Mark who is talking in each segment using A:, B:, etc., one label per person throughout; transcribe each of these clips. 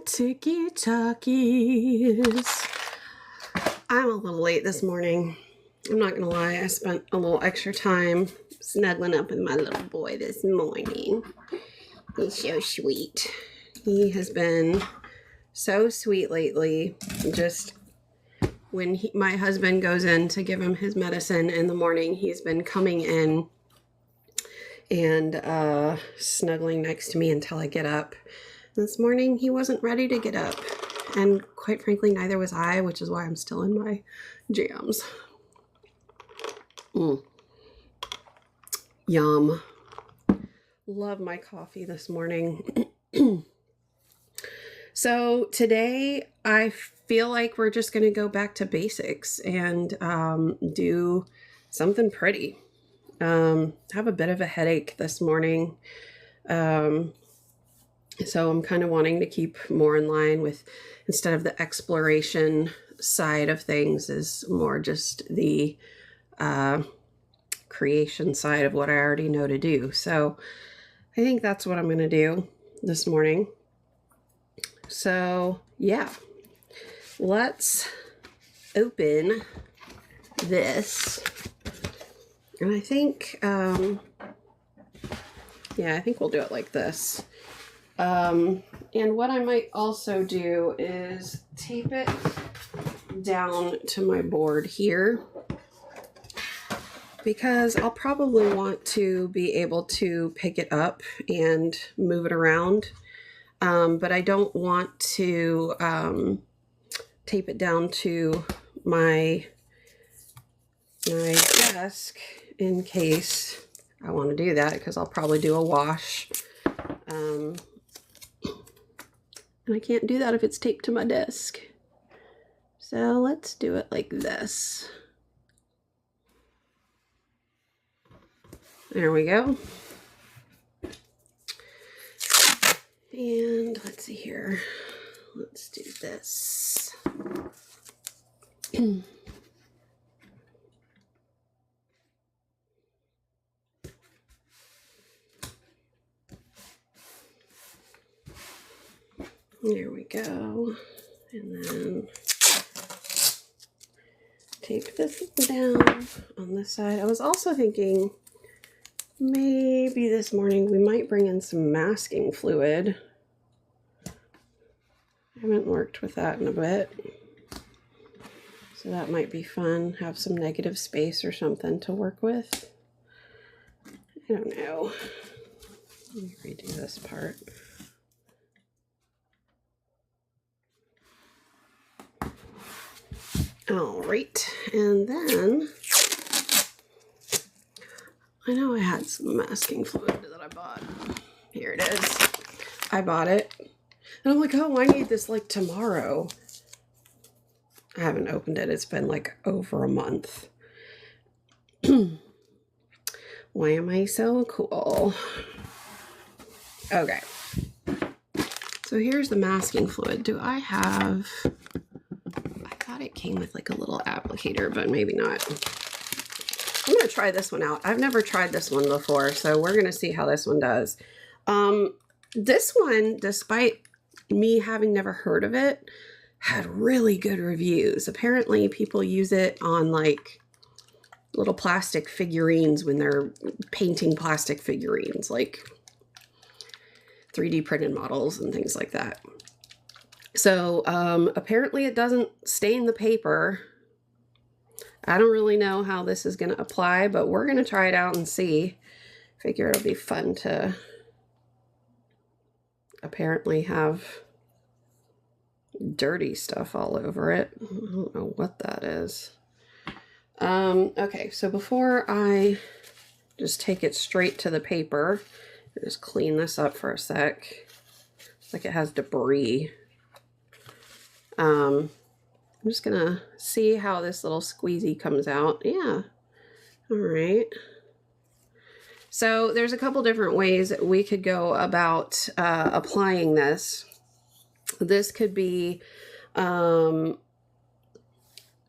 A: Tiki Talkies. I'm a little late this morning. I'm not gonna lie, I spent a little extra time snuggling up with my little boy this morning. He's so sweet. He has been so sweet lately. Just when my husband goes in to give him his medicine in the morning, he's been coming in and snuggling next to me until I get up. This morning he wasn't ready to get up, and quite frankly neither was I, which is why I'm still in my jams. Yum. Love my coffee this morning. So today I feel like we're just going to go back to basics and do something pretty. Have a bit of a headache this morning. So I'm kind of wanting to keep more in line with, instead of the exploration side of things, is more just the creation side of what I already know to do. So I think that's what I'm going to do this morning. So yeah, let's open this. And I think, yeah, I think we'll do it like this. And what I might also do is tape it down to my board here, because I'll probably want to be able to pick it up and move it around. But I don't want to tape it down to my desk in case I want to do that, because I'll probably do a wash. And I can't do that if it's taped to my desk. So let's do it like this. There we go. And let's see here. Let's do this. There we go. And then tape this down on this side. I was also thinking maybe this morning we might bring in some masking fluid. I haven't worked with that in a bit. So that might be fun. Have some negative space or something to work with. I don't know. Let me redo this part. All right, and then I know I had some masking fluid that I bought. Here it is. I bought it. And I'm like, oh, I need this like tomorrow. I haven't opened it. It's been like over a month. Why am I so cool? Okay. So here's the masking fluid. Do I have... I thought it came with like a little applicator, but maybe not. I'm going to try this one out. I've never tried this one before, so we're going to see how this one does. This one, despite me having never heard of it, had really good reviews. Apparently people use it on like little plastic figurines when they're painting plastic figurines, like 3D printed models and things like that. So apparently it doesn't stain the paper. I don't really know how this is going to apply, but we're going to try it out and see. Figure it'll be fun to apparently have dirty stuff all over it. I don't know what that is. Okay, so before I just take it straight to the paper, just clean this up for a sec. It's like it has debris. I'm just gonna see how this little squeezy comes out. Yeah. All right. So there's a couple different ways that we could go about applying this. This could be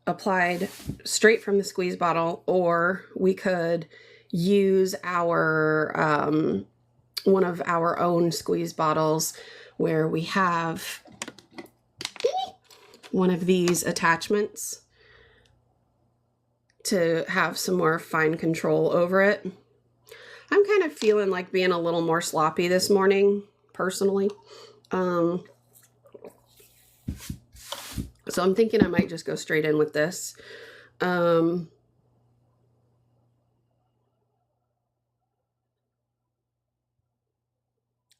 A: applied straight from the squeeze bottle, or we could use our one of our own squeeze bottles where we have one of these attachments to have some more fine control over it. I'm kind of feeling like being a little more sloppy this morning, personally. So I'm thinking I might just go straight in with this.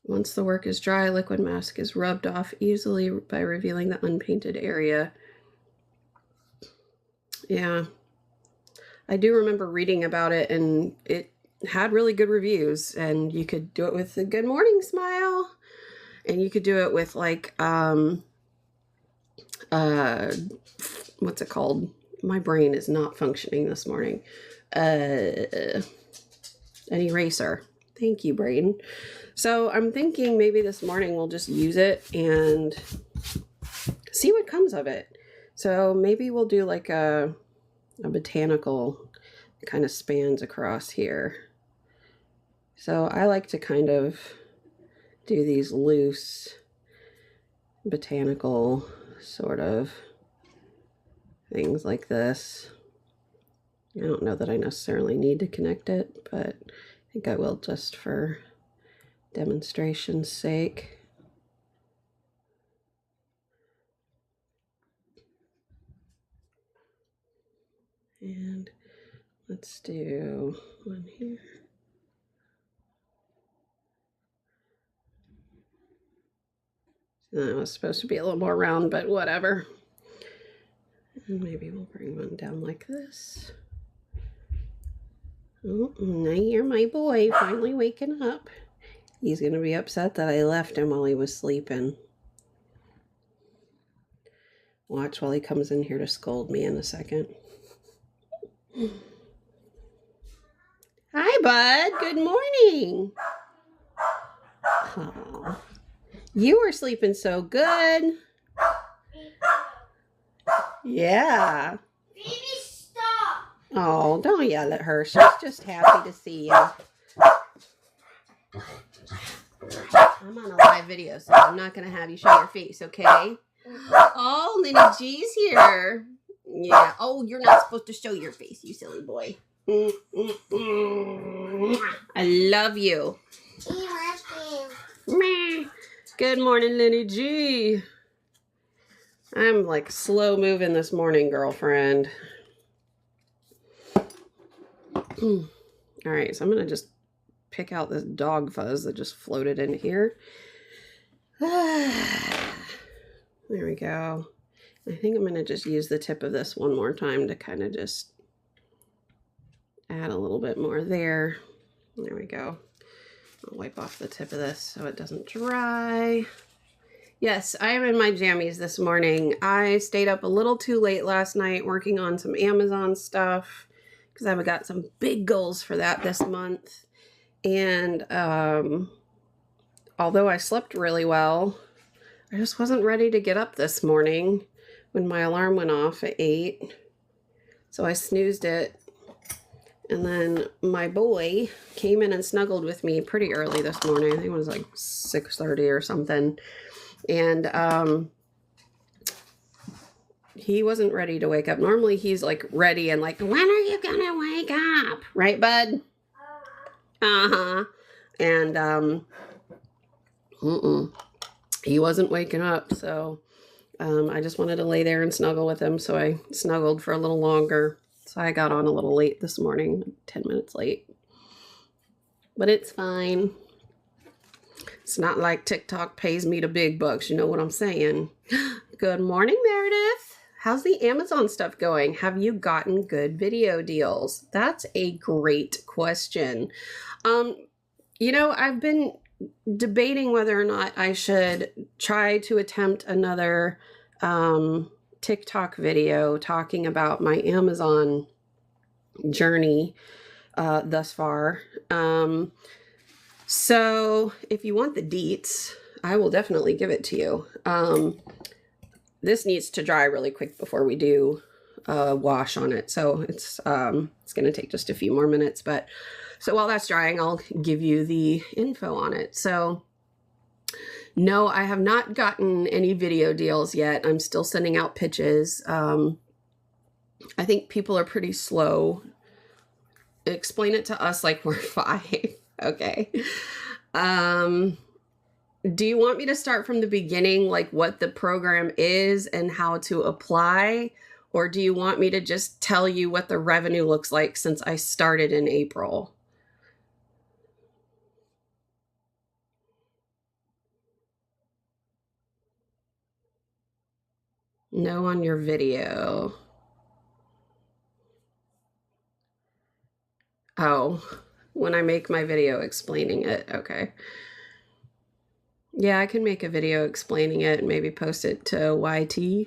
A: Once the work is dry, liquid mask is rubbed off easily by revealing the unpainted area. Yeah, I do remember reading about it, and it had really good reviews, and you could do it with a good morning smile, and you could do it with like, what's it called? My brain is not functioning this morning. An eraser. Thank you, brain. So I'm thinking maybe this morning we'll just use it and see what comes of it. So maybe we'll do like a botanical that kind of spans across here. So I like to kind of do these loose botanical sort of things like this. I don't know that I necessarily need to connect it, but I think I will just for demonstration's sake. And let's do one here. That was supposed to be a little more round, but whatever. And maybe we'll bring one down like this. Oh, now you're my boy finally waking up. He's going to be upset that I left him while he was sleeping. Watch while he comes in here to scold me in a second. Hi, bud. Good morning. Oh, you were sleeping so good. Yeah.
B: Baby, stop.
A: Oh, don't yell at her. She's just happy to see you. I'm on a live video, so I'm not going to have you show your face, okay? Oh, Lenny G's here. Yeah. Oh, you're not supposed to show your face, you silly boy. I love you. Good morning, Lenny G. I'm like slow moving this morning, girlfriend. All right, so I'm going to just pick out this dog fuzz that just floated in here. There we go. I think I'm going to just use the tip of this one more time to kind of just add a little bit more there. There we go. I'll wipe off the tip of this so it doesn't dry. Yes, I am in my jammies this morning. I stayed up a little too late last night working on some Amazon stuff because I've got some big goals for that this month. And although I slept really well, I just wasn't ready to get up this morning when my alarm went off at 8. So I snoozed it. And then my boy came in and snuggled with me pretty early this morning. I think it was like 6:30 or something. And he wasn't ready to wake up. Normally he's like ready and like, when are you gonna wake up? Right, bud? Uh-huh. And he wasn't waking up, so I just wanted to lay there and snuggle with him, so I snuggled for a little longer. So I got on a little late this morning, 10 minutes late. But it's fine. It's not like TikTok pays me the big bucks, you know what I'm saying? Good morning, Meredith. How's the Amazon stuff going? Have you gotten good video deals? That's a great question. You know, I've been debating whether or not I should try to attempt another TikTok video talking about my Amazon journey thus far. So if you want the deets, I will definitely give it to you. This needs to dry really quick before we do a wash on it. So it's going to take just a few more minutes, so while that's drying, I'll give you the info on it. So No, I have not gotten any video deals yet. I'm still sending out pitches. I think people are pretty slow. Explain it to us like we're 5. Okay. Do you want me to start from the beginning, like what the program is and how to apply? Or do you want me to just tell you what the revenue looks like since I started in April? No on your video. Oh, when I make my video explaining it. Okay. Yeah, I can make a video explaining it and maybe post it to YT.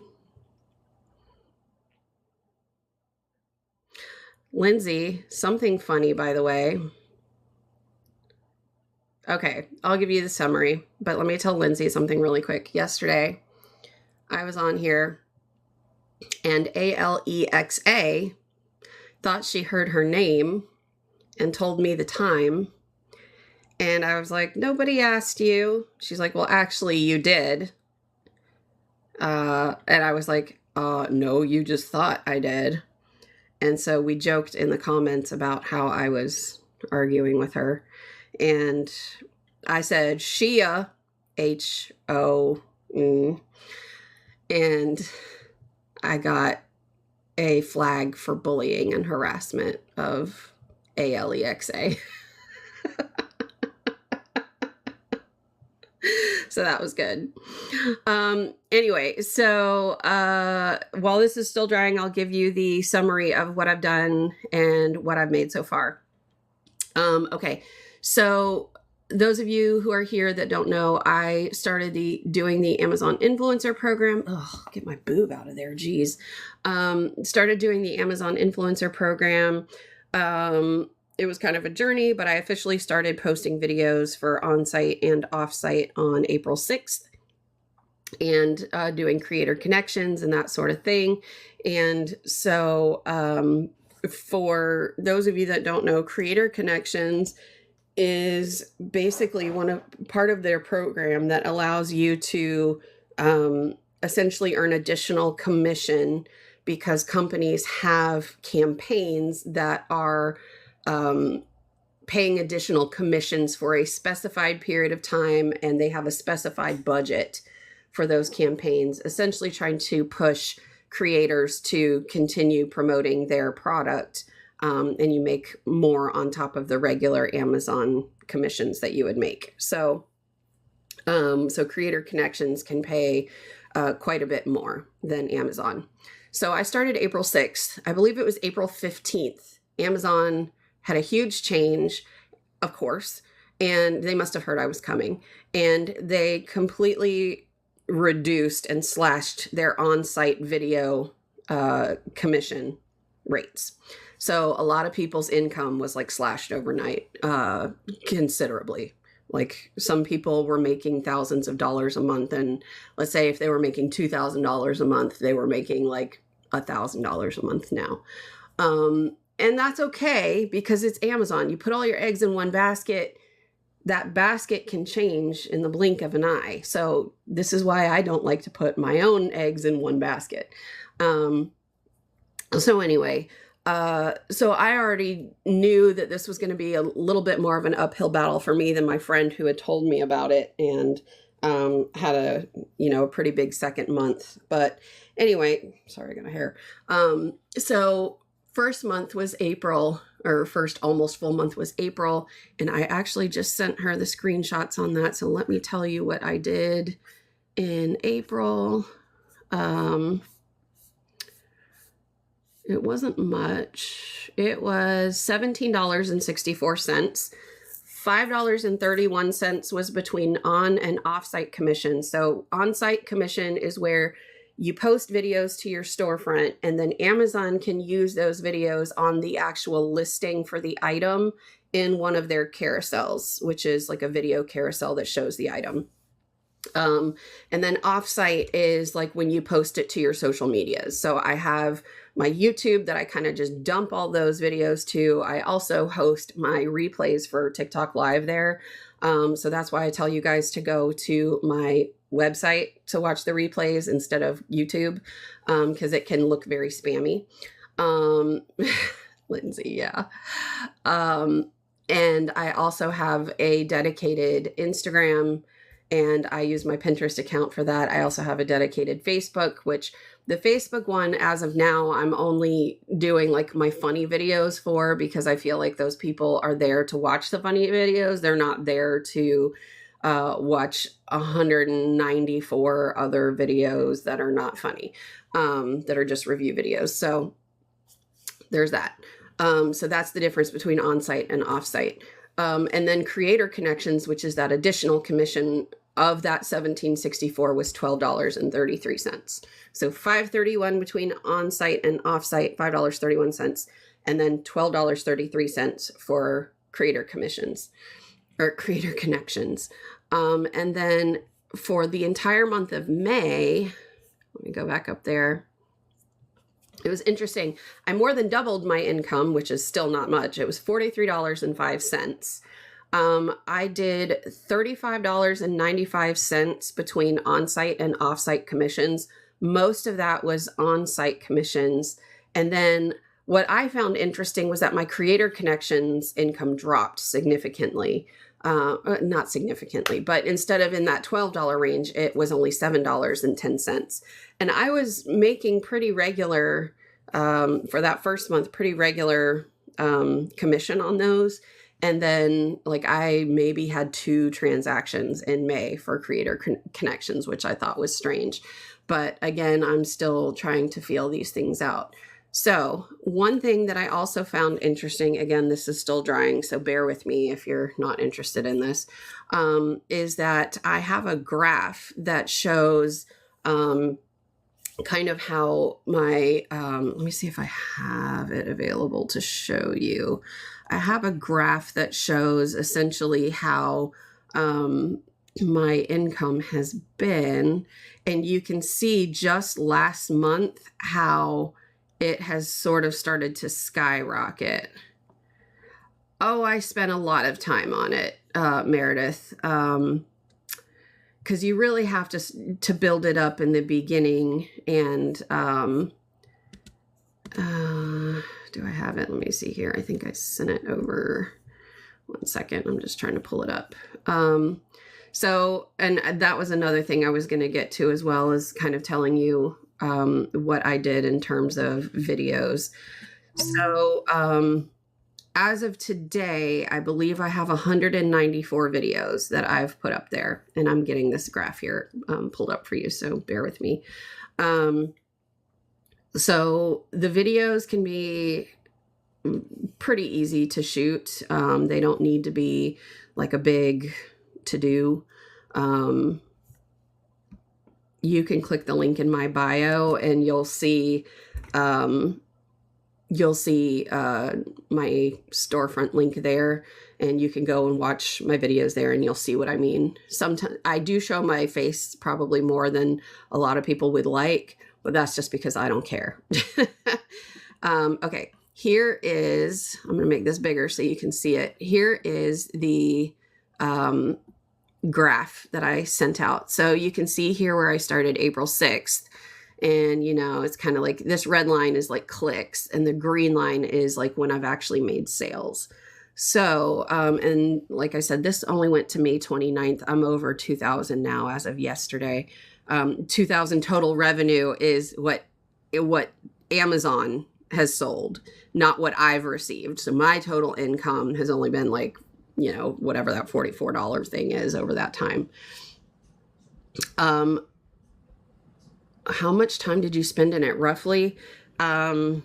A: Lindsay, something funny, by the way. Okay, I'll give you the summary, but let me tell Lindsay something really quick. Yesterday, I was on here, and Alexa thought she heard her name and told me the time. And I was like, nobody asked you. She's like, well, actually, you did. And I was like, no, you just thought I did. And so we joked in the comments about how I was arguing with her. And I said, Shia, H-O, and I got a flag for bullying and harassment of Alexa. So that was good. Anyway, so while this is still drying, I'll give you the summary of what I've done and what I've made so far. Okay, so those of you who are here that don't know, I started doing the Amazon influencer program. Oh, get my boob out of there, geez. Started doing the Amazon influencer program. It was kind of a journey, but I officially started posting videos for on-site and off-site on April 6th and doing creator connections and that sort of thing. And so for those of you that don't know, creator connections is basically part of their program that allows you to essentially earn additional commission because companies have campaigns that are paying additional commissions for a specified period of time, and they have a specified budget for those campaigns, essentially trying to push creators to continue promoting their product, and you make more on top of the regular Amazon commissions that you would make. So creator connections can pay quite a bit more than Amazon. So I started April 6th. I believe it was April 15th. Amazon had a huge change, of course, and they must have heard I was coming. And they completely reduced and slashed their on-site video commission rates. So a lot of people's income was like slashed overnight considerably. Like some people were making thousands of dollars a month. And let's say if they were making $2,000 a month, they were making like $1,000 a month now. And that's okay because it's Amazon. You put all your eggs in one basket, that basket can change in the blink of an eye. So this is why I don't like to put my own eggs in one basket. So anyway, so I already knew that this was going to be a little bit more of an uphill battle for me than my friend who had told me about it and had a pretty big second month. But anyway, sorry, I got a hair. So first month was April, or first almost full month was April. And I actually just sent her the screenshots on that. So let me tell you what I did in April. It wasn't much. It was $17.64. $5.31 was between on and off-site commission. So on-site commission is where you post videos to your storefront, and then Amazon can use those videos on the actual listing for the item in one of their carousels, which is like a video carousel that shows the item. And then offsite is like when you post it to your social medias. So I have my YouTube that I kind of just dump all those videos to. I also host my replays for TikTok Live there. So that's why I tell you guys to go to my website to watch the replays instead of YouTube, because it can look very spammy. Lindsay, yeah. And I also have a dedicated Instagram, and I use my Pinterest account for that. I also have a dedicated Facebook, which the Facebook one, as of now, I'm only doing like my funny videos for, because I feel like those people are there to watch the funny videos. They're not there to watch 194 other videos that are not funny, that are just review videos. So there's that. So that's the difference between on-site and off-site. And then Creator Connections, which is that additional commission of that $17.64, was $12.33. So $5.31 between on-site and off-site, $5.31, and then $12.33 for Creator Commissions or Creator Connections. And then for the entire month of May, let me go back up there. It was interesting. I more than doubled my income, which is still not much. It was $43.05. I did $35.95 between on-site and off-site commissions. Most of that was on-site commissions. And then what I found interesting was that my Creator Connections income dropped significantly. Not significantly, but instead of in that $12 range, it was only $7.10. And I was making pretty regular, for that first month, pretty regular commission on those. And then like I maybe had 2 transactions in May for Creator Connections, which I thought was strange. But again, I'm still trying to feel these things out. So one thing that I also found interesting, again, this is still drying, so bear with me if you're not interested in this, is that I have a graph that shows kind of how my, let me see if I have it available to show you. I have a graph that shows essentially how my income has been, and you can see just last month how it has sort of started to skyrocket. Oh, I spent a lot of time on it, Meredith, because you really have to build it up in the beginning. And do I have it? Let me see here. I think I sent it over. One second. I'm just trying to pull it up. So, and that was another thing I was going to get to as well, as kind of telling you what I did in terms of videos. So as of today, I believe I have 194 videos that I've put up there, and I'm getting this graph here pulled up for you, so bear with me. So the videos can be pretty easy to shoot. They don't need to be like a big to-do. You can click the link in my bio and you'll see my storefront link there, and you can go and watch my videos there and you'll see what I mean. Sometimes I do show my face probably more than a lot of people would like, but that's just because I don't care. Okay, here is, I'm going to make this bigger so you can see it. Here is the graph that I sent out. So you can see here where I started April 6th. And, you know, it's kind of like this red line is like clicks, and the green line is like when I've actually made sales. So, and like I said, this only went to May 29th. I'm over 2,000 now as of yesterday. 2,000 total revenue is what Amazon has sold, not what I've received. So my total income has only been like, you know, whatever that $44 thing is over that time. How much time did you spend in it roughly? Honestly,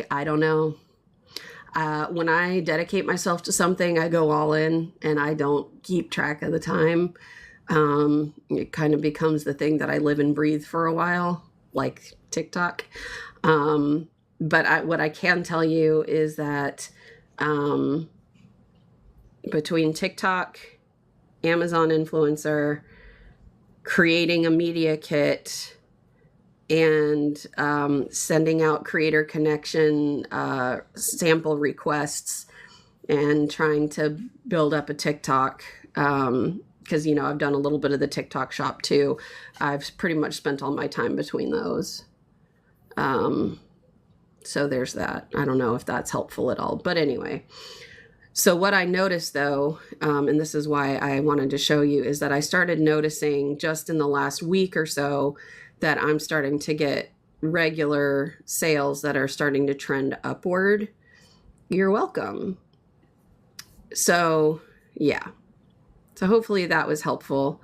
A: I don't know. When I dedicate myself to something, I go all in and I don't keep track of the time. It kind of becomes the thing that I live and breathe for a while, like TikTok. But what I can tell you is that between TikTok, Amazon influencer, creating a media kit, and sending out creator connection sample requests, and trying to build up a TikTok. Because, you know, I've done a little bit of the TikTok shop too. I've pretty much spent all my time between those. So there's that. I don't know if that's helpful at all. But anyway, so what I noticed though, and this is why I wanted to show you, is that I started noticing just in the last week or so that I'm starting to get regular sales that are starting to trend upward. You're welcome. So yeah. So hopefully that was helpful.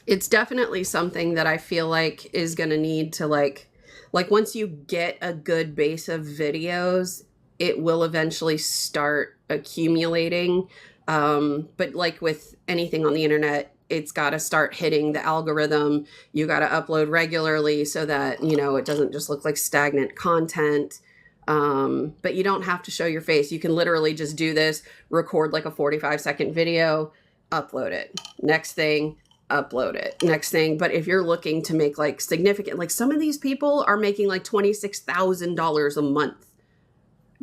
A: It's definitely something that I feel like is going to need to like once you get a good base of videos, it will eventually start accumulating. But like with anything on the internet, it's got to start hitting the algorithm. You got to upload regularly so that, you know, it doesn't just look like stagnant content. But you don't have to show your face. You can literally just do this, record like a 45-second video, upload it. Next thing, upload it. Next thing. But if you're looking to make like significant, like some of these people are making like $26,000 a month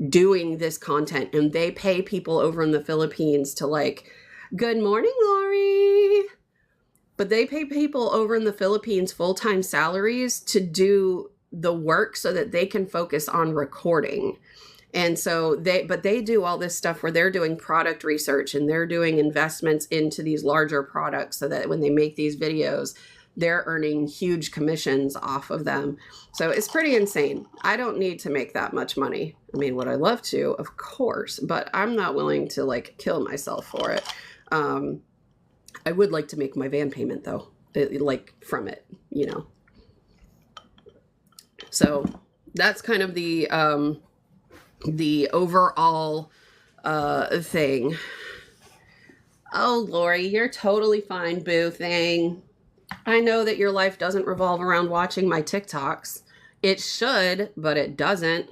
A: doing this content, and they pay people over in the Philippines to like, good morning, Lori. But they pay people over in the Philippines full-time salaries to do the work so that they can focus on recording. And so they do all this stuff where they're doing product research and they're doing investments into these larger products so that when they make these videos, they're earning huge commissions off of them. So it's pretty insane. I don't need to make that much money. I mean, would I love to? Of course, but I'm not willing to like kill myself for it. I would like to make my van payment though, like from it, you know. So that's kind of the overall thing. Oh, Lori, you're totally fine, boo thing. I know that your life doesn't revolve around watching my TikToks. It should, but it doesn't.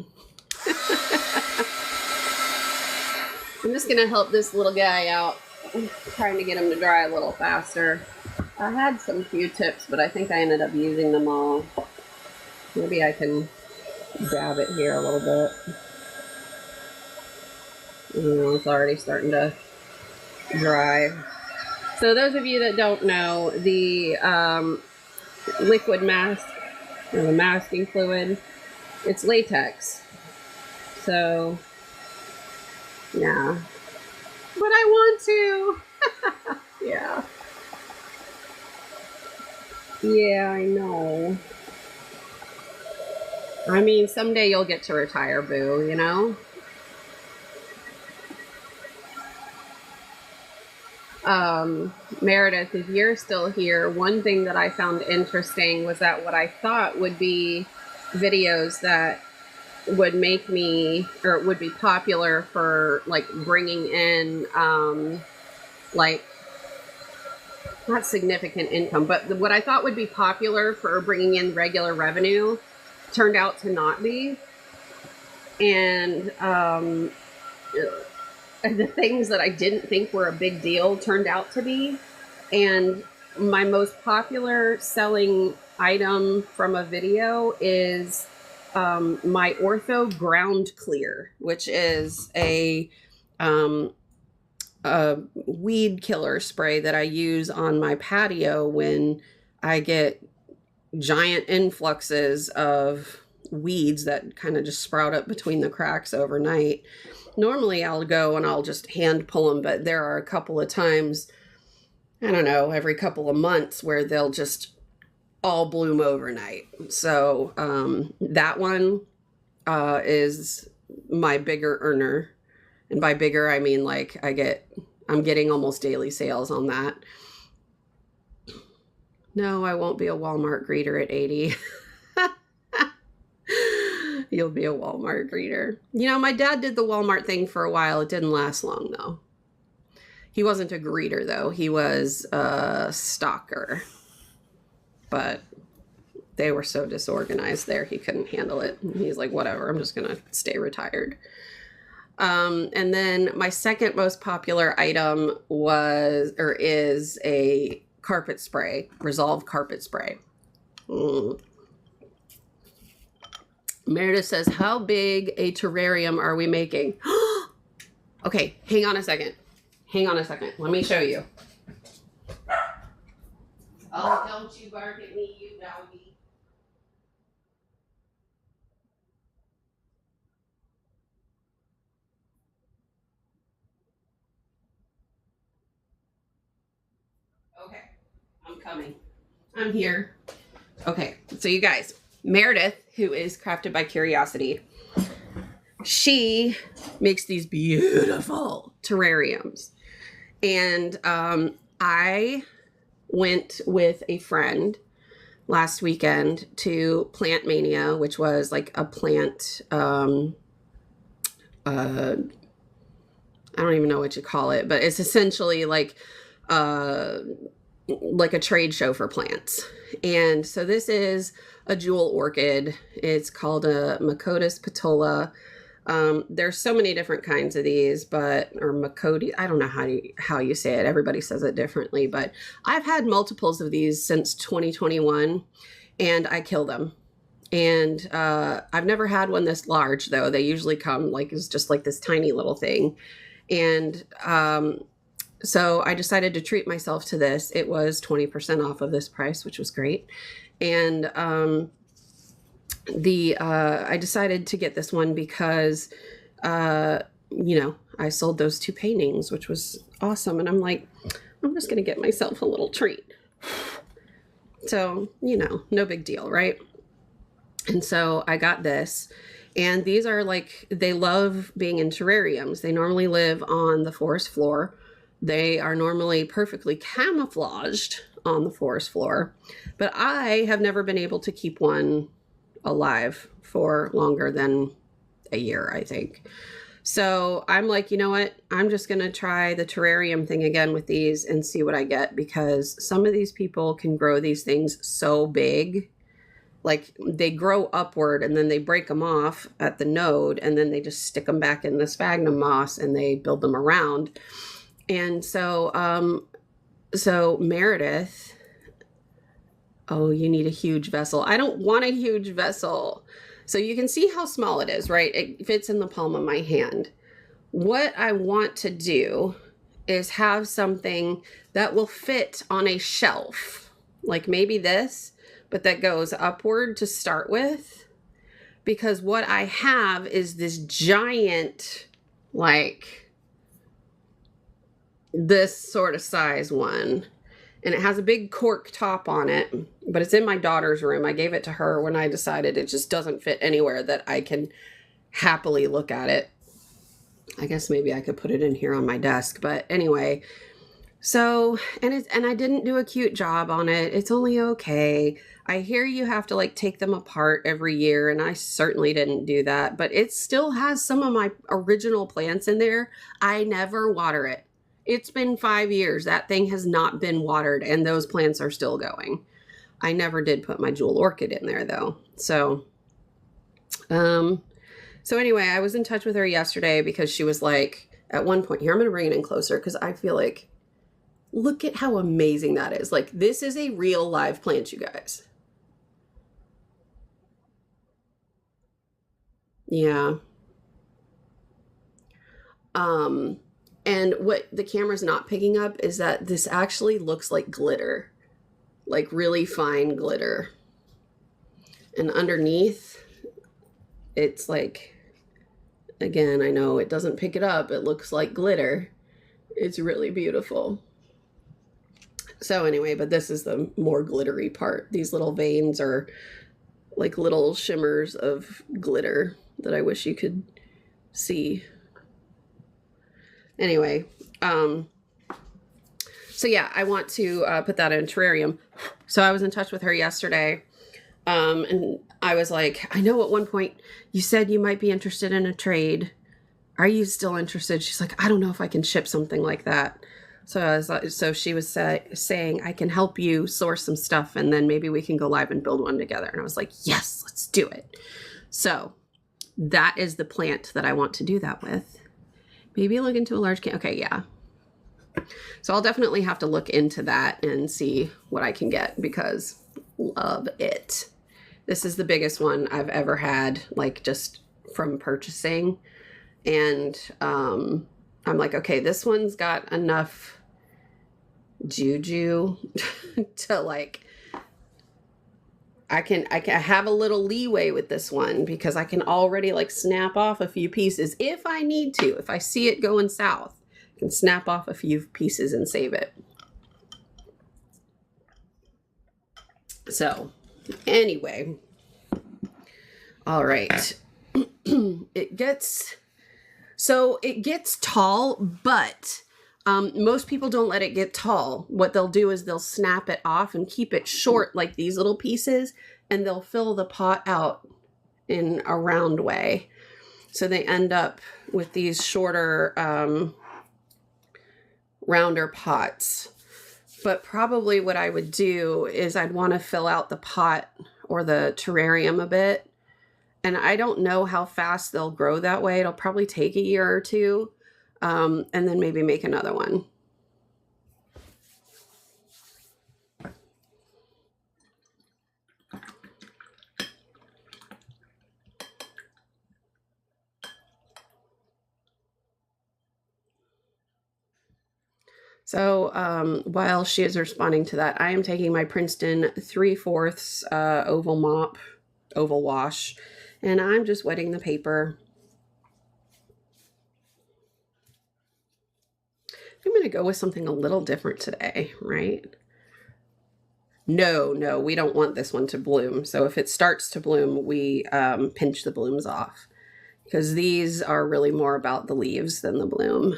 A: I'm just going to help this little guy out. I'm trying to get him to dry a little faster. I had some Q-tips, but I think I ended up using them all. Maybe I can dab it here a little bit. You know, it's already starting to dry. So those of you that don't know, the liquid mask, or the masking fluid, it's latex. So, yeah. But I want to. Yeah. Yeah, I know. I mean, someday you'll get to retire, boo, you know? Meredith, if you're still here, one thing that I found interesting was that what I thought would be videos that would make me, or would be popular for like bringing in, like, not significant income, but what I thought would be popular for bringing in regular revenue turned out to not be. And the things that I didn't think were a big deal turned out to be. And my most popular selling item from a video is my Ortho Ground Clear, which is a weed killer spray that I use on my patio when I get giant influxes of weeds that kind of just sprout up between the cracks overnight. Normally I'll go and I'll just hand pull them, but there are a couple of times, I don't know, every couple of months where they'll just all bloom overnight. So that one is my bigger earner. And by bigger, I mean like I'm getting almost daily sales on that. No, I won't be a Walmart greeter at 80. You'll be a Walmart greeter. You know, my dad did the Walmart thing for a while. It didn't last long, though. He wasn't a greeter, though. He was a stalker. But they were so disorganized there, he couldn't handle it. He's like, whatever, I'm just going to stay retired. And then my second most popular item is a carpet spray, Resolve carpet spray. Meredith says, how big a terrarium are we making? Okay, hang on a second. Hang on a second. Let me show you. Oh, don't you bark at me, you doggy. Okay, I'm coming. I'm here. Okay, so you guys, Meredith, who is Crafted by Curiosity, she makes these beautiful terrariums. And I went with a friend last weekend to Plant Mania, which was like a plant, I don't even know what you call it, but it's essentially like a trade show for plants. And so this is a jewel orchid. It's called a Macotis petola. There's so many different kinds of these, or Macoti, I don't know how you say it. Everybody says it differently, but I've had multiples of these since 2021 and I kill them. And, I've never had one this large though. They usually come like, it's just like this tiny little thing. And, so I decided to treat myself to this. It was 20% off of this price, which was great. And, I decided to get this one because, you know, I sold those 2 paintings, which was awesome. And I'm like, I'm just going to get myself a little treat. So, you know, no big deal, right? And so I got this, and these are like, they love being in terrariums. They normally live on the forest floor. They are normally perfectly camouflaged on the forest floor, but I have never been able to keep one alive for longer than a year, I think. So I'm like, you know what? I'm just going to try the terrarium thing again with these and see what I get, because some of these people can grow these things so big. Like they grow upward and then they break them off at the node and then they just stick them back in the sphagnum moss and they build them around. And so, so Meredith, oh, you need a huge vessel. I don't want a huge vessel. So you can see how small it is, right? It fits in the palm of my hand. What I want to do is have something that will fit on a shelf, like maybe this, but that goes upward to start with. Because what I have is this giant, like this sort of size one. And it has a big cork top on it, but it's in my daughter's room. I gave it to her when I decided it just doesn't fit anywhere that I can happily look at it. I guess maybe I could put it in here on my desk, but anyway. So, and I didn't do a cute job on it. It's only okay. I hear you have to like take them apart every year, and I certainly didn't do that, but it still has some of my original plants in there. I never water it. It's been 5 years. That thing has not been watered and those plants are still going. I never did put my jewel orchid in there though. So, so anyway, I was in touch with her yesterday because she was like, at one point here, I'm going to bring it in closer because I feel like, look at how amazing that is. Like this is a real live plant, you guys. Yeah. And what the camera's not picking up is that this actually looks like glitter, like really fine glitter. And underneath, it's like, again, I know it doesn't pick it up. It looks like glitter. It's really beautiful. So anyway, but this is the more glittery part. These little veins are like little shimmers of glitter that I wish you could see. Anyway, so yeah, I want to put that in a terrarium. So I was in touch with her yesterday, and I was like, I know at one point you said you might be interested in a trade. Are you still interested? She's like, I don't know if I can ship something like that. So I was like, so she was saying, I can help you source some stuff, and then maybe we can go live and build one together. And I was like, yes, let's do it. So that is the plant that I want to do that with. Maybe look into a large can. Okay, yeah. So I'll definitely have to look into that and see what I can get because love it. This is the biggest one I've ever had, like just from purchasing. And I'm like, okay, this one's got enough juju to like, I have a little leeway with this one because I can already like snap off a few pieces if I need to. If I see it going south, I can snap off a few pieces and save it. So anyway, all right. It gets tall, but most people don't let it get tall. What they'll do is they'll snap it off and keep it short like these little pieces, and they'll fill the pot out in a round way. So they end up with these shorter, rounder pots. But probably what I would do is I'd want to fill out the pot or the terrarium a bit. And I don't know how fast they'll grow that way. It'll probably take a year or two. And then maybe make another one. So while she is responding to that, I am taking my Princeton 3/4 oval wash, and I'm just wetting the paper. I'm going to go with something a little different today, right? No, we don't want this one to bloom. So if it starts to bloom, we pinch the blooms off, because these are really more about the leaves than the bloom.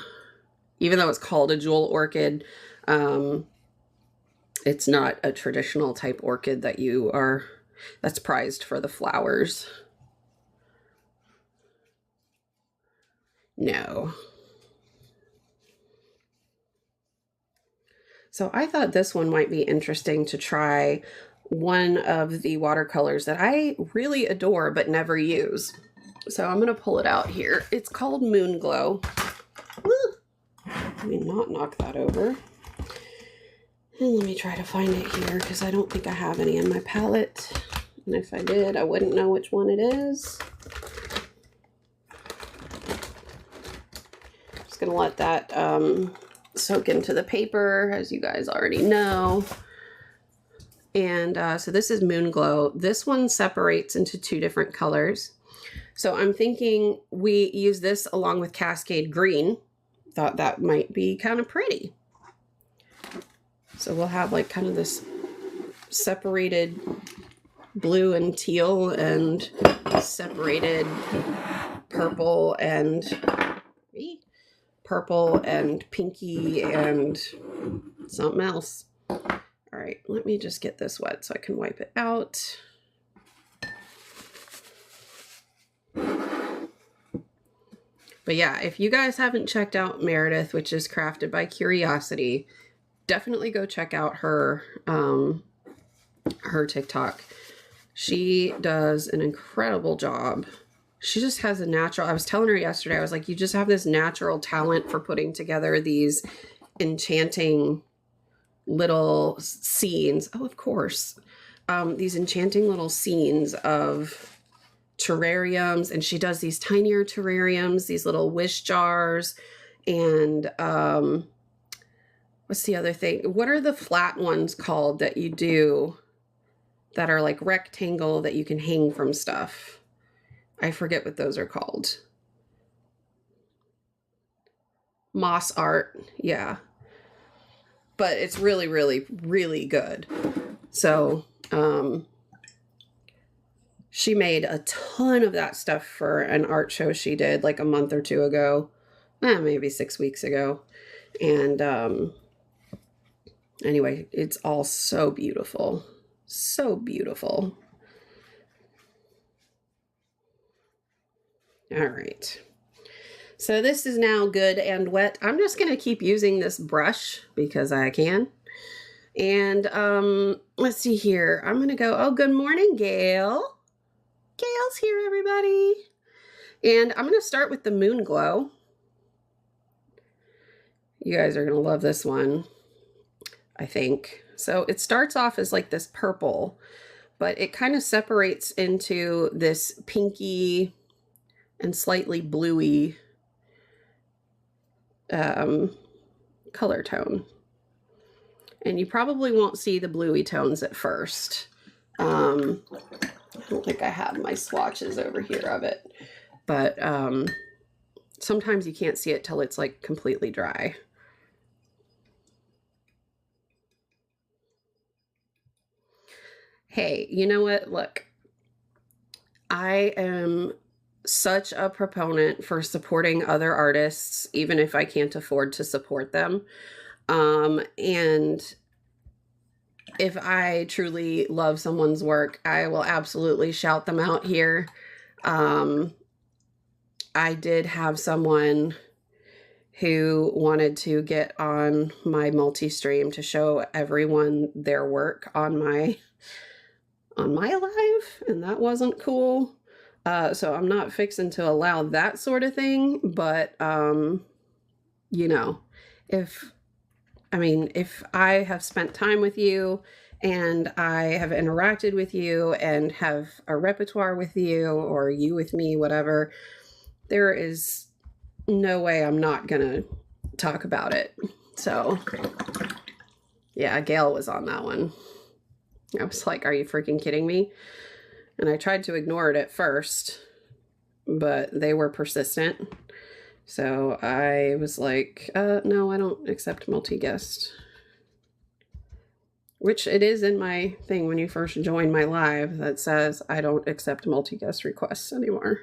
A: Even though it's called a jewel orchid, it's not a traditional type orchid that's prized for the flowers. No. So I thought this one might be interesting to try, one of the watercolors that I really adore but never use. So I'm going to pull it out here. It's called Moonglow. Let me not knock that over. And let me try to find it here, because I don't think I have any in my palette. And if I did, I wouldn't know which one it is. Just going to let that soak into the paper, as you guys already know. And so this is Moonglow. This one separates into two different colors. So I'm thinking we use this along with Cascade Green. Thought that might be kind of pretty. So we'll have like kind of this separated blue and teal and separated purple and pinky and something else. All right, let me just get this wet so I can wipe it out. But yeah, if you guys haven't checked out Meredith, which is Crafted by Curiosity, definitely go check out her TikTok. She does an incredible job. She just has a natural, I was telling her yesterday, I was like, you just have this natural talent for putting together these enchanting little scenes. Oh, of course. These enchanting little scenes of terrariums, and she does these tinier terrariums, these little wish jars, and what's the other thing? What are the flat ones called that you do that are like rectangle that you can hang from stuff? I forget what those are called. Moss art, yeah. But it's really, really, really good. So she made a ton of that stuff for an art show she did like a month or two ago. Maybe 6 weeks ago. And anyway, it's all so beautiful. So beautiful. All right. So this is now good and wet. I'm just going to keep using this brush because I can. And let's see here. I'm going to go, oh, good morning, Gail. Gail's here, everybody. And I'm going to start with the Moonglow. You guys are going to love this one, I think. So it starts off as like this purple, but it kind of separates into this pinky and slightly bluey color tone. And you probably won't see the bluey tones at first. I don't think I have my swatches over here of it, but sometimes you can't see it till it's like completely dry. Hey, you know what? Look, I am such a proponent for supporting other artists, even if I can't afford to support them. And if I truly love someone's work, I will absolutely shout them out here. I did have someone who wanted to get on my multi-stream to show everyone their work on my live, and that wasn't cool. So I'm not fixing to allow that sort of thing, but you know, if I have spent time with you and I have interacted with you and have a repertoire with you, or you with me, whatever, there is no way I'm not gonna talk about it. So yeah, Gail was on that one. I was like, are you freaking kidding me? And I tried to ignore it at first, but they were persistent. So I was like, no, I don't accept multi-guest. Which it is in my thing when you first join my live that says I don't accept multi-guest requests anymore.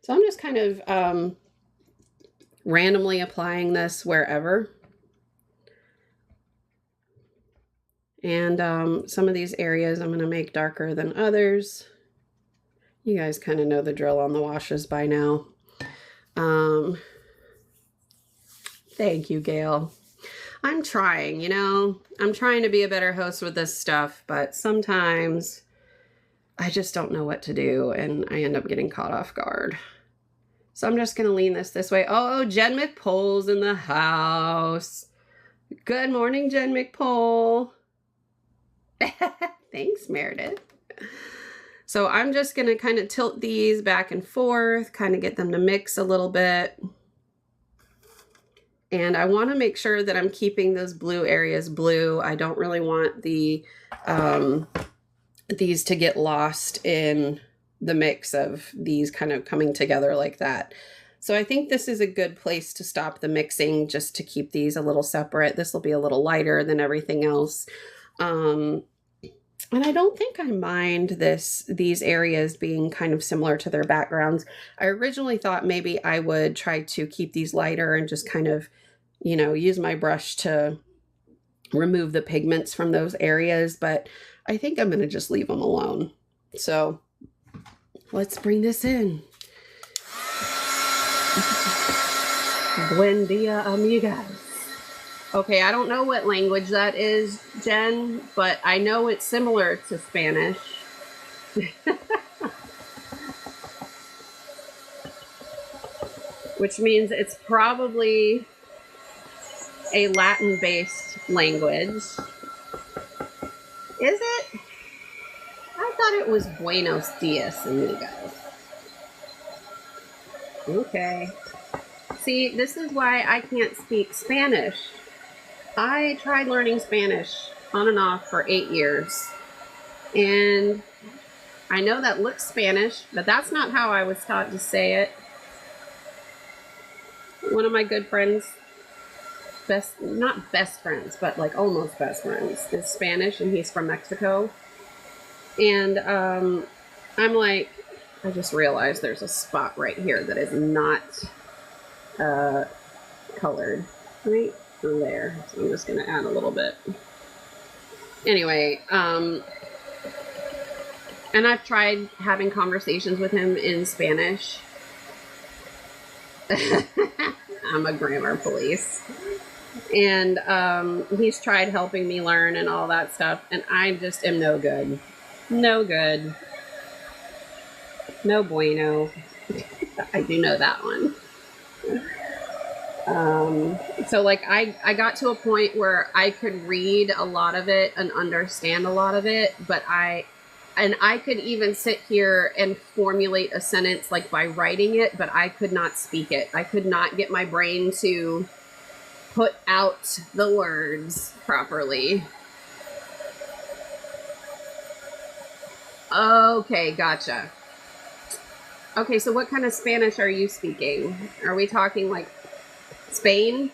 A: So I'm just kind of randomly applying this wherever. And some of these areas I'm going to make darker than others. You guys kind of know the drill on the washes by now. Thank you, Gail. I'm trying, you know, I'm trying to be a better host with this stuff, but sometimes I just don't know what to do and I end up getting caught off guard. So I'm just going to lean this way. Oh, Jen McPole's in the house. Good morning, Jen McPole. Thanks, Meredith. So I'm just going to kind of tilt these back and forth, kind of get them to mix a little bit. And I want to make sure that I'm keeping those blue areas blue. I don't really want the these to get lost in the mix of these kind of coming together like that. So I think this is a good place to stop the mixing, just to keep these a little separate. This will be a little lighter than everything else. And I don't think I mind these areas being kind of similar to their backgrounds. I originally thought maybe I would try to keep these lighter and just kind of, you know, use my brush to remove the pigments from those areas, but I think I'm going to just leave them alone. So let's bring this in. Buen dia, amigas. Okay, I don't know what language that is, Jen, but I know it's similar to Spanish. Which means it's probably a Latin-based language. Is it? I thought it was Buenos dias, amigos. Okay. See, this is why I can't speak Spanish. I tried learning Spanish on and off for 8 years. And I know that looks Spanish, but that's not how I was taught to say it. One of my good friends, not best friends, but like almost best friends, is Spanish, and he's from Mexico. And I'm like, I just realized there's a spot right here that is not colored. Right there. So I'm just going to add a little bit. Anyway, and I've tried having conversations with him in Spanish. I'm a grammar police. And he's tried helping me learn and all that stuff, and I just am no good. No good. No bueno. I do know that one. So like I got to a point where I could read a lot of it and understand a lot of it, but I could even sit here and formulate a sentence like by writing it, but I could not speak it. I could not get my brain to put out the words properly. Okay, gotcha. Okay, so what kind of Spanish are you speaking? Are we talking like Spain?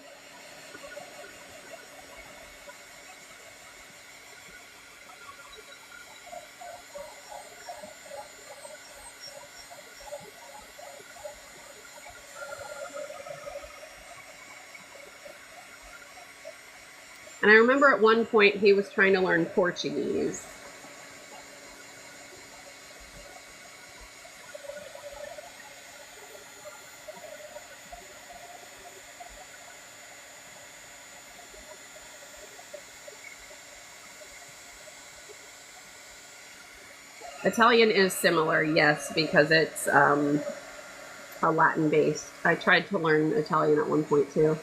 A: And I remember at one point he was trying to learn Portuguese. Italian is similar, yes, because it's a Latin based. I tried to learn Italian at one point too.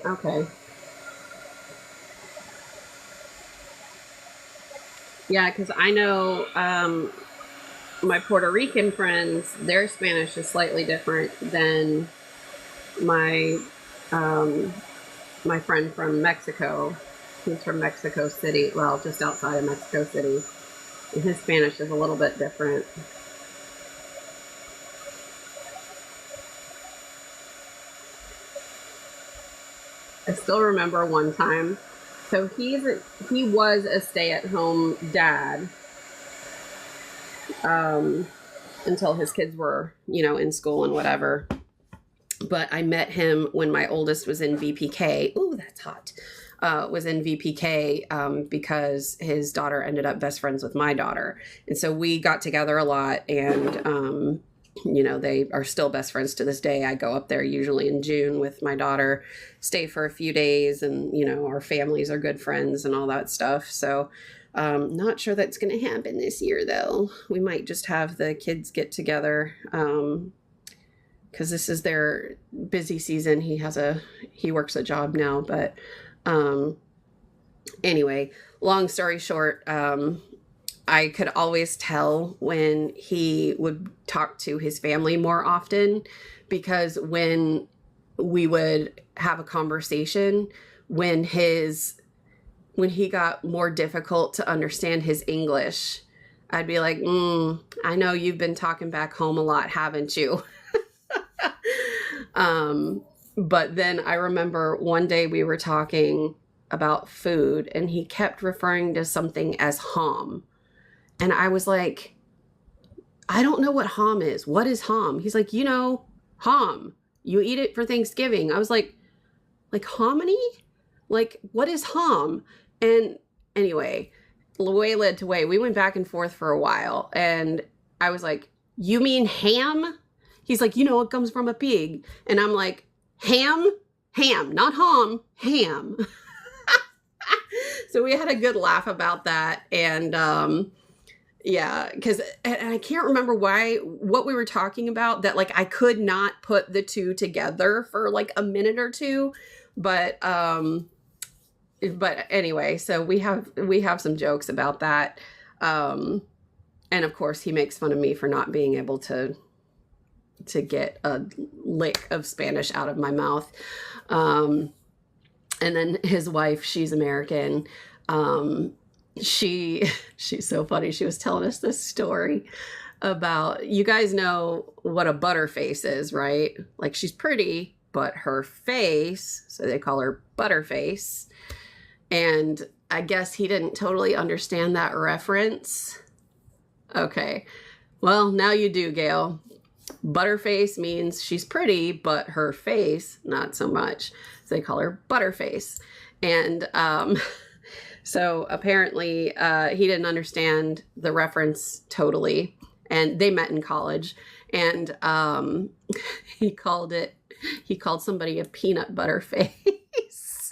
A: Okay. Yeah, because I know my Puerto Rican friends, their Spanish is slightly different than my my friend from Mexico. He's from Mexico City, well, just outside of Mexico City. And his Spanish is a little bit different. I still remember one time. So he was a stay-at-home dad until his kids were, in school and whatever. But I met him when my oldest was in VPK. Ooh, that's hot. Was in VPK because his daughter ended up best friends with my daughter. And so we got together a lot, and they are still best friends to this day. I go up there usually in June with my daughter, stay for a few days, and, our families are good friends and all that stuff. So not sure that's going to happen this year, though. We might just have the kids get together because this is their busy season. He works a job now, but anyway, long story short, I could always tell when he would talk to his family more often, because when we would have a conversation, when he got more difficult to understand his English, I'd be like, I know you've been talking back home a lot, haven't you? But then I remember one day we were talking about food, and he kept referring to something as ham. And I was like, I don't know what ham is. What is ham? He's like, ham. You eat it for Thanksgiving. I was like hominy? Like, what is ham? And anyway, way led to way. We went back and forth for a while, and I was like, you mean ham? He's like, it comes from a pig. And I'm like, ham, not ham, ham. So we had a good laugh about that. And yeah, because I can't remember what we were talking about, that like I could not put the two together for like a minute or two. But anyway, so we have some jokes about that. And of course he makes fun of me for not being able to get a lick of Spanish out of my mouth. And then his wife, she's American. She's so funny. She was telling us this story about, you guys know what a butterface is, right? Like, she's pretty, but her face, so they call her Butterface. And I guess he didn't totally understand that reference. Okay. Well, now you do, Gail. Butterface means she's pretty, but her face, not so much. So they call her Butterface. And so apparently he didn't understand the reference totally. And they met in college. And he called somebody a peanut butter face.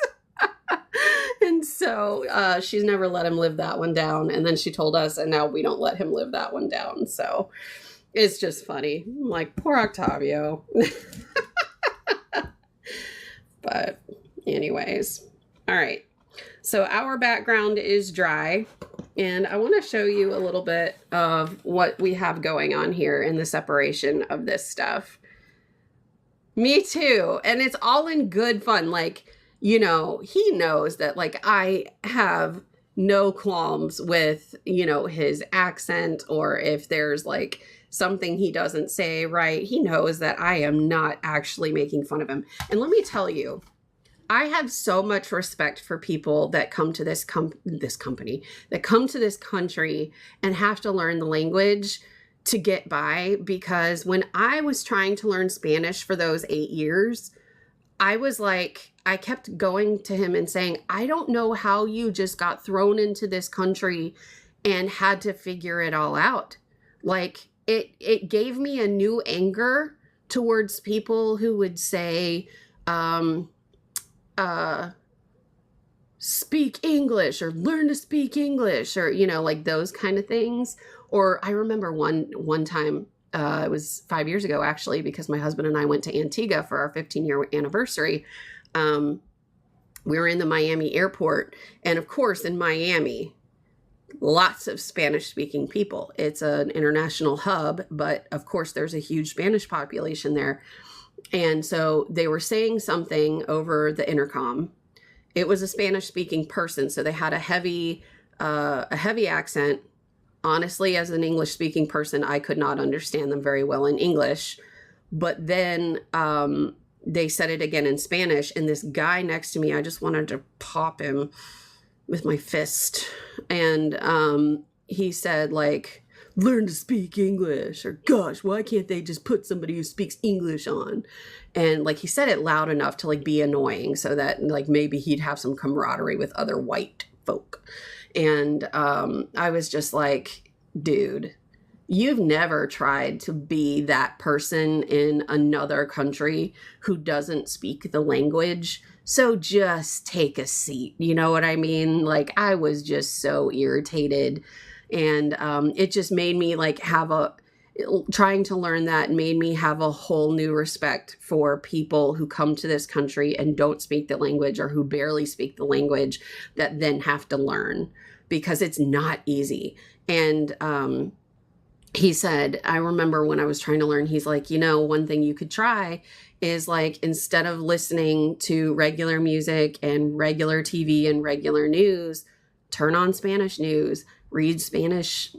A: And so she's never let him live that one down. And then she told us, and now we don't let him live that one down. So It's just funny. I'm like, poor Octavio. But anyways, all right. So our background is dry, and I want to show you a little bit of what we have going on here in the separation of this stuff. Me too. And it's all in good fun. Like, you know, he knows that like I have no qualms with, you know, his accent, or if there's like something he doesn't say right. He knows that I am not actually making fun of him. And let me tell you, I have so much respect for people that come to this company, that come to this country and have to learn the language to get by. Because when I was trying to learn Spanish for those 8 years, I was like, I kept going to him and saying, I don't know how you just got thrown into this country and had to figure it all out. Like, it gave me a new anger towards people who would say, speak English, or learn to speak English, or, you know, like those kind of things. Or I remember one time, it was 5 years ago, actually, because my husband and I went to Antigua for our 15-year anniversary. We were in the Miami airport, and of course in Miami, lots of Spanish-speaking people. It's an international hub, but of course there's a huge Spanish population there. And so they were saying something over the intercom. It was a Spanish-speaking person, so they had a heavy accent. Honestly, as an English-speaking person, I could not understand them very well in English. But then they said it again in Spanish, and this guy next to me, I just wanted to pop him with my fist. And he said, like, learn to speak English, or gosh, why can't they just put somebody who speaks English on? And like, he said it loud enough to like be annoying, so that like maybe he'd have some camaraderie with other white folk. And I was just like, dude, you've never tried to be that person in another country who doesn't speak the language. So just take a seat. You know what I mean? Like, I was just so irritated. And it just made me like trying to learn that made me have a whole new respect for people who come to this country and don't speak the language, or who barely speak the language, that then have to learn, because it's not easy. And he said, I remember when I was trying to learn, he's like, you know, one thing you could try is like, instead of listening to regular music and regular TV and regular news, turn on Spanish news, read Spanish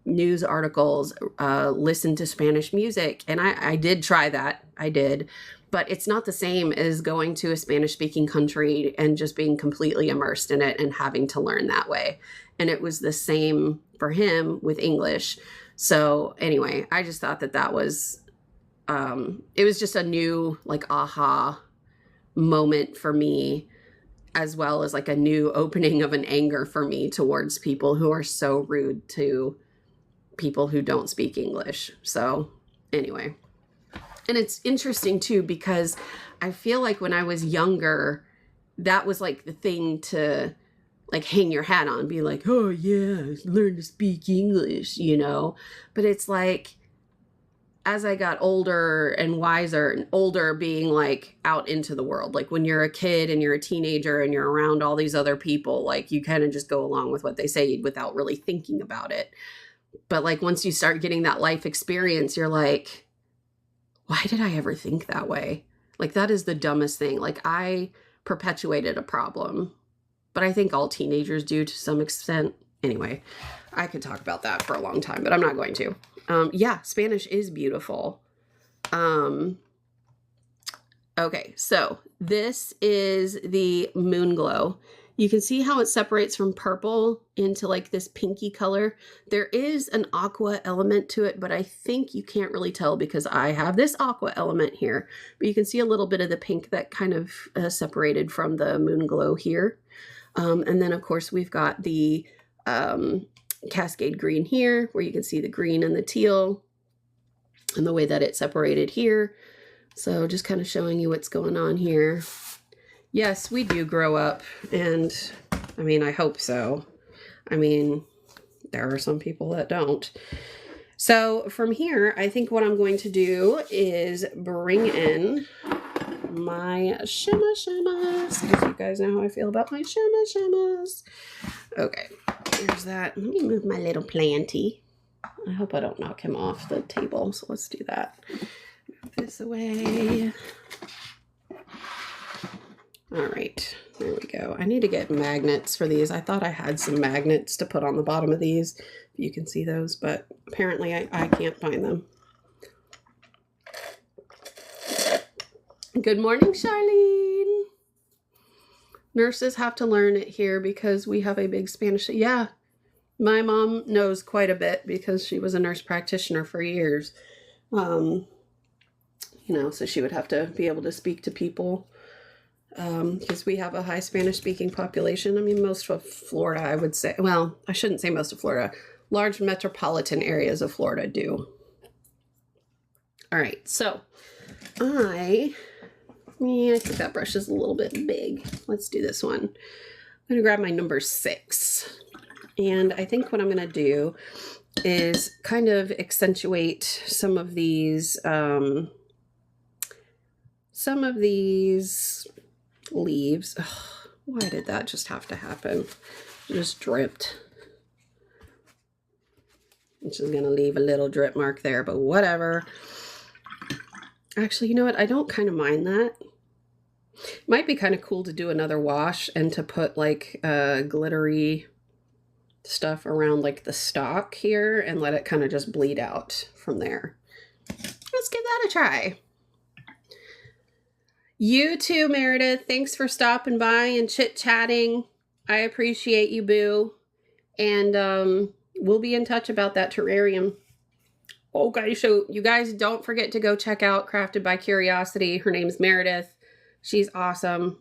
A: news articles, listen to Spanish music. And I did try that. I did. But it's not the same as going to a Spanish-speaking country and just being completely immersed in it and having to learn that way. And it was the same for him with English. So anyway, I just thought that was, it was just a new like aha moment for me, as well as like a new opening of an anger for me towards people who are so rude to people who don't speak English. So anyway, and it's interesting too, because I feel like when I was younger, that was like the thing to like hang your hat on, be like, oh yeah, learn to speak English, you know? But it's like, as I got older and wiser, and older being like out into the world, like when you're a kid and you're a teenager and you're around all these other people, like you kind of just go along with what they say without really thinking about it. But like once you start getting that life experience, you're like, why did I ever think that way? Like, that is the dumbest thing. Like, I perpetuated a problem, but I think all teenagers do to some extent. Anyway, I could talk about that for a long time, but I'm not going to. Yeah, Spanish is beautiful. Okay, so this is the Moonglow. You can see how it separates from purple into like this pinky color. There is an aqua element to it, but I think you can't really tell because I have this aqua element here. But you can see a little bit of the pink that kind of separated from the Moonglow here. And then of course we've got the Cascade Green here, where you can see the green and the teal and the way that it separated here. So just kind of showing you what's going on here. Yes, we do grow up, and I mean, I hope so. I mean, there are some people that don't. So from here, I think what I'm going to do is bring in my shimmers, because you guys know how I feel about my shimmers. Okay, here's that. Let me move my little planty. I hope I don't knock him off the table, so let's do that. Move this away. All right, there we go. I need to get magnets for these. I thought I had some magnets to put on the bottom of these, if you can see those, but apparently I can't find them. Good morning, Charlene. Nurses have to learn it here because we have a big Spanish. Yeah, my mom knows quite a bit because she was a nurse practitioner for years. You know, so she would have to be able to speak to people because we have a high Spanish speaking population. I mean, most of Florida, I would say, well, I shouldn't say most of Florida. Large metropolitan areas of Florida do. All right, so I think that brush is a little bit big. Let's do this one. I'm going to grab my number 6. And I think what I'm going to do is kind of accentuate some of these leaves. Ugh, why did that just have to happen? It just dripped. Which is going to leave a little drip mark there, but whatever. Actually, you know what? I don't kind of mind that. It might be kind of cool to do another wash and to put like glittery stuff around like the stalk here and let it kind of just bleed out from there. Let's give that a try. You too, Meredith. Thanks for stopping by and chit-chatting. I appreciate you, boo. And we'll be in touch about that terrarium. Okay, so you guys don't forget to go check out Crafted by Curiosity. Her name's Meredith. She's awesome.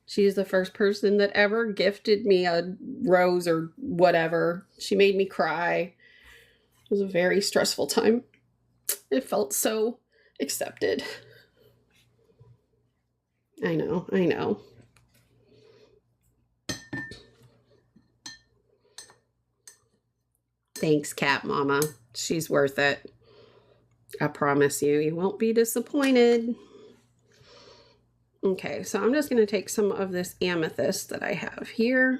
A: She's the first person that ever gifted me a rose or whatever. She made me cry. It was a very stressful time. It felt so accepted. I know, I know. Thanks, Cat Mama. She's worth it. I promise you, you won't be disappointed. Okay, so I'm just going to take some of this amethyst that I have here.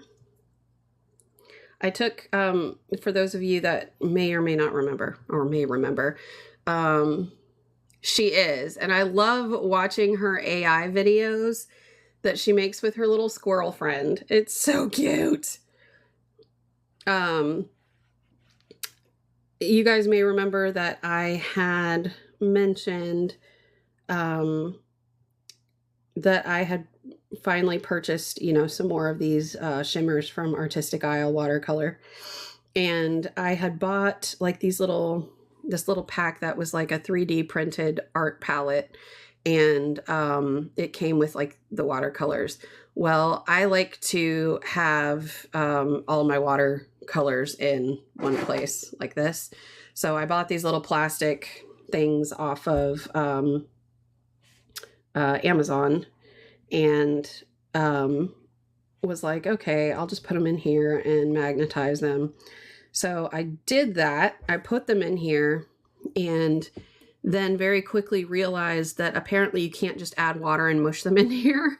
A: I took, for those of you that may or may not remember, or may remember, she is. And I love watching her AI videos that she makes with her little squirrel friend. It's so cute. You guys may remember that I had mentioned that I had finally purchased, you know, some more of these shimmers from Artistic Isle Watercolor. And I had bought like this little pack that was like a 3D printed art palette. And it came with like the watercolors. Well, I like to have all my watercolors in one place like this. So I bought these little plastic things off of Amazon and was like, okay, I'll just put them in here and magnetize them. So I did that. I put them in here and then very quickly realized that apparently you can't just add water and mush them in here.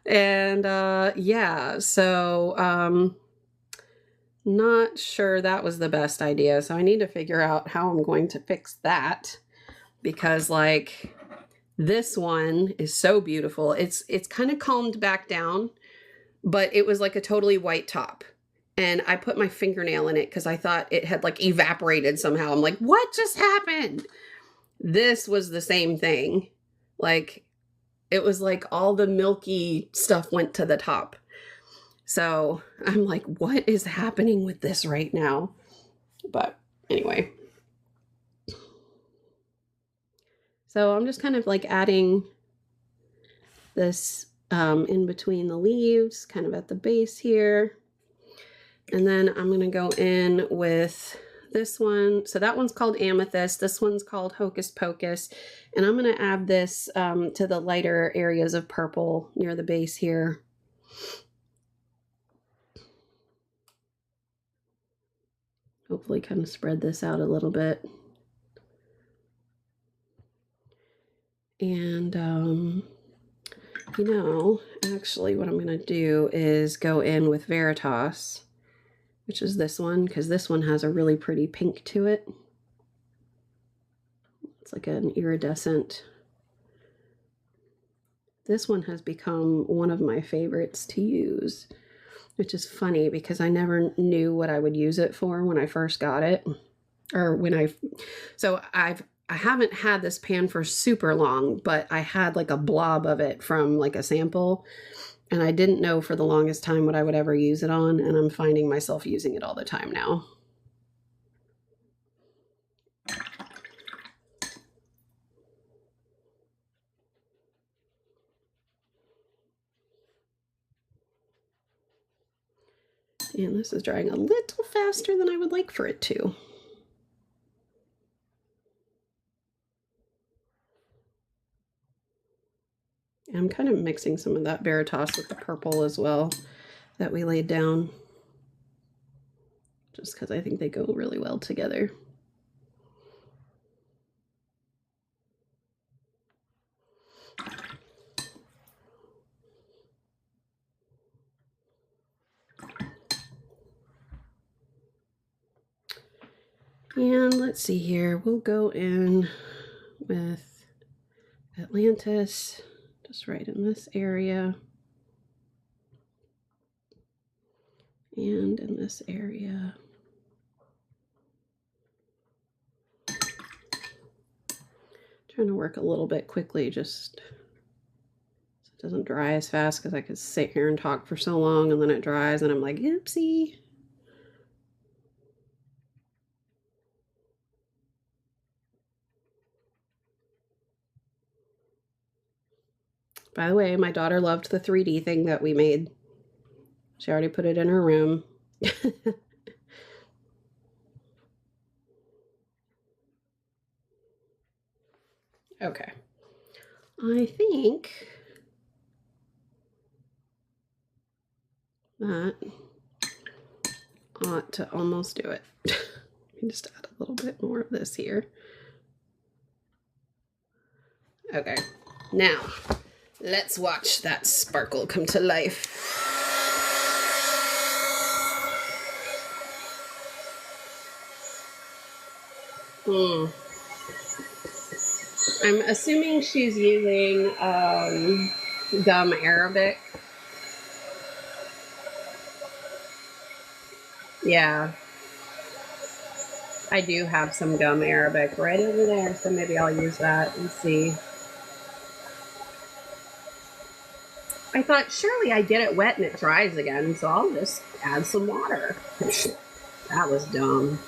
A: And yeah, so not sure that was the best idea. So I need to figure out how I'm going to fix that, because like this one is so beautiful. It's kind of calmed back down, but it was like a totally white top. And I put my fingernail in it because I thought it had like evaporated somehow. I'm like, what just happened? This was the same thing. Like, it was like all the milky stuff went to the top. So I'm like, what is happening with this right now? But anyway. So I'm just kind of like adding this in between the leaves, kind of at the base here. And then I'm going to go in with this one. So that one's called Amethyst. This one's called Hocus Pocus. And I'm going to add this to the lighter areas of purple near the base here. Hopefully kind of spread this out a little bit. And, you know, actually what I'm going to do is go in with Veritas, which is this one, because this one has a really pretty pink to it. It's like an iridescent. This one has become one of my favorites to use, which is funny because I never knew what I would use it for when I first got it. Or when so I haven't had this pan for super long, but I had like a blob of it from like a sample, and I didn't know for the longest time what I would ever use it on, and I'm finding myself using it all the time now. And this is drying a little faster than I would like for it to. I'm kind of mixing some of that Veritas with the purple as well that we laid down, just because I think they go really well together. And let's see here, we'll go in with Atlantis, just right in this area. And in this area. Trying to work a little bit quickly just so it doesn't dry as fast, because I could sit here and talk for so long and then it dries and I'm like, oopsie. By the way, my daughter loved the 3D thing that we made. She already put it in her room. Okay. I think that ought to almost do it. Let me just add a little bit more of this here. Okay, now let's watch that sparkle come to life. I'm assuming she's using gum Arabic. Yeah. I do have some gum Arabic right over there, so maybe I'll use that and see. I thought, surely I get it wet and it dries again, so I'll just add some water. That was dumb.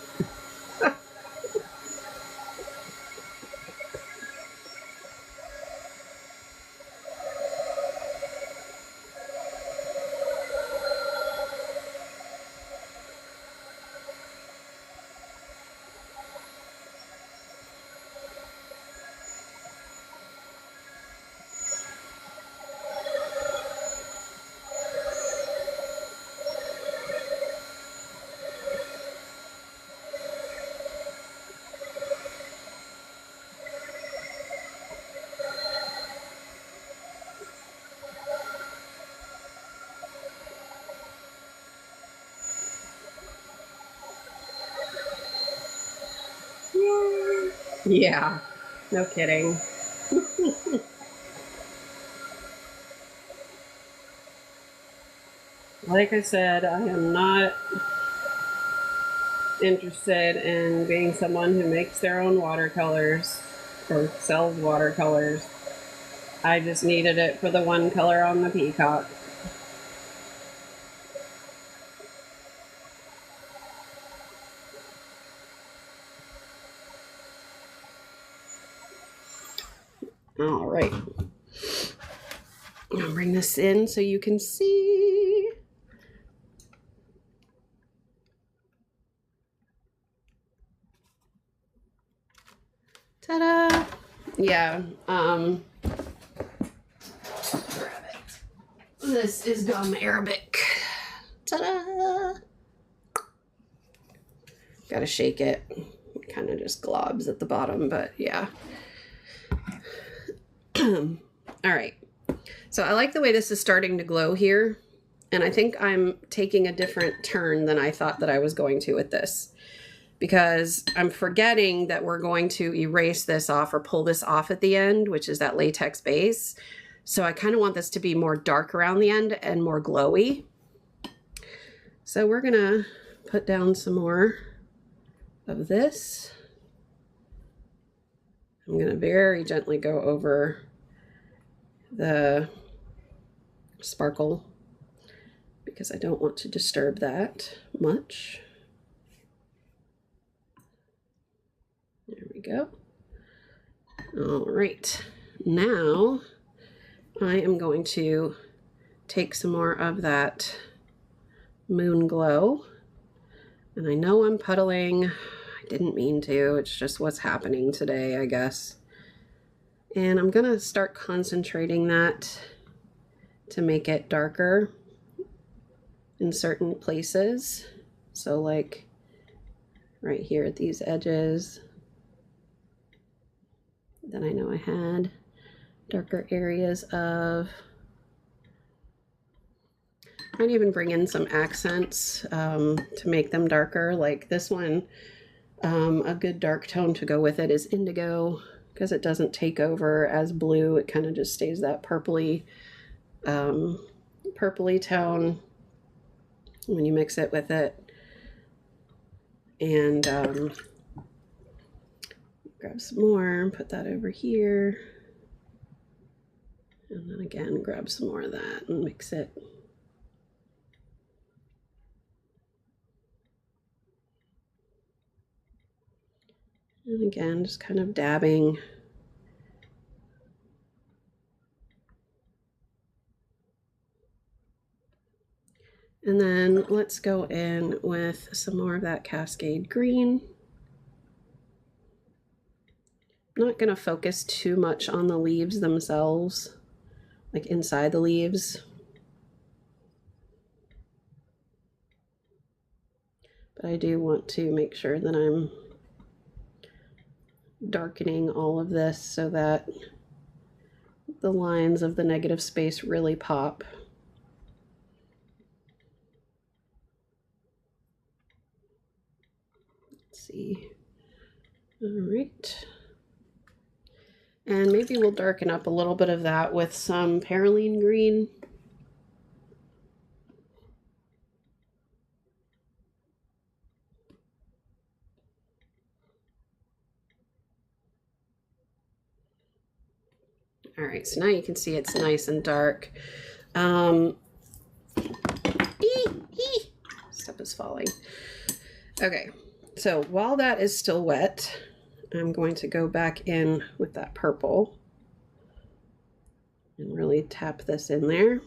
A: Yeah, no kidding. Like I said, I am not interested in being someone who makes their own watercolors or sells watercolors. I just needed it for the one color on the peacock. All right. I'll bring this in so you can see. Ta-da! Yeah, this is gum Arabic. Ta-da! Gotta shake it. It kind of just globs at the bottom, but yeah. All right. So I like the way this is starting to glow here. And I think I'm taking a different turn than I thought that I was going to with this, because I'm forgetting that we're going to erase this off or pull this off at the end, which is that latex base. So I kind of want this to be more dark around the end and more glowy. So we're gonna put down some more of this. I'm gonna very gently go over the sparkle because I don't want to disturb that much. There we go. All right, now I am going to take some more of that Moonglow, and I know I'm puddling. I didn't mean to. It's just what's happening today, I guess. And I'm gonna start concentrating that to make it darker in certain places. So like right here at these edges. Then I know I had darker areas of, might even bring in some accents to make them darker. Like this one, a good dark tone to go with it is indigo, because it doesn't take over as blue. It kind of just stays that purpley, purpley tone when you mix it with it. And grab some more, put that over here. And then again, grab some more of that and mix it. And again, just kind of dabbing. And then let's go in with some more of that Cascade Green. I'm not going to focus too much on the leaves themselves, like inside the leaves. But I do want to make sure that I'm darkening all of this so that the lines of the negative space really pop. Let's see. All right. And maybe we'll darken up a little bit of that with some perylene green. All right, so now you can see it's nice and dark. Stuff is falling. Okay, so while that is still wet, I'm going to go back in with that purple and really tap this in there.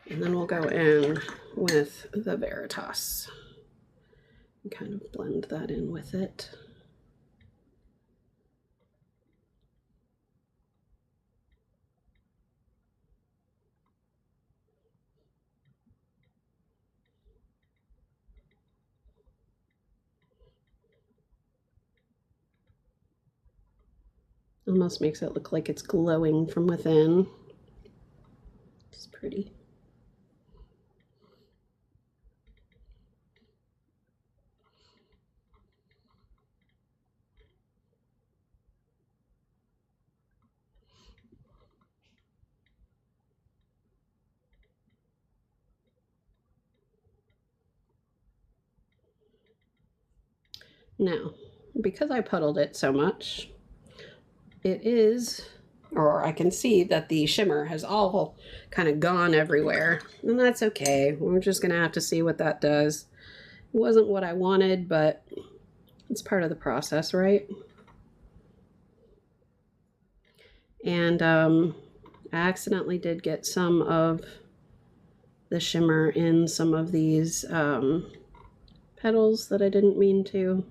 A: And then we'll go in with the Veritas and kind of blend that in with it. Almost makes it look like it's glowing from within. It's pretty. Now, because I puddled it so much, it is, or I can see that the shimmer has all kind of gone everywhere, and that's okay. We're just gonna have to see what that does. It wasn't what I wanted, but it's part of the process, right? And I accidentally did get some of the shimmer in some of these petals that I didn't mean to.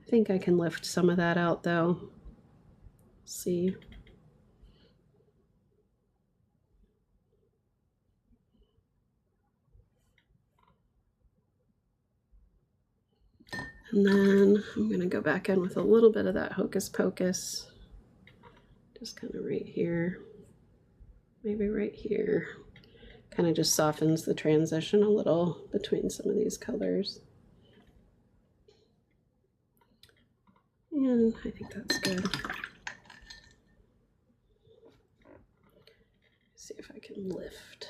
A: I think I can lift some of that out though. See. And then I'm going to go back in with a little bit of that Hocus Pocus. Just kind of right here. Maybe right here. Kind of just softens the transition a little between some of these colors. And I think that's good. See if I can lift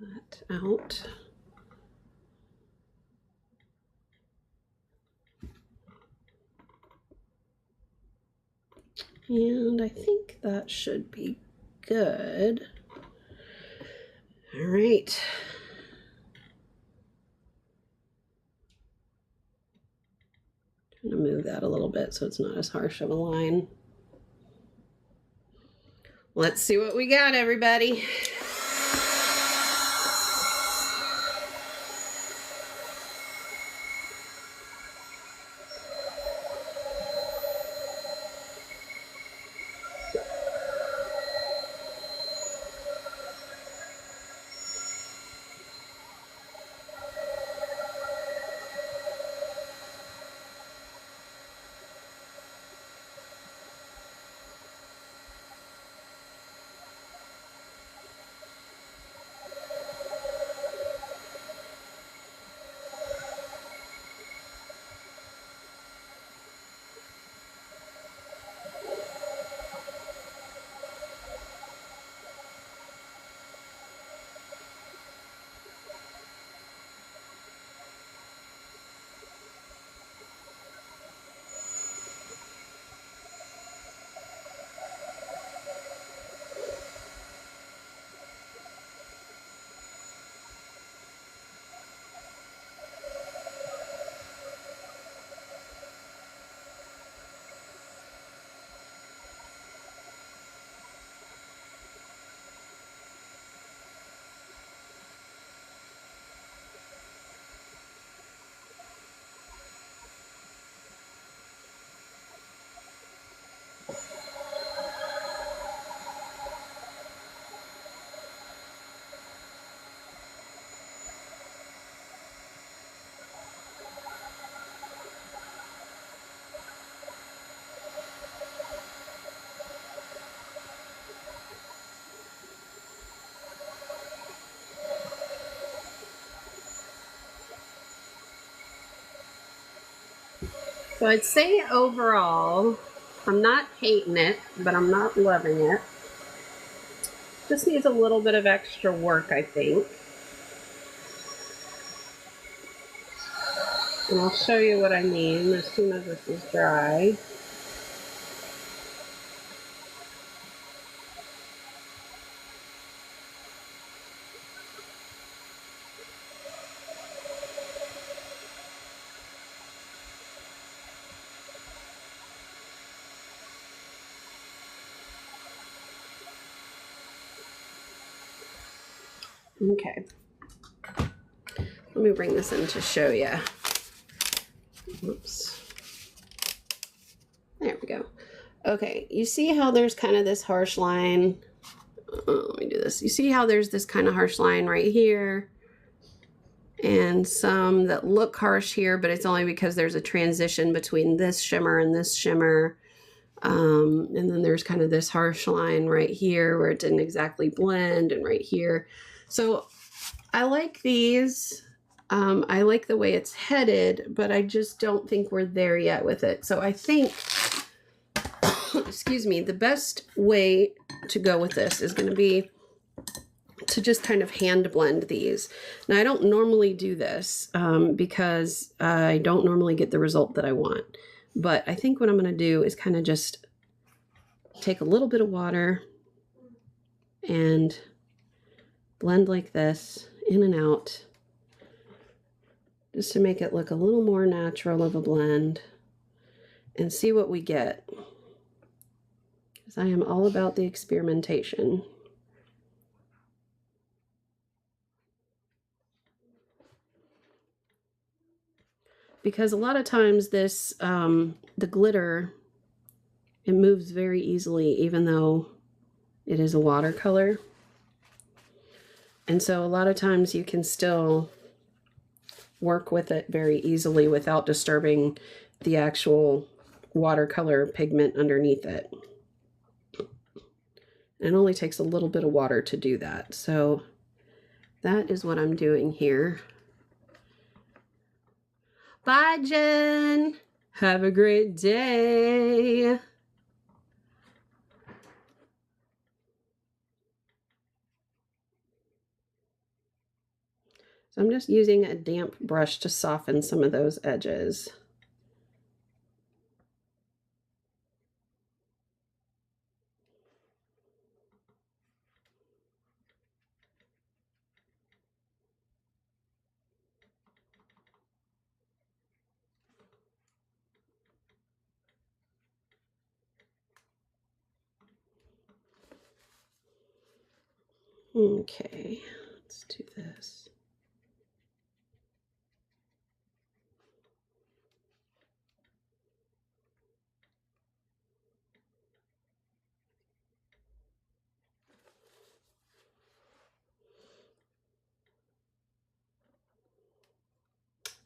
A: that out. And I think that should be good. All right. Trying to move that a little bit so it's not as harsh of a line. Let's see what we got, everybody. So I'd say overall, I'm not hating it, but I'm not loving it. Just needs a little bit of extra work, I think. And I'll show you what I mean as soon as this is dry. Okay. Let me bring this in to show you. Oops. There we go. Okay, you see how there's kind of this harsh line? Let me do this. You see how there's this kind of harsh line right here? And some that look harsh here, but it's only because there's a transition between this shimmer and this shimmer. And then there's kind of this harsh line right here where it didn't exactly blend, and right here. So I like these. I like the way it's headed, but I just don't think we're there yet with it. So I think, excuse me, the best way to go with this is going to be to just kind of hand blend these. Now I don't normally do this because I don't normally get the result that I want. But I think what I'm going to do is kind of just take a little bit of water and blend like this, in and out, just to make it look a little more natural of a blend, and see what we get. Because I am all about the experimentation. because a lot of times this, the glitter, it moves very easily even though it is a watercolor. And so a lot of times you can still work with it very easily without disturbing the actual watercolor pigment underneath it. It only takes a little bit of water to do that. So that is what I'm doing here. Bye, Jen. Have a great day. So I'm just using a damp brush to soften some of those edges. Okay, let's do this.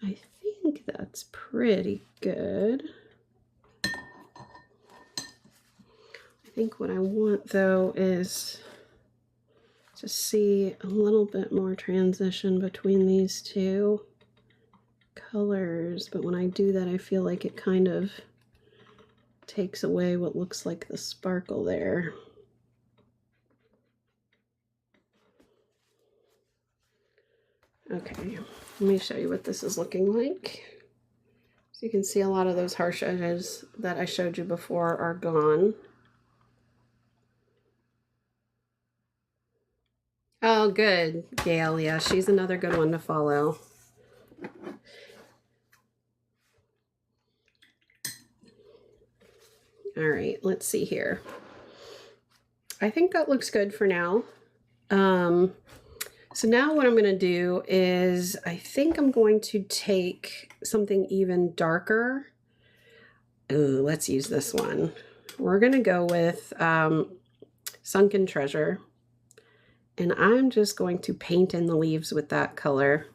A: I think that's pretty good. I think what I want though is to see a little bit more transition between these two colors, but when I do that I feel like it kind of takes away what looks like the sparkle there. Okay, let me show you what this is looking like. So you can see a lot of those harsh edges that I showed you before are gone. Oh, good, Gail. Yeah, she's another good one to follow. All right, let's see here. I think that looks good for now. So now what I'm going to do is I think I'm going to take something even darker. Ooh, let's use this one. We're going to go with Sunken Treasure. And I'm just going to paint in the leaves with that color.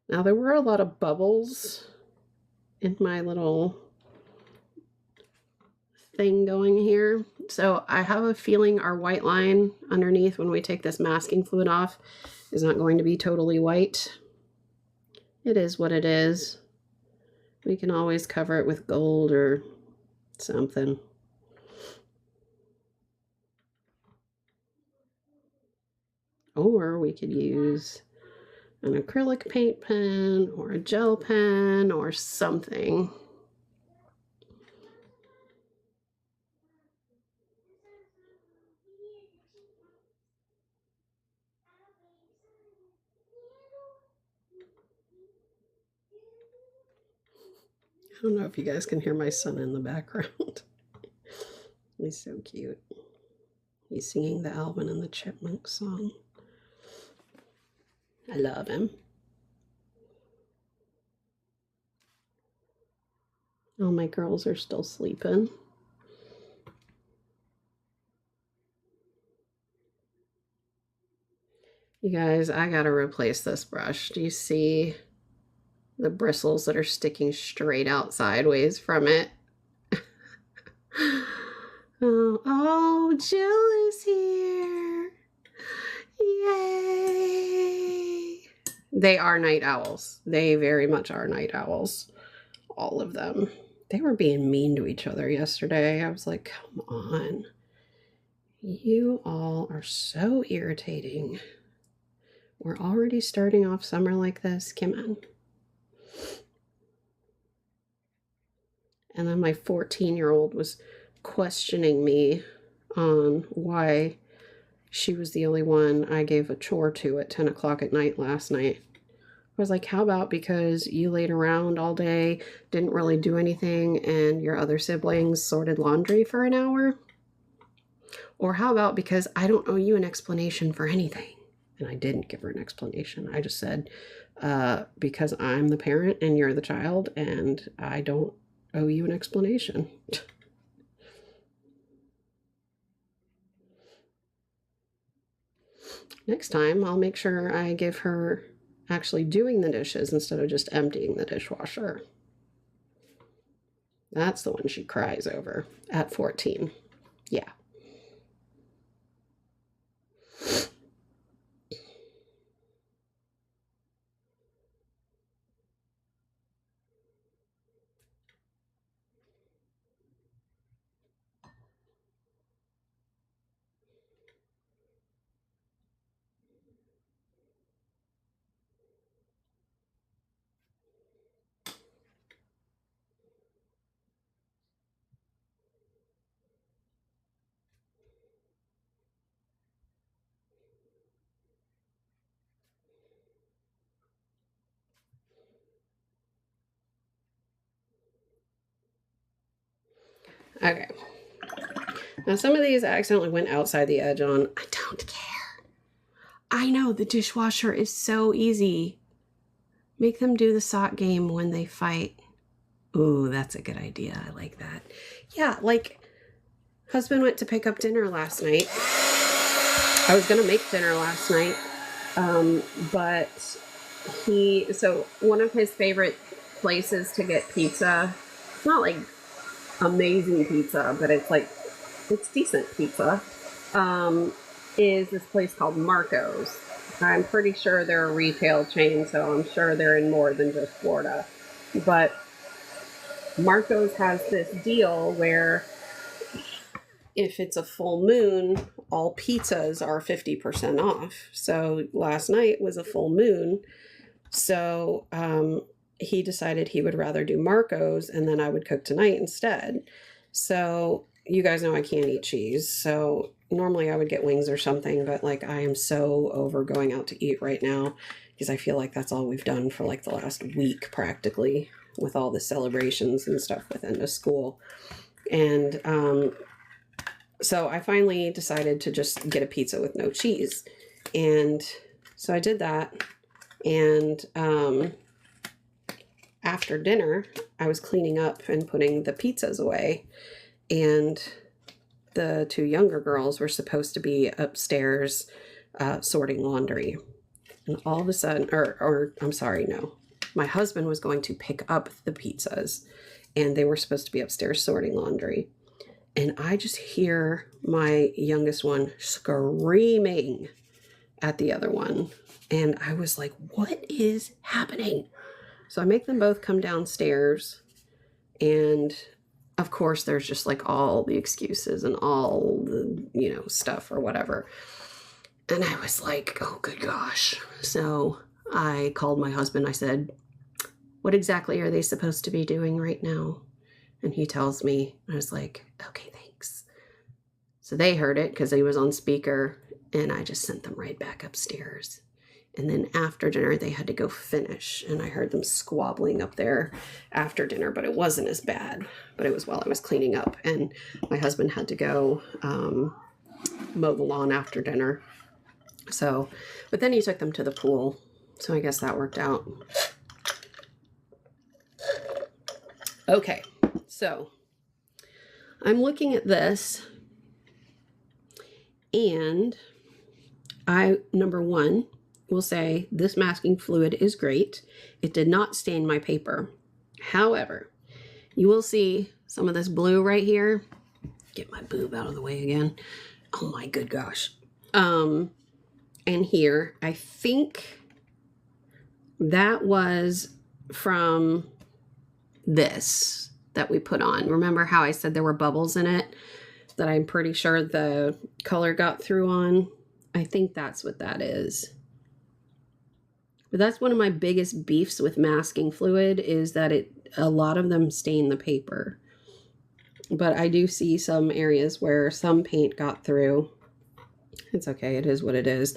A: Now there were a lot of bubbles in my little thing going here. So I have a feeling our white line underneath when we take this masking fluid off is not going to be totally white. It is what it is. We can always cover it with gold or something. Or we could use an acrylic paint pen or a gel pen or something. I don't know if you guys can hear my son in the background. He's so cute. He's singing the Alvin and the Chipmunks song. I love him. All my girls are still sleeping. You guys, I gotta replace this brush. Do you see the bristles that are sticking straight out sideways from it? Oh, Jill is here. Yay. They are night owls. They very much are night owls. All of them. They were being mean to each other yesterday. I was like, come on. You all are so irritating. We're already starting off summer like this. Come on. And then my 14-year-old was questioning me on why she was the only one I gave a chore to at 10 o'clock at night last night. I was like, how about because you laid around all day, didn't really do anything, and your other siblings sorted laundry for an hour? Or how about because I don't owe you an explanation for anything? And I didn't give her an explanation. I just said, because I'm the parent and you're the child, and I don't owe you an explanation. Next time, I'll make sure I give her actually doing the dishes instead of just emptying the dishwasher. That's the one she cries over at 14. Yeah. Okay. Now some of these I accidentally went outside the edge on. I don't care. I know the dishwasher is so easy. Make them do the sock game when they fight. Ooh, that's a good idea. I like that. Yeah, like husband went to pick up dinner last night. I was gonna make dinner last night, but so one of his favorite places to get pizza, it's not like amazing pizza, but it's decent pizza, is this place called Marco's. I'm pretty sure they're a retail chain, so I'm sure they're in more than just Florida. But Marco's has this deal where if it's a full moon, all pizzas are 50% off. So last night was a full moon. So he decided he would rather do Marco's and then I would cook tonight instead. So you guys know I can't eat cheese. So normally I would get wings or something, but like I am so over going out to eat right now because I feel like that's all we've done for like the last week practically with all the celebrations and stuff with end of school. And so I finally decided to just get a pizza with no cheese. And so I did that. And after dinner, I was cleaning up and putting the pizzas away. And the two younger girls were supposed to be upstairs sorting laundry. And all of a sudden, or I'm sorry, no. My husband was going to pick up the pizzas. And they were supposed to be upstairs sorting laundry. And I just hear my youngest one screaming at the other one. And I was like, what is happening? So I make them both come downstairs. And of course, there's just like all the excuses and all the, stuff or whatever. And I was like, oh, good gosh. So I called my husband. I said, what exactly are they supposed to be doing right now? And he tells me, I was like, okay, thanks. So they heard it because he was on speaker, and I just sent them right back upstairs. And then after dinner, they had to go finish, and I heard them squabbling up there after dinner, but it wasn't as bad. But it was while I was cleaning up, and my husband had to go mow the lawn after dinner. So, but then he took them to the pool, so I guess that worked out. Okay. So I'm looking at this and number one, will say this masking fluid is great. It did not stain my paper. However, you will see some of this blue right here. Get my boob out of the way again. Oh my good gosh. And here, I think that was from this that we put on. Remember how I said there were bubbles in it that I'm pretty sure the color got through on? I think that's what that is. But that's one of my biggest beefs with masking fluid is that a lot of them stain the paper. But I do see some areas where some paint got through. It's okay. It is what it is.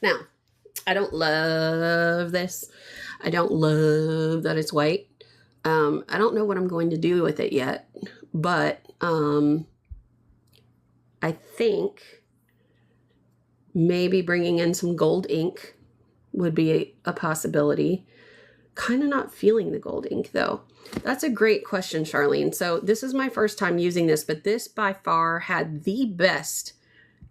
A: Now, I don't love this. I don't love that it's white. I don't know what I'm going to do with it yet, but I think maybe bringing in some gold ink would be a possibility. Kind of not feeling the gold ink though. That's a great question, Charlene. So this is my first time using this, but this by far had the best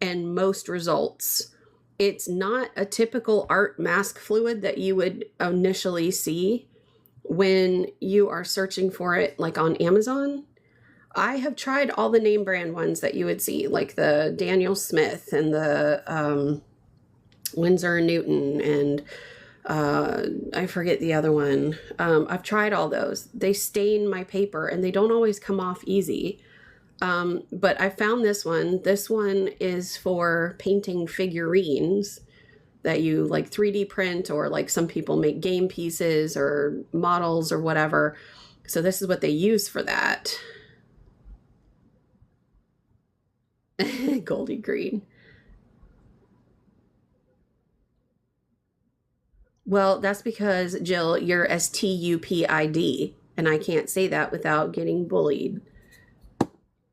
A: and most results. It's not a typical art mask fluid that you would initially see when you are searching for it, like on Amazon. I have tried all the name brand ones that you would see, like the Daniel Smith and the Winsor & Newton, and I forget the other one. I've tried all those. They stain my paper and they don't always come off easy. But I found this one. This one is for painting figurines that you like 3D print, or like some people make game pieces or models or whatever. So this is what they use for that. Goldy green. Well, that's because, Jill, you're STUPID, and I can't say that without getting bullied.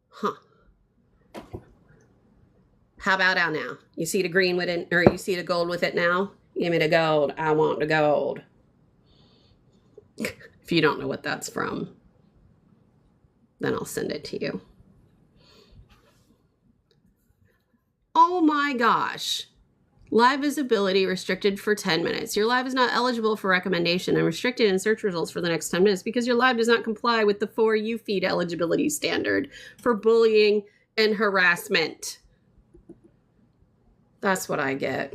A: Huh. How about now? You see the green with it, or you see the gold with it now? Give me the gold. I want the gold. If you don't know what that's from, then I'll send it to you. Oh my gosh. Live visibility restricted for 10 minutes. Your live is not eligible for recommendation and restricted in search results for the next 10 minutes because your live does not comply with the For You feed eligibility standard for bullying and harassment. That's what I get.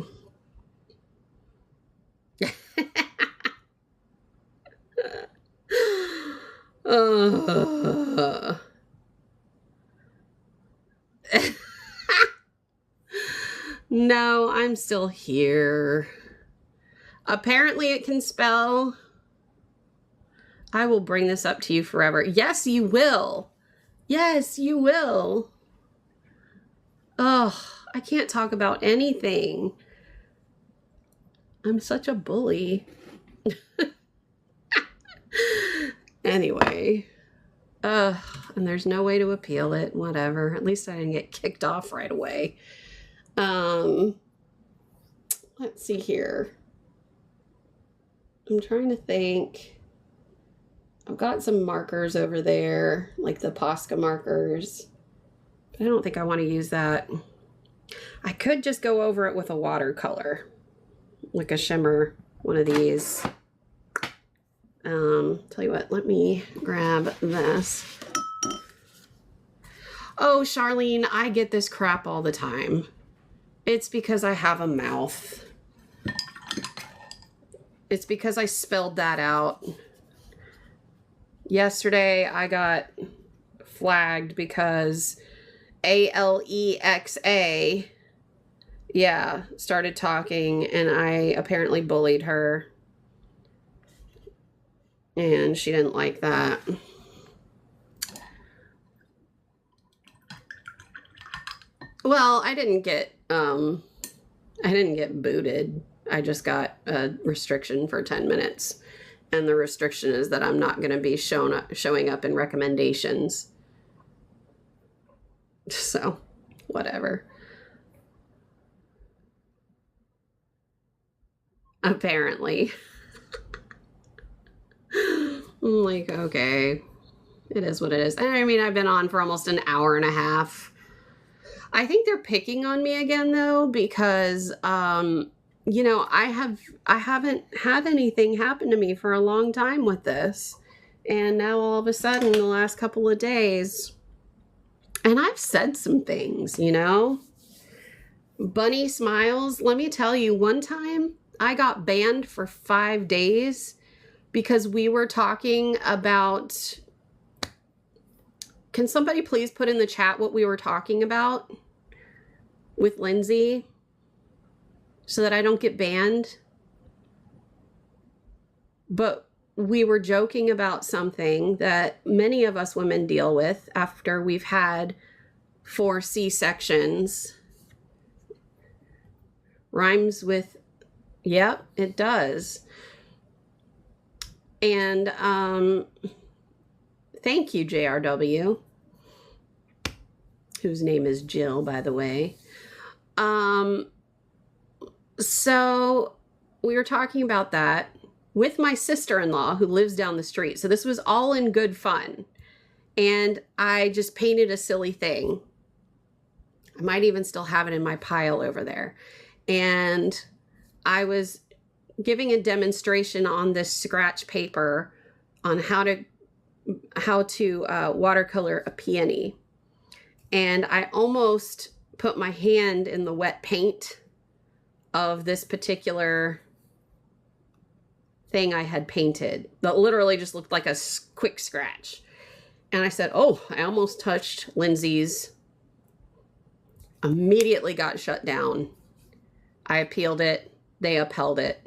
A: No, I'm still here. Apparently it can spell. I will bring this up to you forever. Yes, you will. Yes, you will. Oh, I can't talk about anything. I'm such a bully. Anyway. And there's no way to appeal it. Whatever. At least I didn't get kicked off right away. Let's see here. I'm trying to think. I've got some markers over there, like the Posca markers. But I don't think I want to use that. I could just go over it with a watercolor, like a shimmer, one of these. Tell you what, let me grab this. Oh, Charlene, I get this crap all the time. It's because I have a mouth. It's because I spelled that out. Yesterday, I got flagged because Alexa, yeah, started talking, and I apparently bullied her. And she didn't like that. Well, I didn't get booted. I just got a restriction for 10 minutes. And the restriction is that I'm not going to be showing up in recommendations. So, whatever. Apparently. I'm like, okay, it is what it is. And I mean, I've been on for almost an hour and a half. I think they're picking on me again, though, because, you know, I haven't had anything happen to me for a long time with this. And now all of a sudden, the last couple of days, and I've said some things, you know. Bunny smiles. Let me tell you, one time I got banned for 5 days because we were talking about, can somebody please put in the chat what we were talking about with Lindsay so that I don't get banned? But we were joking about something that many of us women deal with after we've had for C-sections. Rhymes with, yep, it does. And thank you, JRW, whose name is Jill, by the way. So we were talking about that with my sister-in-law who lives down the street. So this was all in good fun. And I just painted a silly thing. I might even still have it in my pile over there. And I was giving a demonstration on this scratch paper on how to watercolor a peony. And I almost put my hand in the wet paint of this particular thing I had painted that literally just looked like a quick scratch. And I said, oh, I almost touched Lindsay's. Immediately got shut down. I appealed it. They upheld it.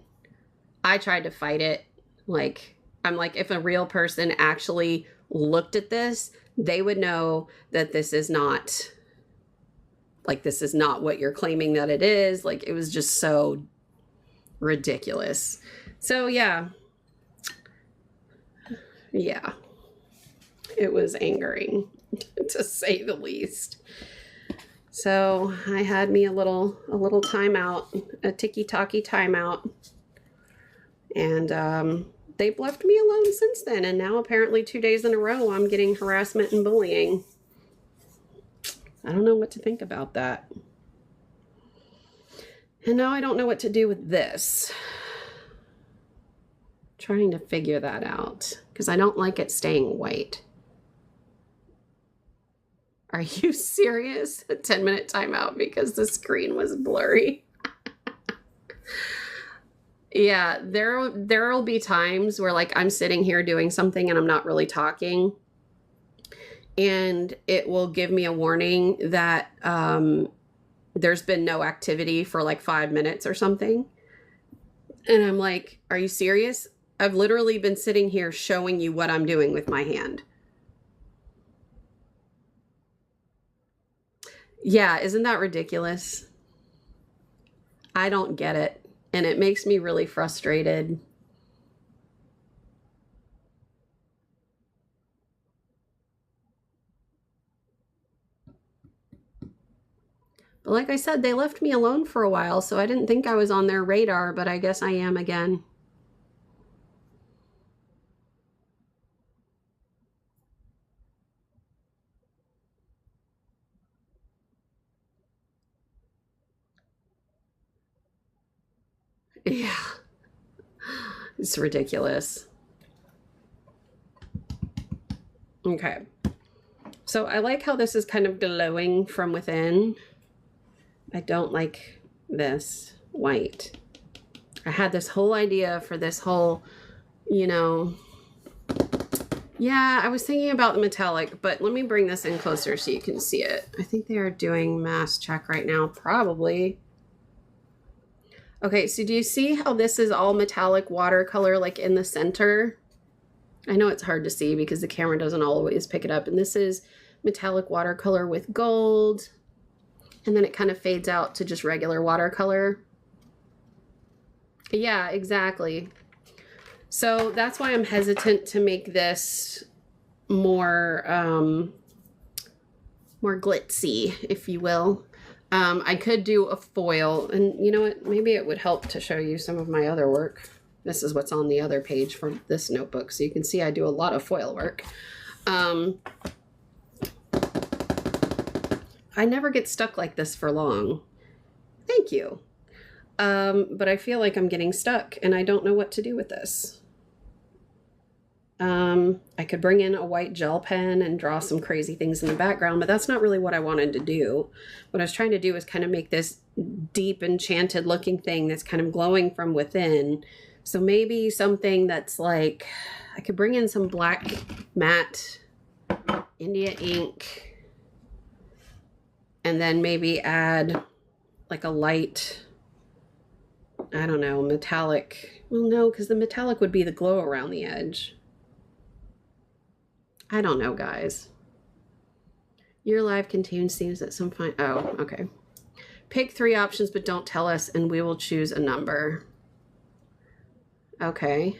A: I tried to fight it. I'm like, if a real person actually looked at this, they would know that this is not what you're claiming that it is. Like, it was just so ridiculous. So yeah, it was angering to say the least. So I had me a little timeout, a ticky-tacky timeout, and they've left me alone since then. And now apparently 2 days in a row, I'm getting harassment and bullying. I don't know what to think about that. And now I don't know what to do with this. Trying to figure that out because I don't like it staying white. Are you serious? A 10-minute timeout because the screen was blurry. Yeah, there'll be times where like I'm sitting here doing something and I'm not really talking. And it will give me a warning that there's been no activity for like 5 minutes or something. And I'm like, are you serious? I've literally been sitting here showing you what I'm doing with my hand. Yeah, isn't that ridiculous? I don't get it. And it makes me really frustrated. But like I said, they left me alone for a while, so I didn't think I was on their radar, but I guess I am again. Yeah, it's ridiculous. Okay, so I like how this is kind of glowing from within. I don't like this white. I had this whole idea for this whole, yeah, I was thinking about the metallic, but let me bring this in closer so you can see it. I think they are doing mass check right now, probably. Okay, so do you see how this is all metallic watercolor like in the center? I know it's hard to see because the camera doesn't always pick it up. And this is metallic watercolor with gold. And then it kind of fades out to just regular watercolor. Yeah, exactly. So that's why I'm hesitant to make this more, more glitzy, if you will. I could do a foil, and you know what? Maybe it would help to show you some of my other work. This is what's on the other page from this notebook, so you can see I do a lot of foil work. I never get stuck like this for long. Thank you. But I feel like I'm getting stuck, and I don't know what to do with this. I could bring in a white gel pen and draw some crazy things in the background, but that's not really what I wanted to do. What I was trying to do is kind of make this deep enchanted looking thing that's kind of glowing from within. So maybe something that's like, I could bring in some black matte India ink and then maybe add like a light, I don't know, metallic. Well, no, because the metallic would be the glow around the edge. I don't know, guys. Your live contains themes that some find. Oh, okay. Pick 3 options, but don't tell us, and we will choose a number. Okay.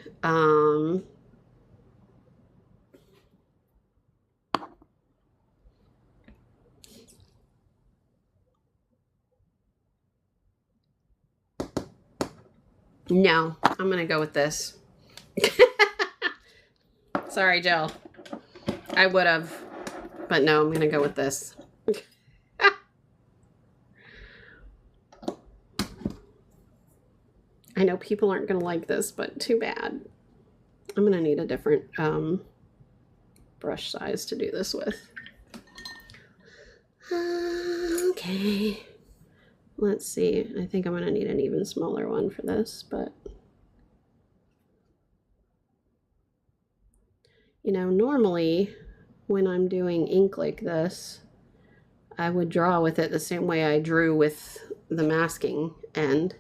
A: No, I'm gonna go with this. Sorry, Jill. I would have, but no, I'm gonna go with this. I know people aren't gonna like this, but too bad. I'm gonna need a different brush size to do this with. Okay. Let's see. I think I'm gonna need an even smaller one for this, but you know, normally when I'm doing ink like this, I would draw with it the same way I drew with the masking end.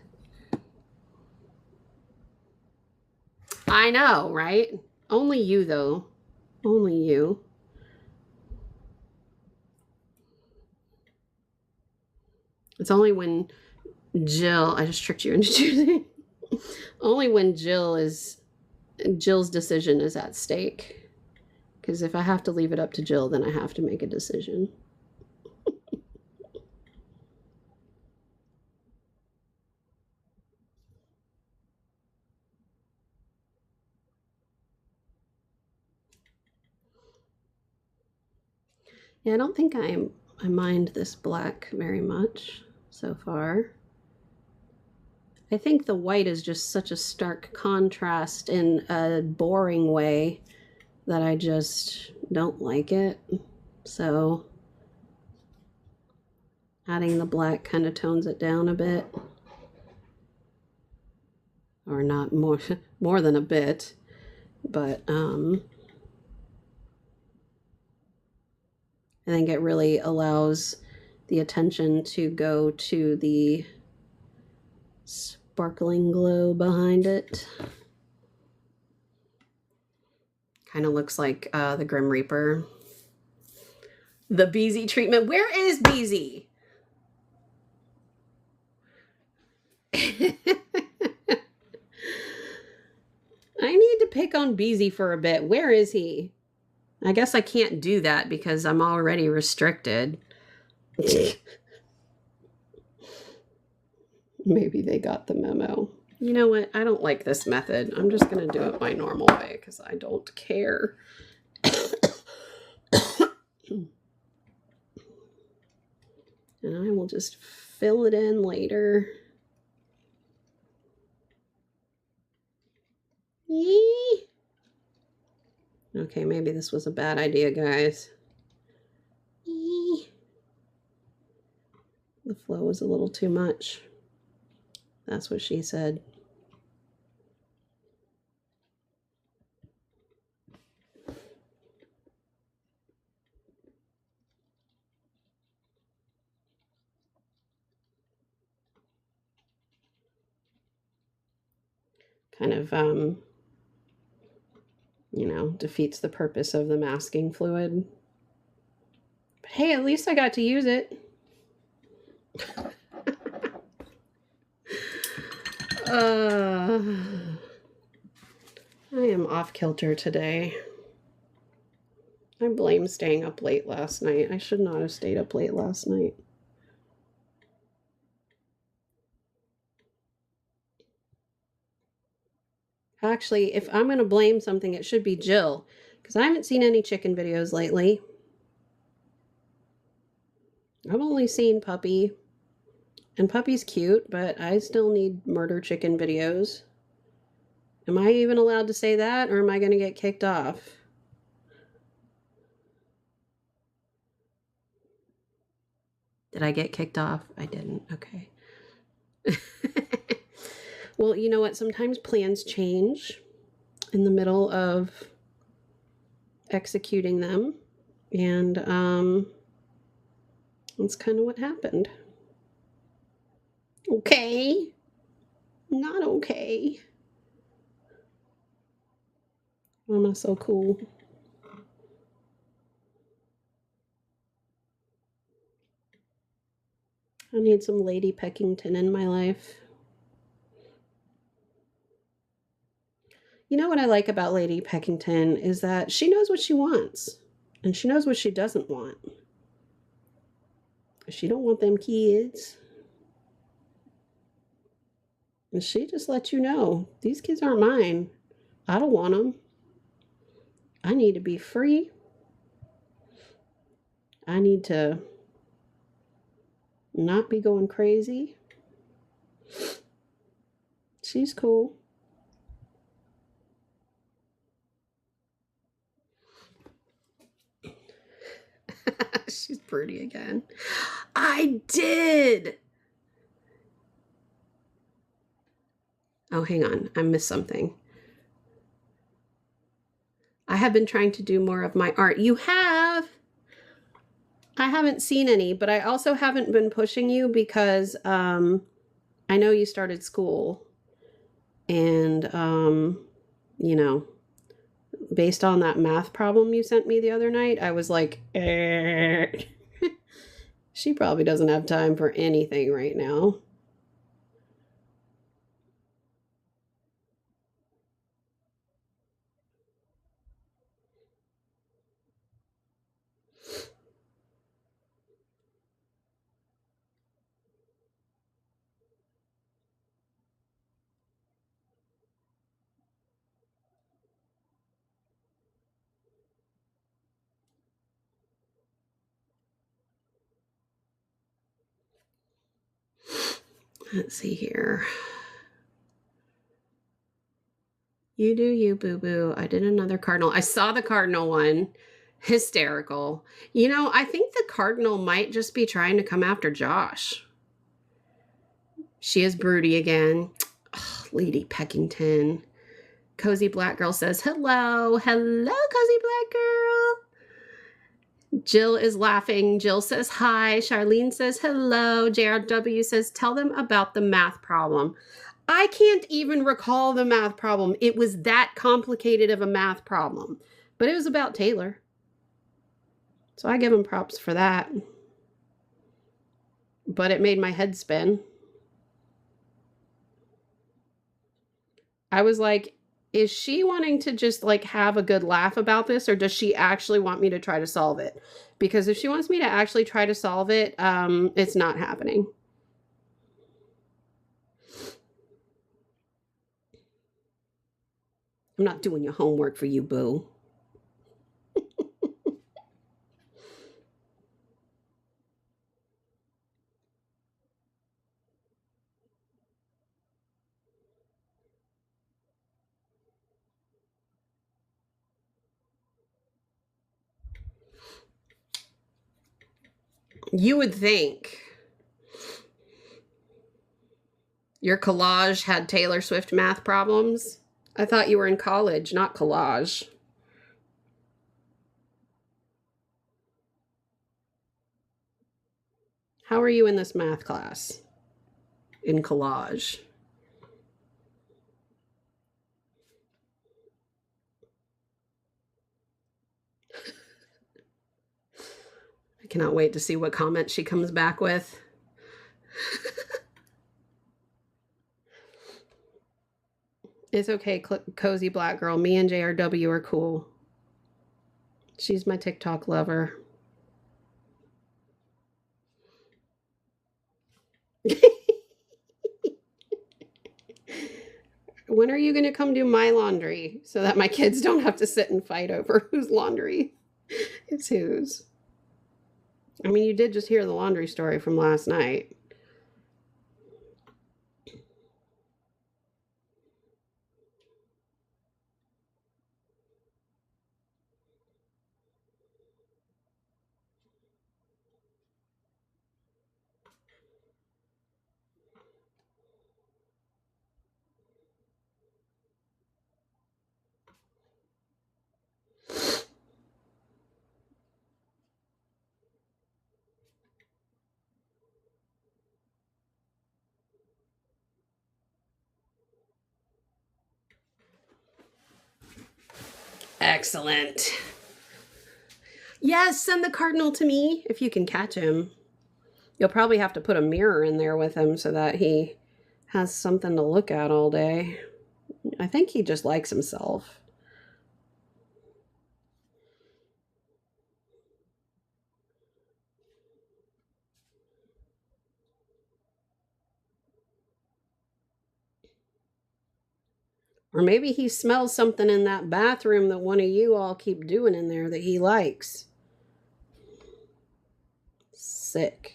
A: I know, right? Only you, though. Only you. It's only when Jill... I just tricked you into choosing. Only when Jill's decision is at stake. Because if I have to leave it up to Jill, then I have to make a decision. Yeah, I don't think I mind this black very much so far. I think the white is just such a stark contrast in a boring way that I just don't like it. So adding the black kind of tones it down a bit. Or not more than a bit, but I think it really allows the attention to go to the sparkling glow behind it. Kind of looks like the Grim Reaper. The Beezy treatment. Where is Beezy? I need to pick on Beezy for a bit. Where is he? I guess I can't do that because I'm already restricted. Maybe they got the memo. You know what? I don't like this method. I'm just going to do it my normal way because I don't care. And I will just fill it in later. Yee. Okay, maybe this was a bad idea, guys. Yee. The flow was a little too much. That's what she said. Kind of, you know, defeats the purpose of the masking fluid. But hey, at least I got to use it. I am off kilter today. I blame staying up late last night. I should not have stayed up late last night. Actually, if I'm going to blame something, it should be Jill, because I haven't seen any chicken videos lately. I've only seen Puppy, and Puppy's cute, but I still need murder chicken videos. Am I even allowed to say that, or am I going to get kicked off? Did I get kicked off? I didn't. Okay. Well, you know what? Sometimes plans change in the middle of executing them. And that's kind of what happened. Okay. Not okay. I'm not so cool. I need some Lady Peckington in my life. You know what I like about Lady Peckington is that she knows what she wants and she knows what she doesn't want. She don't want them kids. And she just lets you know, these kids aren't mine. I don't want them. I need to be free. I need to not be going crazy. She's cool. She's pretty again. I did. Oh, hang on. I missed something. I have been trying to do more of my art. You have. I haven't seen any, but I also haven't been pushing you because I know you started school. And, you know, based on that math problem you sent me the other night, I was like, she probably doesn't have time for anything right now. Let's see here. You do you, boo-boo. I did another cardinal. I saw the cardinal one. Hysterical. You know, I think the cardinal might just be trying to come after Josh. She is broody again. Oh, Lady Peckington. Cozy Black Girl says, hello. Hello, Cozy Black Girl. Jill is laughing. Jill says, hi. Charlene says, hello. JRW says, tell them about the math problem. I can't even recall the math problem. It was that complicated of a math problem. But it was about Taylor. So I give him props for that. But it made my head spin. I was like, is she wanting to just like have a good laugh about this, or does she actually want me to try to solve it? Because if she wants me to actually try to solve it, it's not happening. I'm not doing your homework for you, boo. You would think your collage had Taylor Swift math problems. I thought you were in college, not collage. How are you in this math class? In collage. I cannot wait to see what comment she comes back with. It's okay, Cozy Black Girl. Me and JRW are cool. She's my TikTok lover. When are you going to come do my laundry so that my kids don't have to sit and fight over whose laundry is whose? I mean, you did just hear the laundry story from last night. Excellent. Yes, send the cardinal to me if you can catch him. You'll probably have to put a mirror in there with him so that he has something to look at all day. I think he just likes himself. Or maybe he smells something in that bathroom that one of you all keep doing in there that he likes. Sick.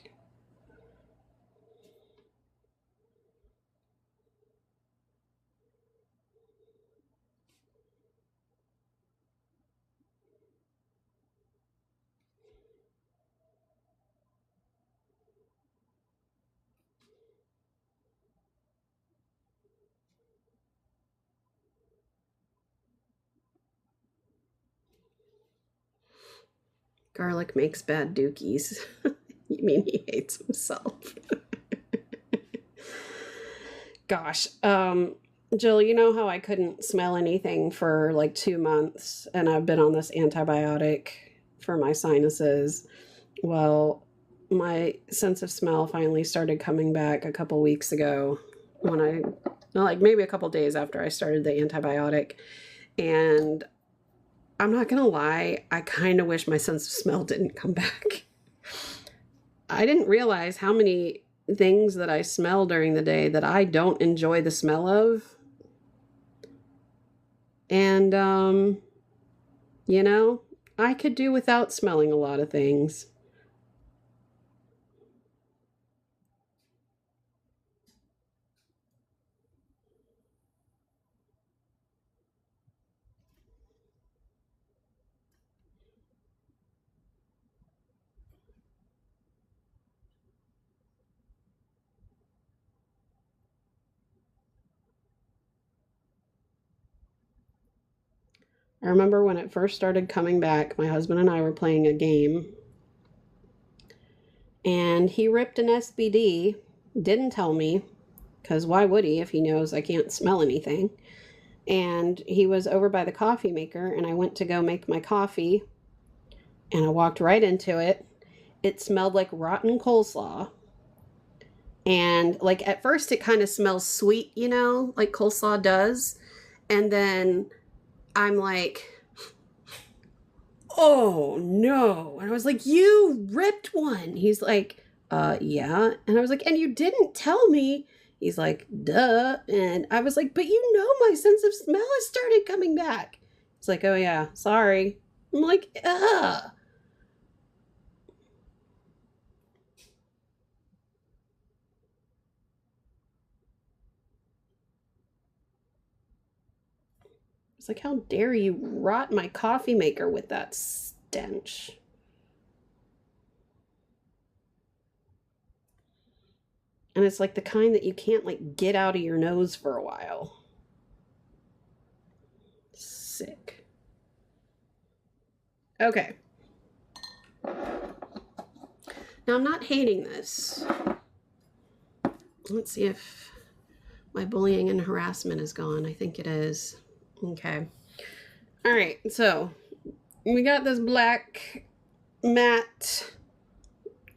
A: Garlic makes bad dookies. You mean he hates himself? Gosh, Jill, you know how I couldn't smell anything for like 2 months, and I've been on this antibiotic for my sinuses. Well, my sense of smell finally started coming back a couple weeks ago when like maybe a couple days after I started the antibiotic. And I'm not gonna lie, I kind of wish my sense of smell didn't come back. I didn't realize how many things that I smell during the day that I don't enjoy the smell of. And, you know, I could do without smelling a lot of things. I remember when it first started coming back, my husband and I were playing a game, and he ripped an SBD, didn't tell me, because why would he if he knows I can't smell anything? And he was over by the coffee maker, and I went to go make my coffee, and I walked right into it. It smelled like rotten coleslaw. And like at first it kind of smells sweet, you know, like coleslaw does. And then I'm like, oh no. And I was like, you ripped one. He's like, yeah. And I was like, and you didn't tell me. He's like, duh. And I was like, but you know, my sense of smell has started coming back. It's like, oh yeah, sorry. I'm like, ugh. It's like, how dare you rot my coffee maker with that stench? And it's like the kind that you can't like get out of your nose for a while. Sick. Okay. Now I'm not hating this. Let's see if my bullying and harassment is gone. I think it is. Okay. All right. So we got this black matte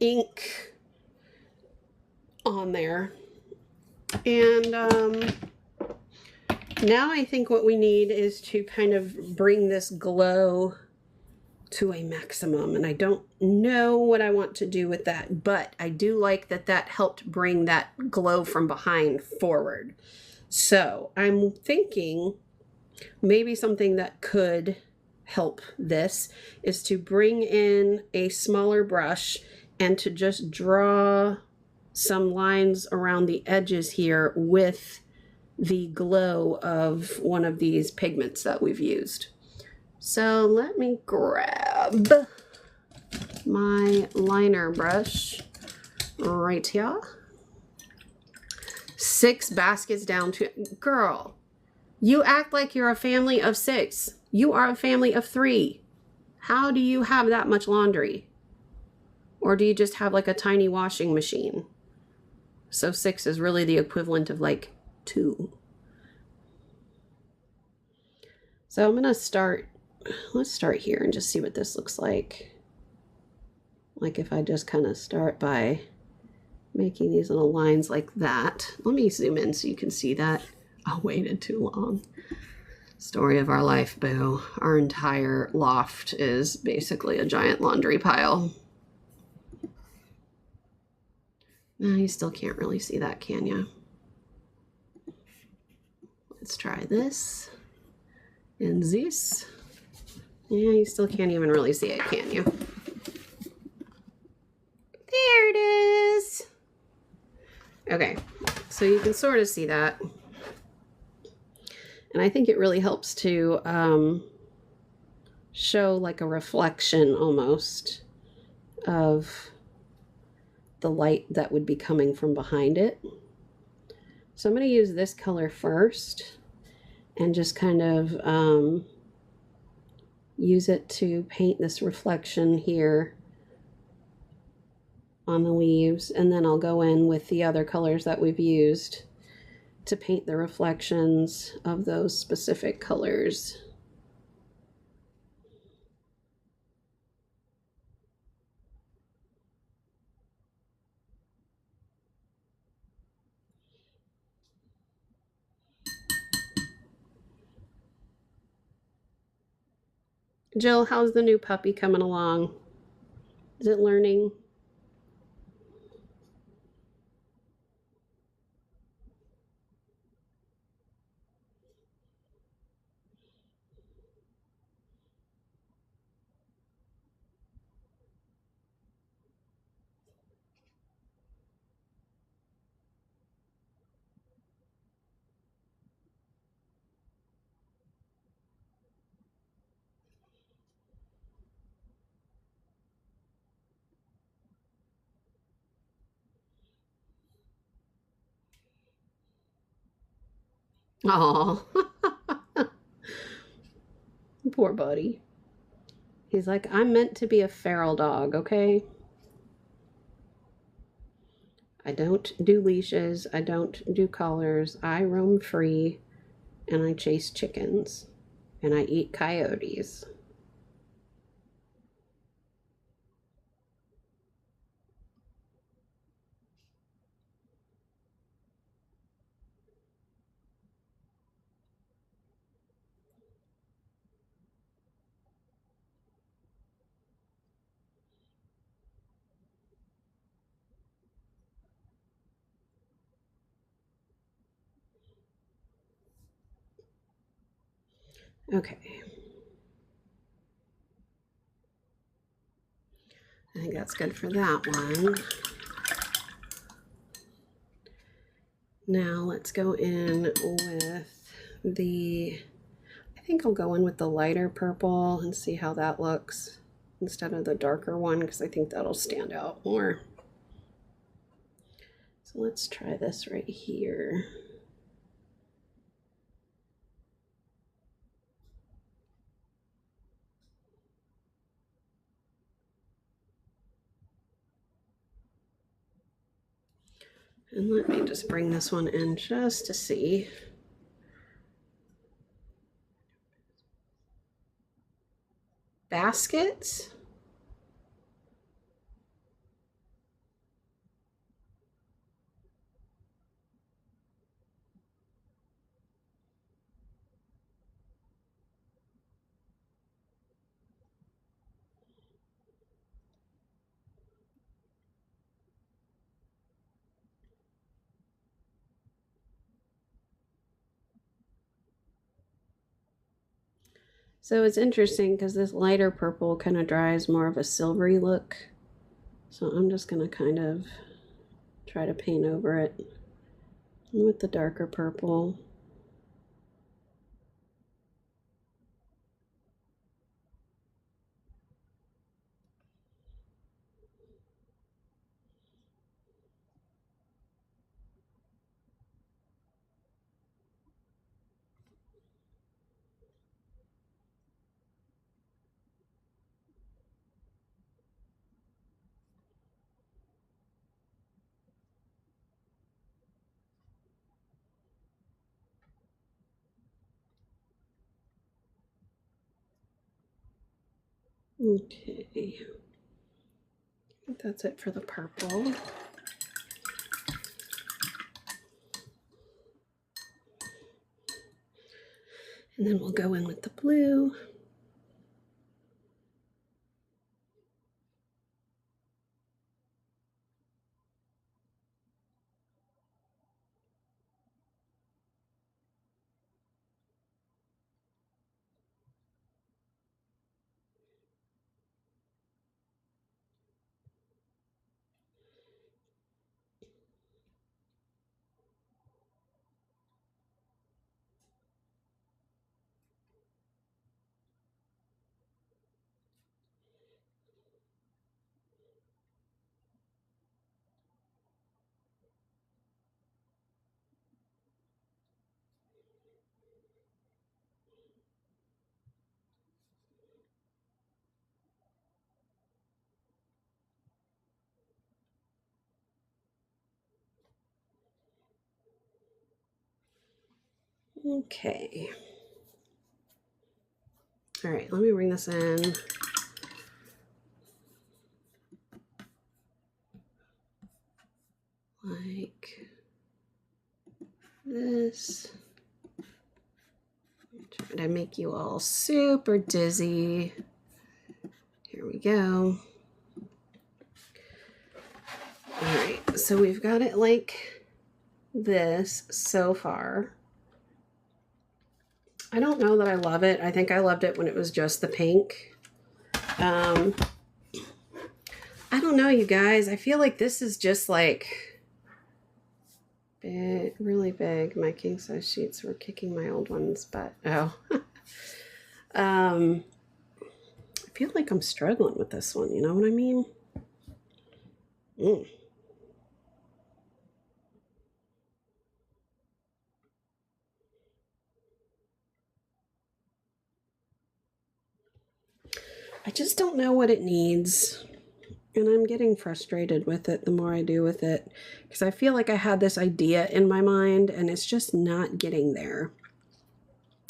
A: ink on there. And now I think what we need is to kind of bring this glow to a maximum. And I don't know what I want to do with that, but I do like that that helped bring that glow from behind forward. So I'm thinking maybe something that could help this is to bring in a smaller brush and to just draw some lines around the edges here with the glow of one of these pigments that we've used. So let me grab my liner brush right here. 6 baskets down to, girl, you act like you're a family of 6. You are a family of 3. How do you have that much laundry? Or do you just have like a tiny washing machine? So 6 is really the equivalent of like 2. So I'm gonna start, let's start here and just see what this looks like. Like if I just kind of start by making these little lines like that. Let me zoom in so you can see that. I waited too long. Story of our life, boo. Our entire loft is basically a giant laundry pile. No, you still can't really see that, can you? Let's try this and this. Yeah, you still can't even really see it, can you? There it is. Okay, so you can sort of see that. And I think it really helps to show like a reflection almost of the light that would be coming from behind it. So I'm going to use this color first and just kind of use it to paint this reflection here on the leaves, and then I'll go in with the other colors that we've used to paint the reflections of those specific colors. Jill, how's the new puppy coming along? Is it learning? Oh, poor buddy. He's like, I'm meant to be a feral dog, okay? I don't do leashes. I don't do collars. I roam free and I chase chickens and I eat coyotes. Okay. I think that's good for that one. Now let's go in with the, I think I'll go in with the lighter purple and see how that looks instead of the darker one, because I think that'll stand out more. So let's try this right here. And let me just bring this one in just to see. Baskets? So it's interesting because this lighter purple kind of dries more of a silvery look. So I'm just going to kind of try to paint over it with the darker purple. Okay, I think that's it for the purple. And then we'll go in with the blue. Okay. All right, let me bring this in. Like this. Try to make you all super dizzy. Here we go. All right, so we've got it like this so far. I don't know that I love it. I think I loved it when it was just the pink. I don't know, you guys. I feel like this is just like big, really big. My king size sheets were kicking my old ones, but oh. I feel like I'm struggling with this one. You know what I mean? I just don't know what it needs. And I'm getting frustrated with it the more I do with it. Because I feel like I had this idea in my mind and it's just not getting there.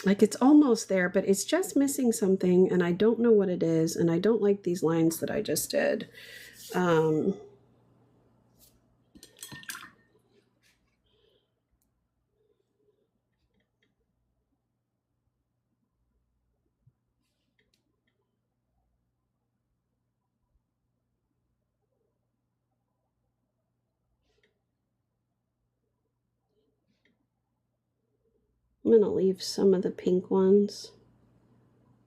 A: Like it's almost there, but it's just missing something and I don't know what it is. And I don't like these lines that I just did. I'm going to leave some of the pink ones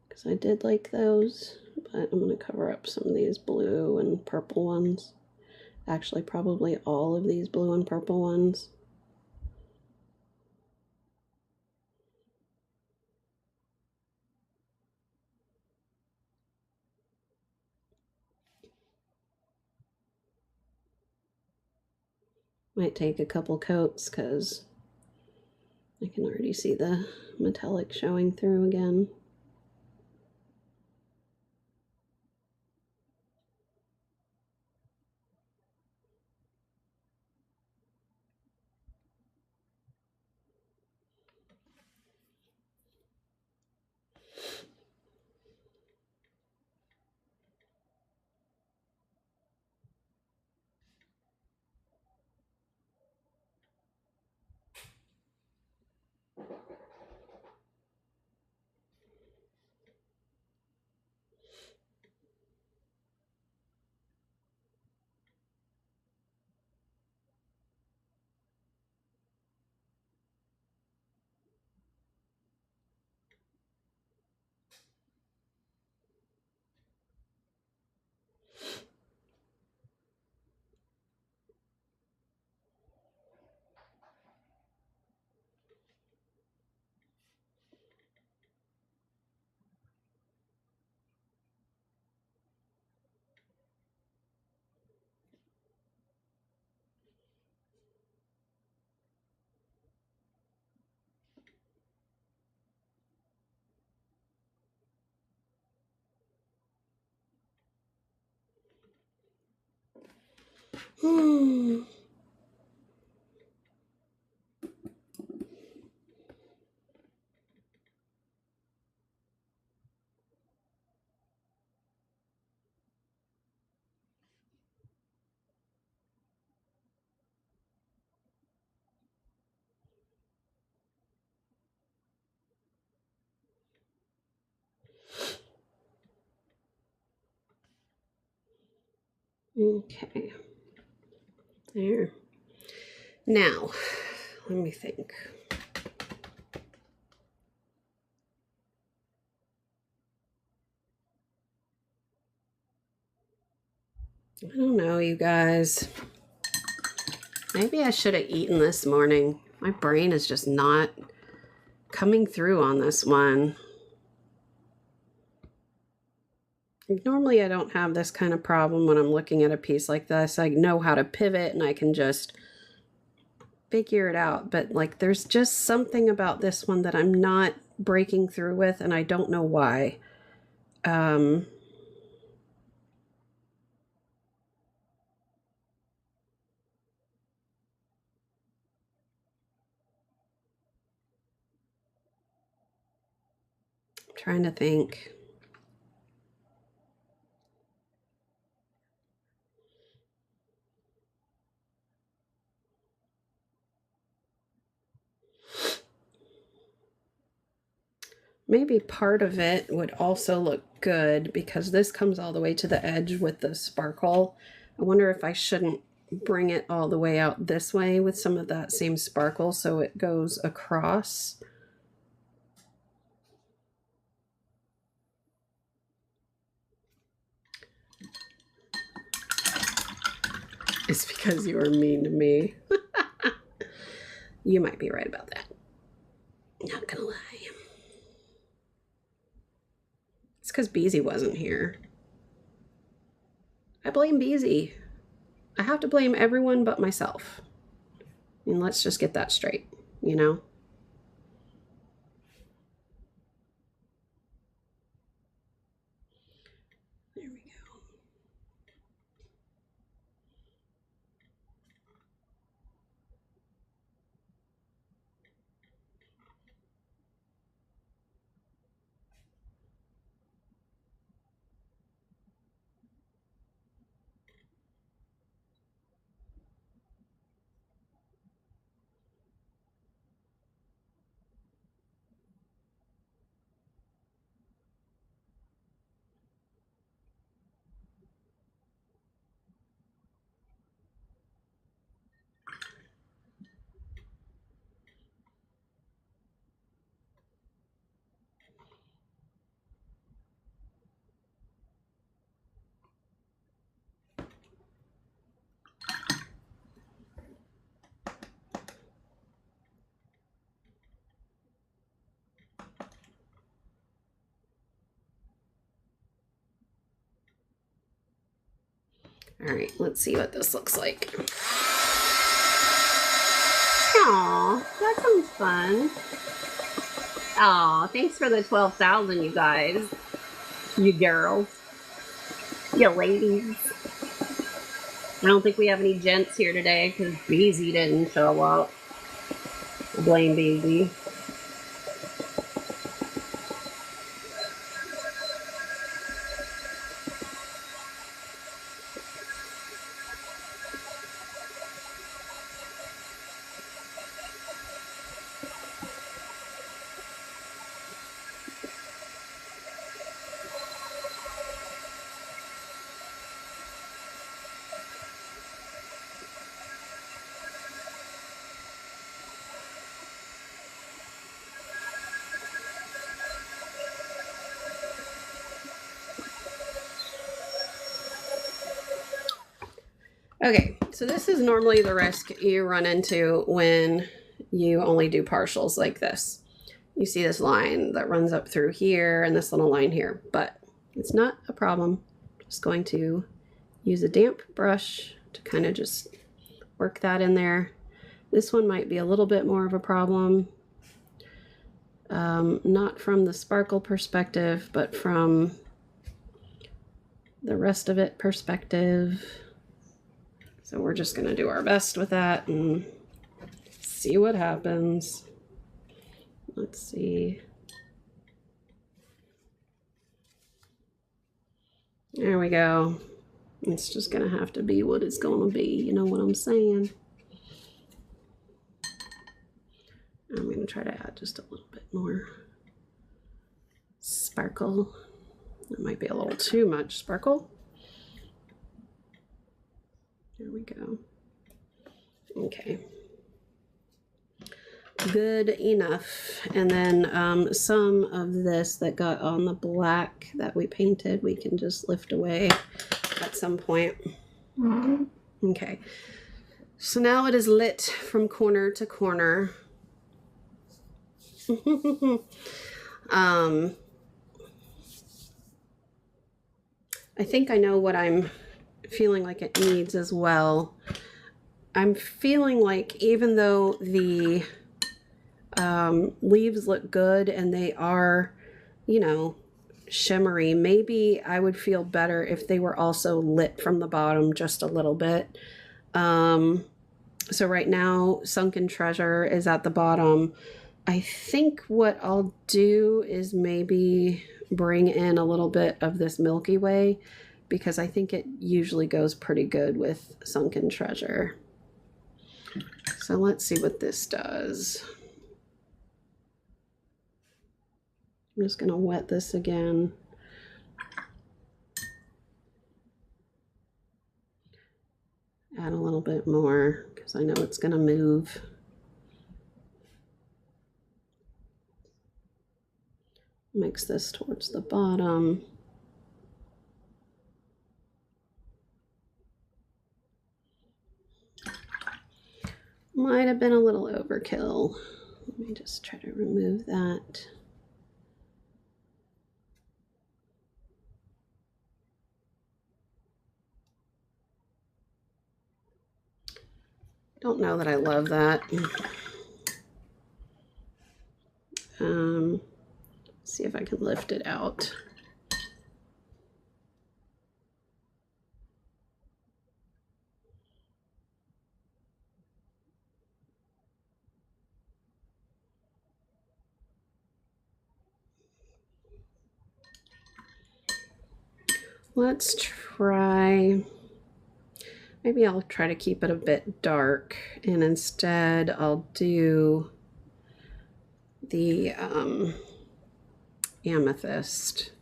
A: because I did like those, but I'm going to cover up some of these blue and purple ones. Actually, probably all of these blue and purple ones. Might take a couple coats because I can already see the metallic showing through again. Hmm. Okay. There. Now, let me think. I don't know, you guys. Maybe I should have eaten this morning. My brain is just not coming through on this one. Normally I don't have this kind of problem when I'm looking at a piece like this. I know how to pivot and I can just figure it out. But like there's just something about this one that I'm not breaking through with, and I don't know why. I'm trying to think. Maybe part of it would also look good because this comes all the way to the edge with the sparkle. I wonder if I shouldn't bring it all the way out this way with some of that same sparkle so it goes across. It's because you were mean to me. You might be right about that. Not gonna lie. It's because Beezy wasn't here. I blame Beezy. I have to blame everyone but myself. And let's just get that straight, you know? There we go. All right, let's see what this looks like. Aw, that sounds fun. Aw, thanks for the 12,000, you guys. You girls. You ladies. I don't think we have any gents here today because Beezy didn't show up. I blame Beezy. Okay, so this is normally the risk you run into when you only do partials like this. You see this line that runs up through here and this little line here, but it's not a problem. Just going to use a damp brush to kind of just work that in there. This one might be a little bit more of a problem. Not from the sparkle perspective, but from the rest of it perspective. So we're just going to do our best with that and see what happens. Let's see. There we go. It's just going to have to be what it's going to be. You know what I'm saying? I'm going to try to add just a little bit more sparkle. That might be a little too much sparkle. There we go. Okay. Good enough. And then some of this that got on the black that we painted, we can just lift away at some point. Okay. So now it is lit from corner to corner. I think I know what I'm feeling like it needs as well. I'm feeling like even though the leaves look good and they are, you know, shimmery, maybe I would feel better if they were also lit from the bottom just a little bit. So right now, Sunken Treasure is at the bottom. I think what I'll do is maybe bring in a little bit of this Milky Way, because I think it usually goes pretty good with Sunken Treasure. So let's see what this does. I'm just going to wet this again. Add a little bit more because I know it's going to move. Mix this towards the bottom. Might have been a little overkill. Let me just try to remove that. Don't know that I love that. See if I can lift it out. Let's try, maybe I'll try to keep it a bit dark, and instead I'll do the amethyst.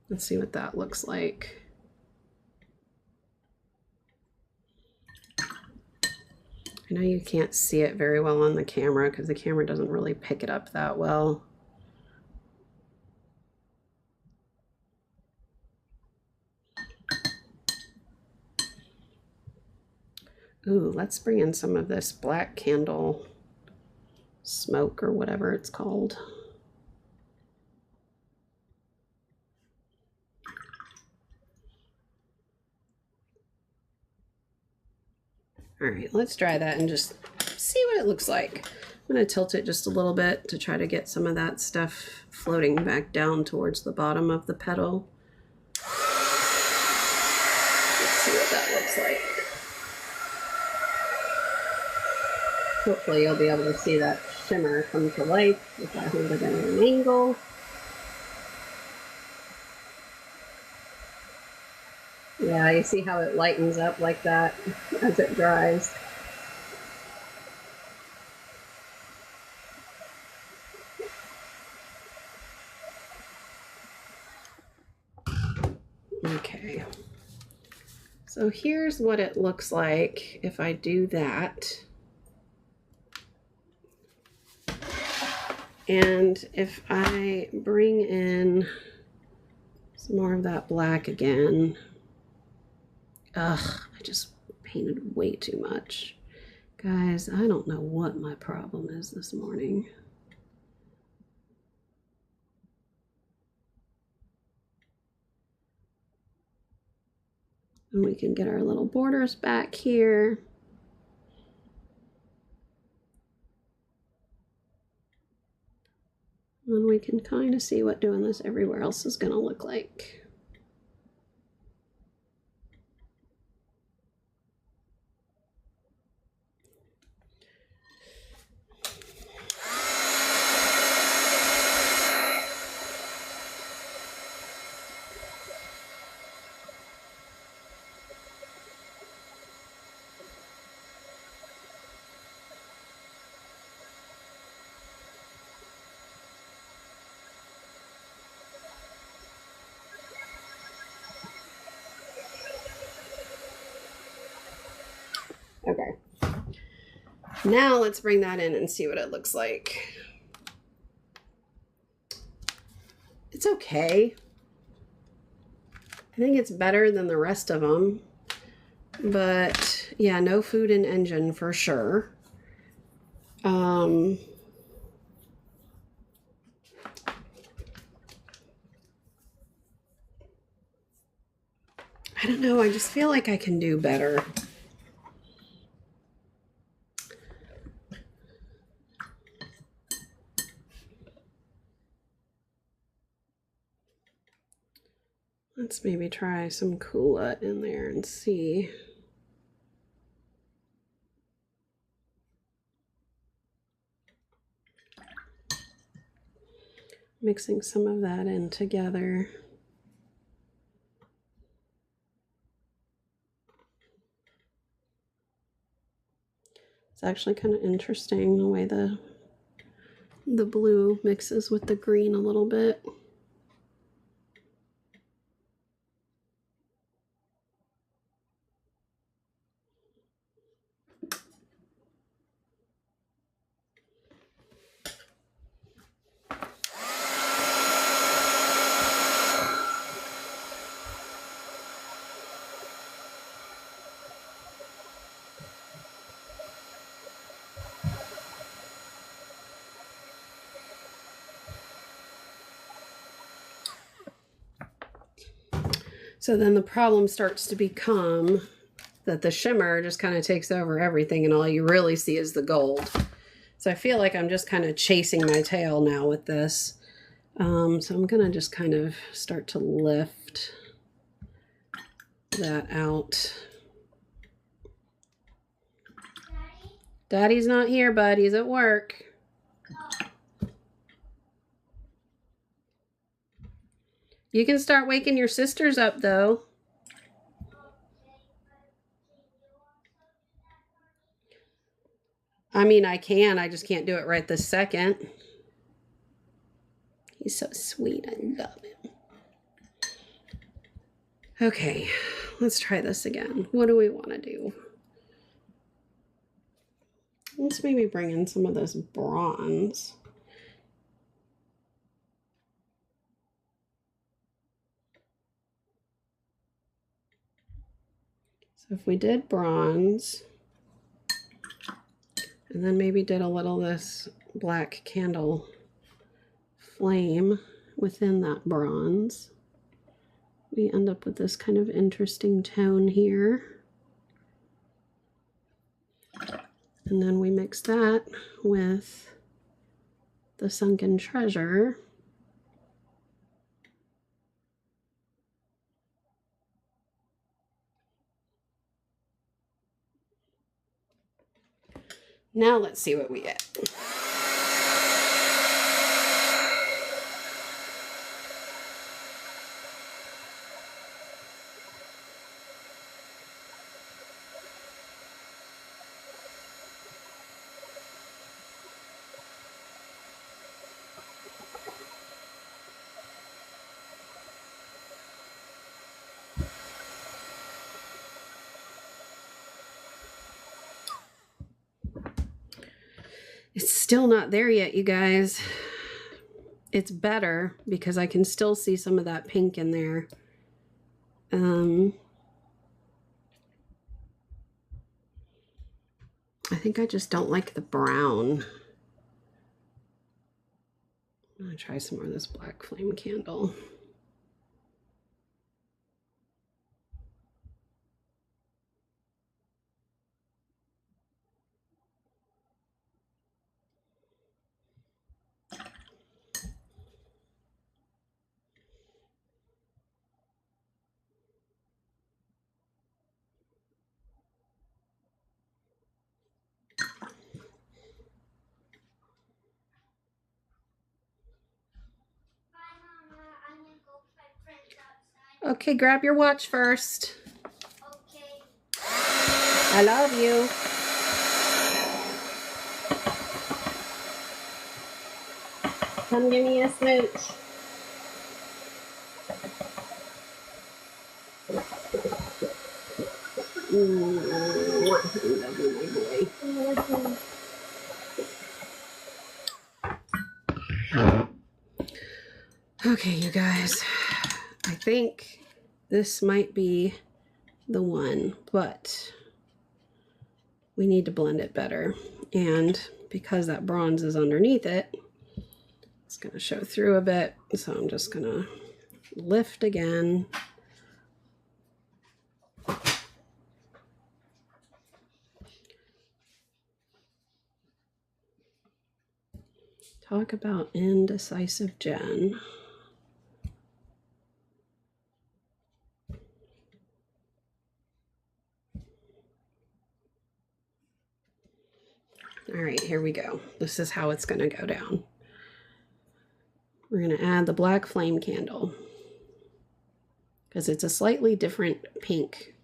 A: Let's see what that looks like. I know you can't see it very well on the camera because the camera doesn't really pick it up that well. Ooh, let's bring in some of this black candle smoke or whatever it's called. All right, let's try that and just see what it looks like. I'm going to tilt it just a little bit to try to get some of that stuff floating back down towards the bottom of the petal. Let's see what that looks like. Hopefully you'll be able to see that shimmer come to life if I hold it at an angle. Yeah, you see how it lightens up like that as it dries. Okay, so here's what it looks like if I do that. And if I bring in some more of that black again. Ugh, I just painted way too much. Guys, I don't know what my problem is this morning. And we can get our little borders back here. And we can kind of see what doing this everywhere else is going to look like. Now let's bring that in and see what it looks like. It's okay. I think it's better than the rest of them. But yeah, no food and engine for sure. I don't know. I just feel like I can do better. Let's maybe try some Kula in there and see. Mixing some of that in together. It's actually kind of interesting the way the blue mixes with the green a little bit. So then the problem starts to become that the shimmer just kind of takes over everything and all you really see is the gold. So I feel like I'm just kind of chasing my tail now with this. So I'm going to just kind of start to lift that out. Daddy's not here, bud. He's at work. You can start waking your sisters up, though. I mean, I can. I just can't do it right this second. He's so sweet. I love him. Okay, let's try this again. What do we want to do? Let's maybe bring in some of this bronze. So if we did bronze, and then maybe did a little this black candle flame within that bronze, we end up with this kind of interesting tone here. And then we mix that with the sunken treasure. Now let's see what we get. It's still not there yet, you guys. It's better because I can still see some of that pink in there. I think I just don't like the brown. I'm gonna try some more of this black flame candle. Okay, grab your watch first.
B: Okay.
A: I love you. Come give me a smooch. want him to be my boy. Okay, you guys, I think this might be the one, but we need to blend it better. And because that bronze is underneath it, it's going to show through a bit. So I'm just going to lift again. Talk about indecisive Jen. All right, here we go. This is how it's going to go down. We're going to add the black flame candle because it's a slightly different pink,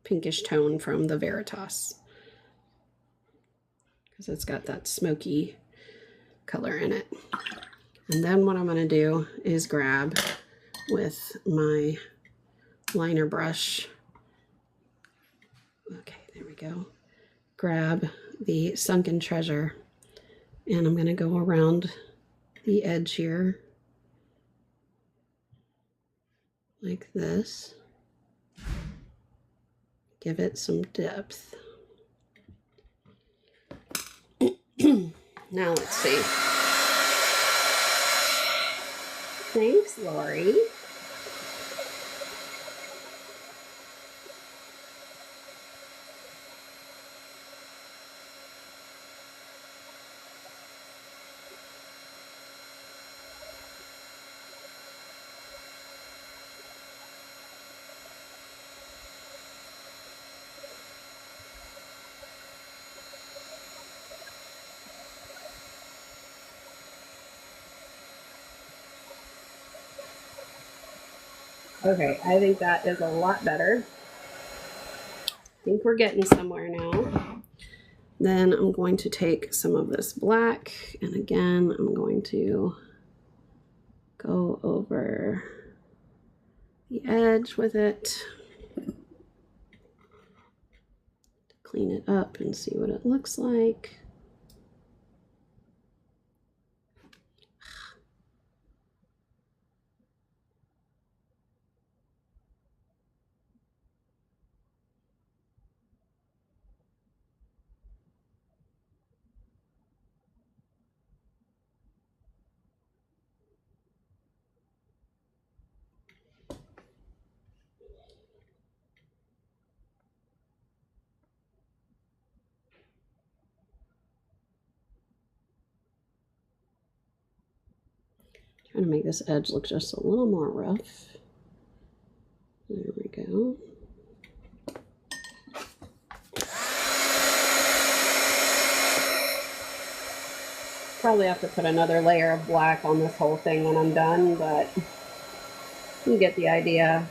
A: pinkish tone from the Veritas because it's got that smoky color in it. And then what I'm going to do is grab with my liner brush. Okay, there we go. Grab the Sunken Treasure, and I'm going to go around the edge here like this. Give it some depth. Now let's see. Thanks, Lori. Okay, I think that is a lot better. I think we're getting somewhere now. Then I'm going to take some of this black, and again, I'm going to go over the edge with it. Clean it up and see what it looks like. Trying to make this edge look just a little more rough. There we go. Probably have to put another layer of black on this whole thing when I'm done, but you get the idea.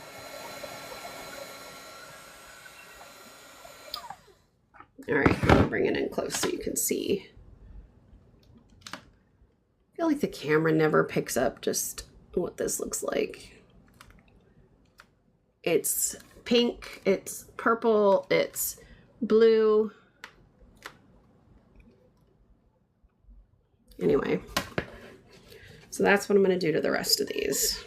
A: All right, I'm gonna bring it in close so you can see. I feel like the camera never picks up just what this looks like. It's pink, it's purple, it's blue. Anyway, so that's what I'm going to do to the rest of these.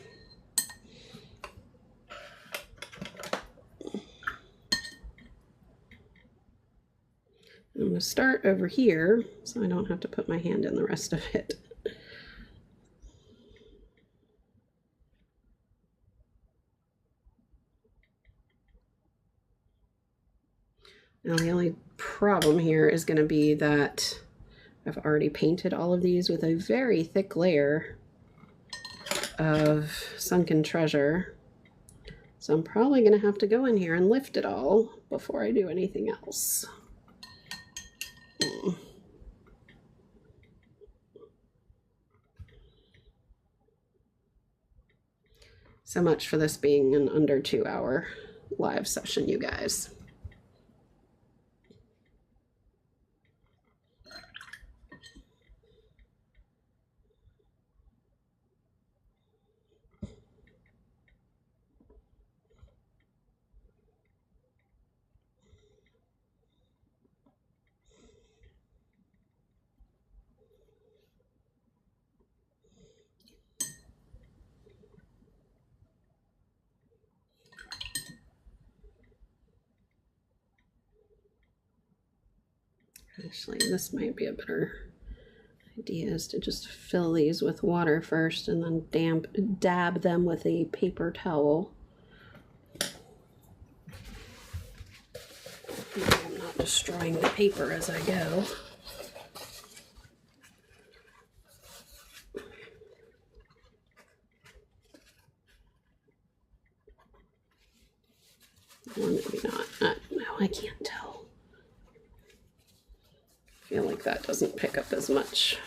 A: I'm going to start over here so I don't have to put my hand in the rest of it. Now the only problem here is going to be that I've already painted all of these with a very thick layer of Sunken Treasure. So I'm probably going to have to go in here and lift it all before I do anything else. So much for this being an under 2-hour live session, you guys. Actually, this might be a better idea, is to just fill these with water first and then dab them with a paper towel. I'm not destroying the paper as I go. Or maybe not. No, I can't tell. I feel like that doesn't pick up as much.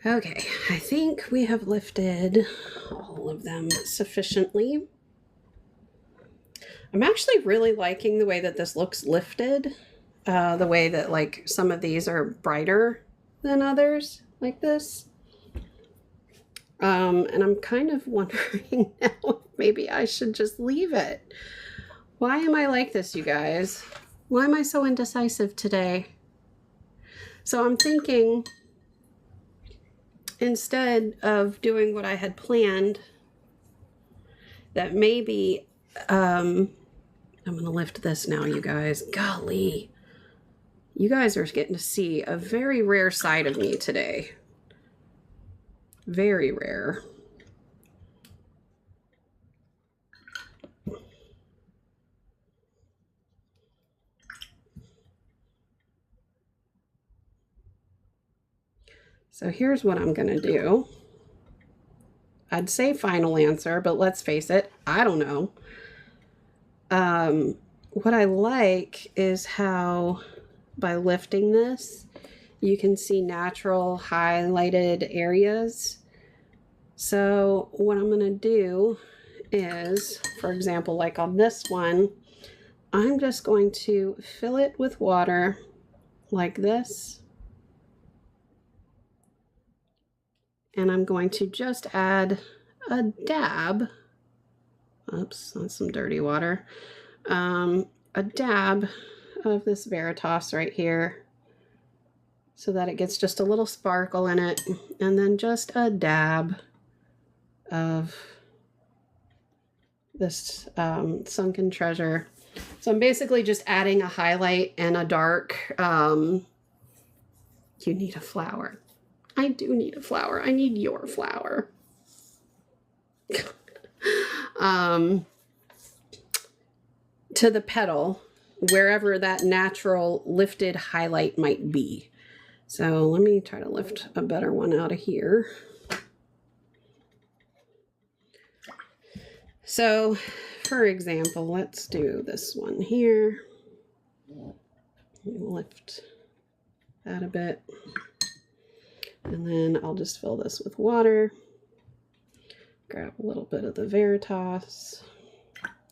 A: Okay, I think we have lifted all of them sufficiently. I'm actually really liking the way that this looks lifted. The way that like some of these are brighter than others, like this. And I'm kind of wondering now if maybe I should just leave it. Why am I like this, you guys? Why am I so indecisive today? So I'm thinking, instead of doing what I had planned, that maybe, I'm going to lift this now, you guys. Golly. You guys are getting to see a very rare side of me today. Very rare. So here's what I'm going to do. I'd say final answer, but let's face it, I don't know. What I like is how by lifting this, you can see natural highlighted areas. So what I'm going to do is, for example, like on this one, I'm just going to fill it with water like this. and I'm going to just add a dab. Oops, that's some dirty water. A dab of this Veritas right here so that it gets just a little sparkle in it, and then just a dab of this Sunken Treasure. So I'm basically just adding a highlight and a dark. You need a flower. I do need a flower. I need your flower. To the petal, wherever that natural lifted highlight might be. So let me try to lift a better one out of here. So, for example, let's do this one here. Lift that a bit. And then I'll just fill this with water. Grab a little bit of the Veritas.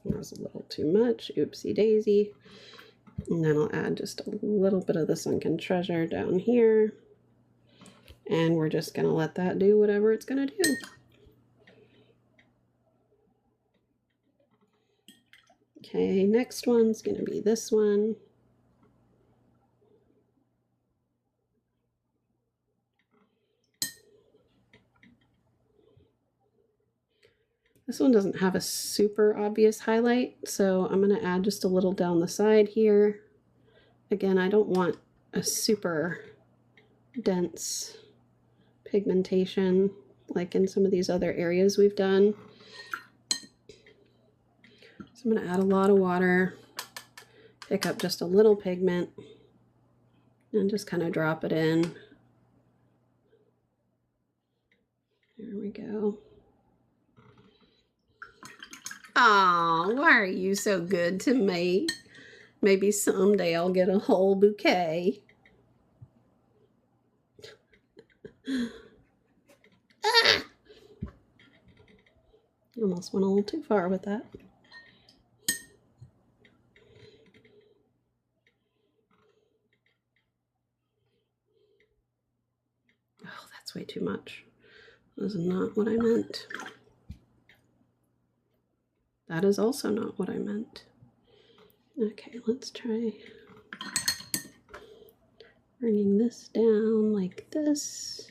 A: That was a little too much. Oopsie daisy. And then I'll add just a little bit of the Sunken Treasure down here. And we're just going to let that do whatever it's going to do. Okay, next one's going to be this one. This one doesn't have a super obvious highlight, so I'm going to add just a little down the side here. Again, I don't want a super dense pigmentation like in some of these other areas we've done. So I'm going to add a lot of water, pick up just a little pigment, and just kind of drop it in. There we go. Aw, why are you so good to me? Maybe someday I'll get a whole bouquet. Ah! Almost went a little too far with that. Oh, that's way too much. That is not what I meant. That is also not what I meant. Okay, let's try bringing this down like this.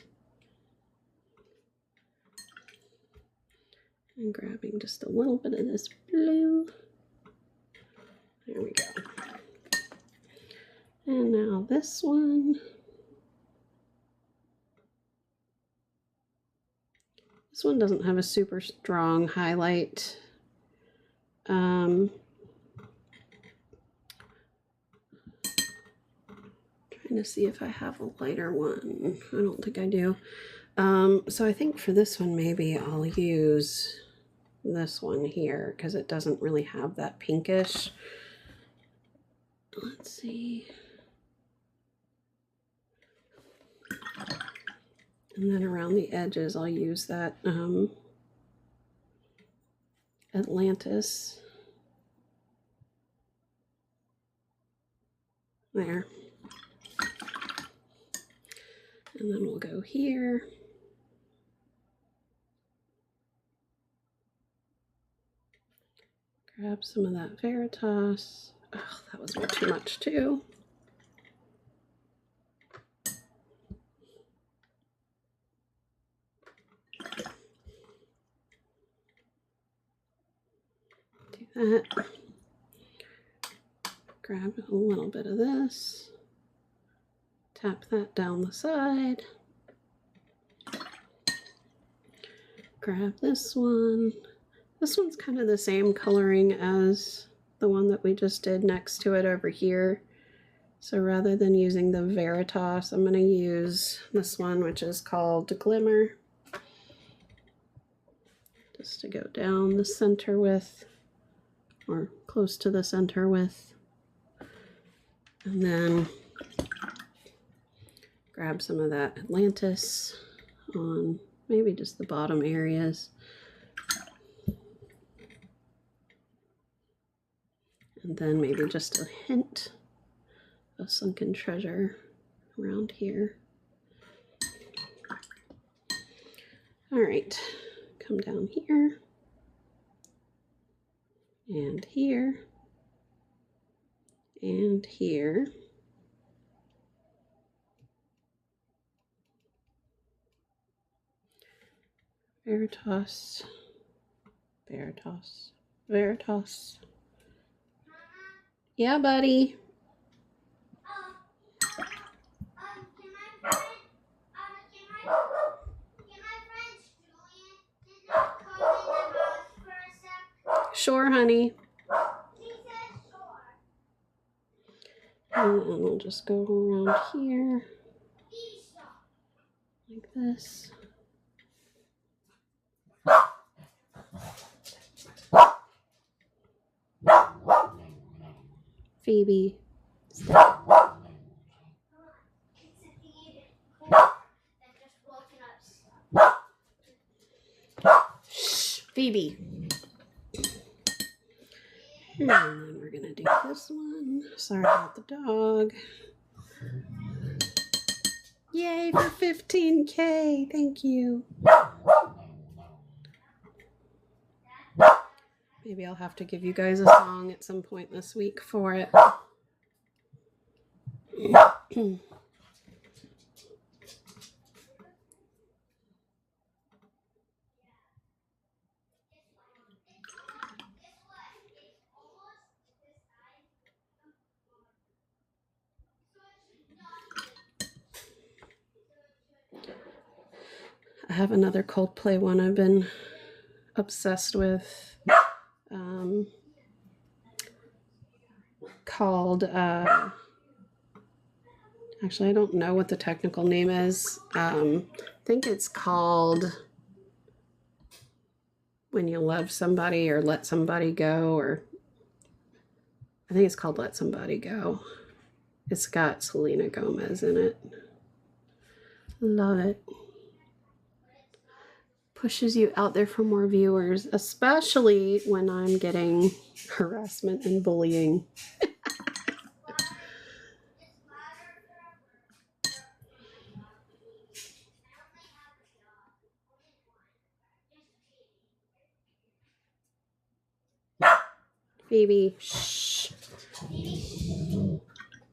A: And grabbing just a little bit of this blue. There we go. And now this one. This one doesn't have a super strong highlight. Trying to see if I have a lighter one. I don't think I do. So I think for this one, maybe I'll use this one here because it doesn't really have that pinkish. Let's see. And then around the edges, I'll use that Atlantis. There. And then we'll go here. Grab some of that Veritas. Oh, that was way too much too. Do that. Grab a little bit of this. Tap that down the side. Grab this one. This one's kind of the same coloring as the one that we just did next to it over here. So rather than using the Veritas, I'm going to use this one, which is called Glimmer. Just to go down the center with, or close to the center with. And then grab some of that Atlantis on maybe just the bottom areas. And then maybe just a hint of Sunken Treasure around here. All right, come down here and here and here. Veritas, Veritas, Veritas. Yeah, buddy. Sure, honey. And then we'll just go around here like this. Phoebe, stop. Shh, Phoebe. And then we're gonna do this one. Sorry about the dog. Yay for 15K. Thank you. Maybe I'll have to give you guys a song at some point this week for it. I have another Coldplay one I've been obsessed with, called, actually I don't know what the technical name is. I think it's called When You Love Somebody or Let Somebody Go, or I think it's called Let Somebody Go. It's got Selena Gomez in it. Love it. Pushes you out there for more viewers, especially when I'm getting harassment and bullying. Phoebe, shh.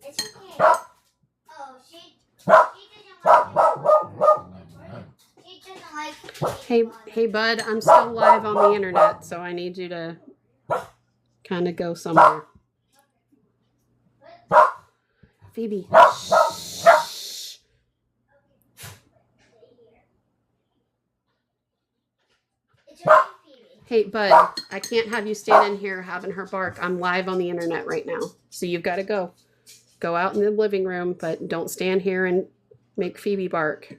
B: It's okay. Oh, she doesn't like.
A: Hey, bud, I'm still live on the internet, so I need you to kind of go somewhere. Phoebe, shh.
B: It's okay, Phoebe.
A: Hey, bud, I can't have you standing here having her bark. I'm live on the internet right now, so you've got to go. Go out in the living room, but don't stand here and make Phoebe bark.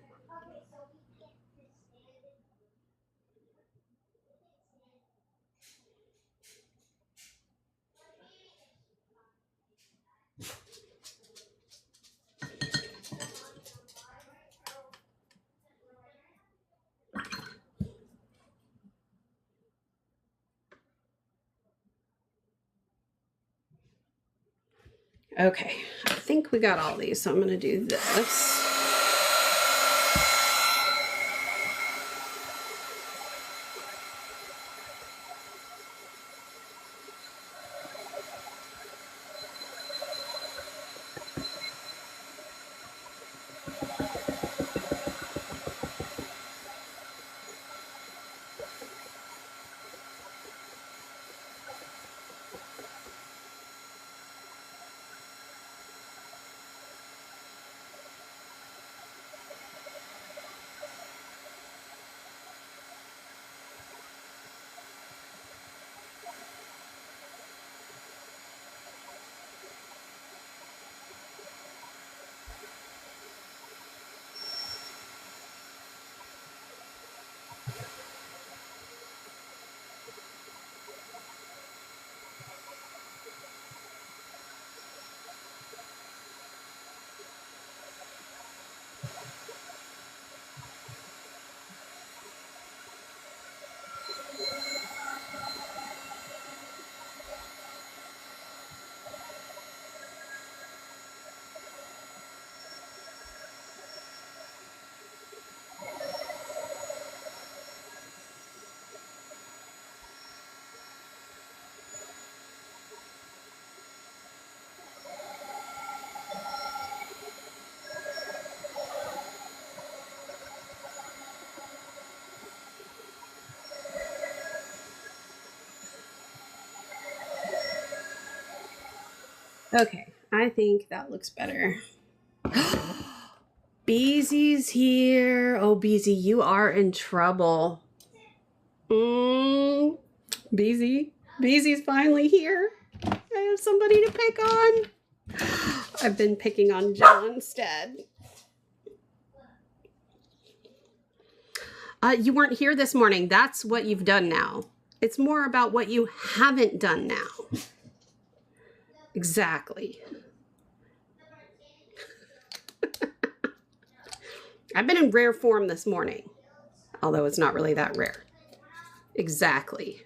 A: Okay, I think we got all these, so I'm going to do this. Okay, I think that looks better. Beezy's here. Oh, Beezy, you are in trouble. Beezy's finally here. I have somebody to pick on. I've been picking on John instead. You weren't here this morning. That's what you've done now. It's more about what you haven't done now. Exactly. I've been in rare form this morning, although it's not really that rare. Exactly.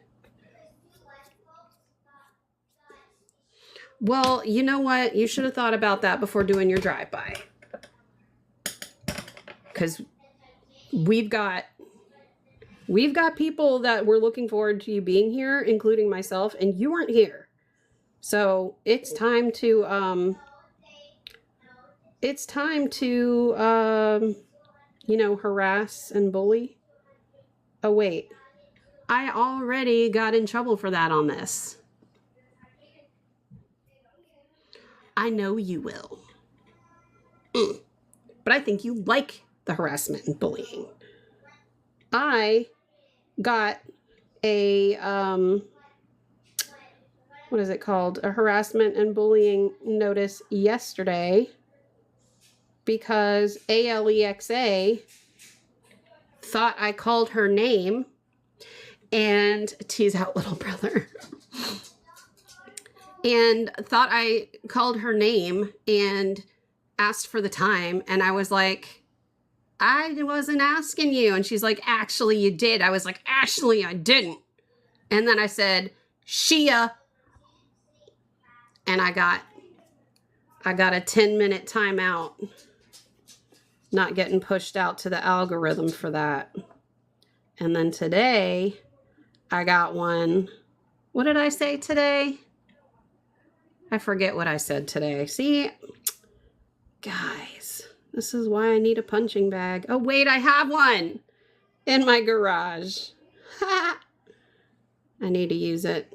A: Well, you know what? You should have thought about that before doing your drive-by. Because we've got people that were looking forward to you being here, including myself, and you weren't here. So it's time to you know, harass and bully. Oh wait, I already got in trouble for that on this. I know you will. But I think you like the harassment and bullying. I got a, what is it called? A harassment and bullying notice yesterday because Alexa thought I called her name and tease out little brother. And thought I called her name and asked for the time. And I was like, I wasn't asking you. And she's like, actually, you did. I was like, actually, I didn't. And then I said, Shia. And I got a 10-minute timeout. Not getting pushed out to the algorithm for that. And then today, I got one. What did I say today? I forget what I said today. See, guys, this is why I need a punching bag. Oh, wait, I have one in my garage. I need to use it.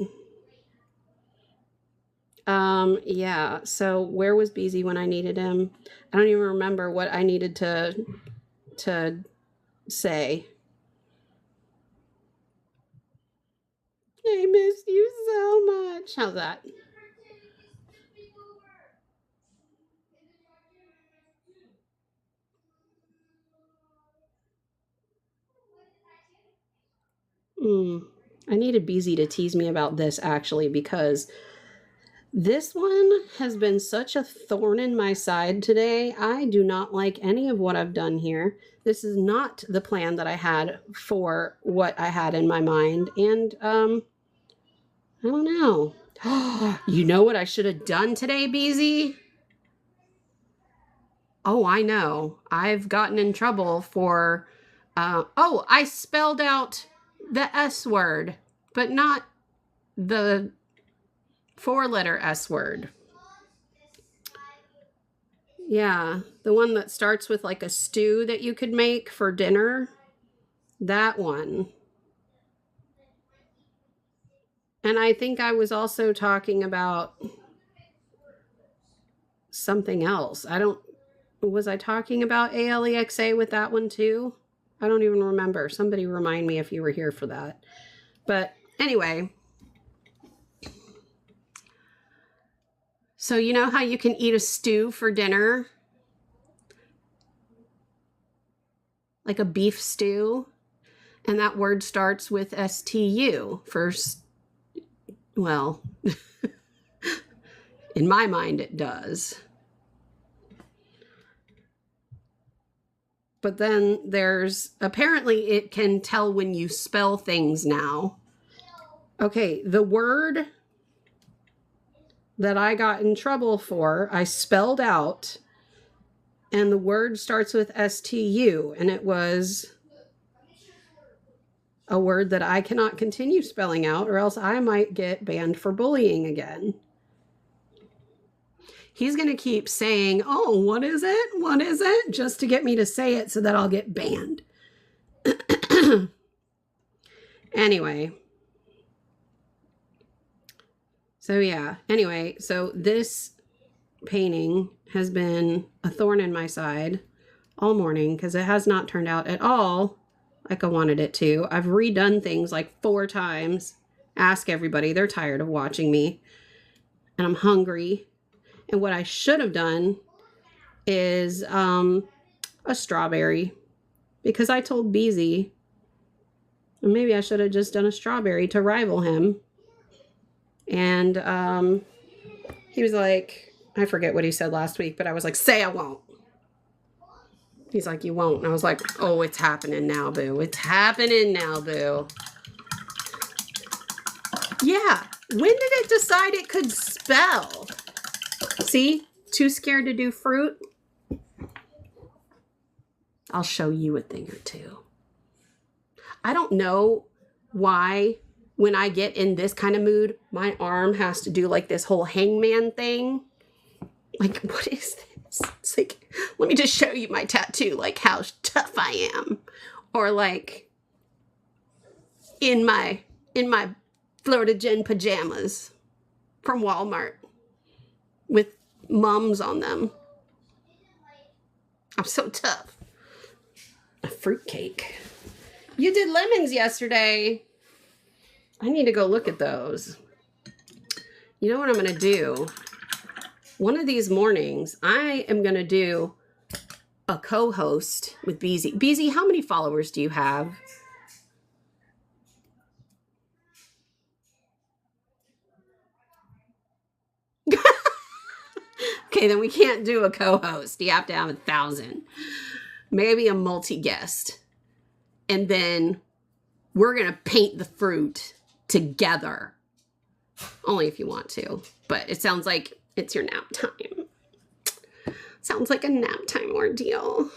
A: Yeah, so where was Beezy when I needed him? I don't even remember what I needed to say. I missed you so much. How's that? I needed Beezy to tease me about this actually, because this one has been such a thorn in my side today. I do not like any of what I've done here. This is not the plan that I had for what I had in my mind. And I don't know. You know what I should have done today, Beezy? Oh, I know. I've gotten in trouble for, oh, I spelled out the S word, but not the 4-letter S word. Yeah, the one that starts with like a stew that you could make for dinner. That one. And I think I was also talking about something else. Was I talking about Alexa with that one too? I don't even remember. Somebody remind me if you were here for that. But anyway. So you know how you can eat a stew for dinner? Like a beef stew? And that word starts with STU. First, well, in my mind it does. But then there's, apparently it can tell when you spell things now. Okay, the word that I got in trouble for, I spelled out, and the word starts with STU, and it was a word that I cannot continue spelling out, or else I might get banned for bullying again. He's going to keep saying, oh, what is it? What is it? Just to get me to say it so that I'll get banned. Anyway. So yeah. Anyway, so this painting has been a thorn in my side all morning because it has not turned out at all like I wanted it to. I've redone things like 4 times. Ask everybody. They're tired of watching me. And I'm hungry. And what I should have done is a strawberry. Because I told Beezy, maybe I should have just done a strawberry to rival him. And he was like, I forget what he said last week, but I was like, say I won't. He's like, you won't. And I was like, oh, it's happening now, boo. It's happening now, boo. Yeah. When did it decide it could spell? See? Too scared to do fruit? I'll show you a thing or two. I don't know why when I get in this kind of mood, my arm has to do like this whole hangman thing. Like, what is this? It's like, let me just show you my tattoo, like how tough I am. Or like in my Florida Gin pajamas from Walmart with mums on them. I'm so tough. A fruitcake. You did lemons yesterday. I need to go look at those. You know what I'm going to do? One of these mornings, I am going to do a co-host with Beezy. Beezy, how many followers do you have? Okay, then we can't do a co-host. You have to have 1,000. Maybe a multi-guest. And then we're going to paint the fruit together. Only if you want to. But it sounds like it's your nap time. Sounds like a nap time ordeal.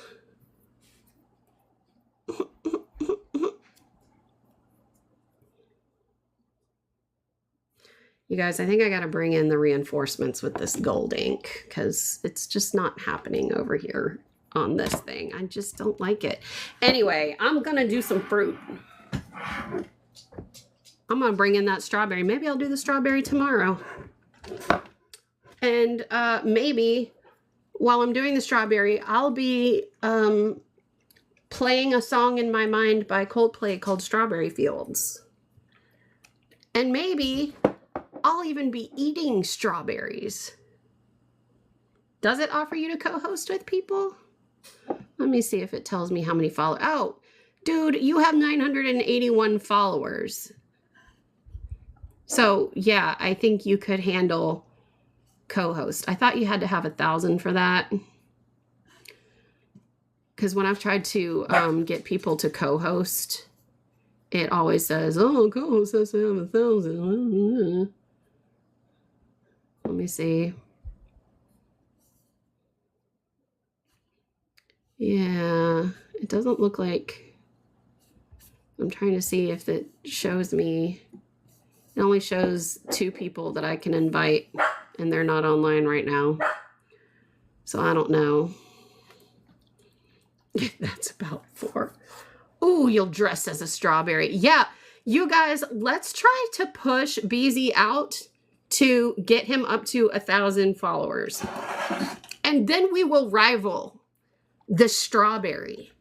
A: You guys, I think I got to bring in the reinforcements with this gold ink because it's just not happening over here on this thing. I just don't like it. Anyway, I'm going to do some fruit. I'm going to bring in that strawberry. Maybe I'll do the strawberry tomorrow. And maybe while I'm doing the strawberry, I'll be playing a song in my mind by Coldplay called Strawberry Fields. And maybe I'll even be eating strawberries. Does it offer you to co-host with people? Let me see if it tells me how many followers. Oh, dude, you have 981 followers. So, yeah, I think you could handle co-host. I thought you had to have 1,000 for that. Because when I've tried to get people to co-host, it always says, oh, co-host has to have 1,000. Let me see. Yeah, it doesn't look like... I'm trying to see if it shows me... It only shows 2 people that I can invite, and they're not online right now. So I don't know. That's about 4. Ooh, you'll dress as a strawberry. Yeah, you guys, let's try to push Beezy out to get him up to 1,000 followers. And then we will rival the strawberry.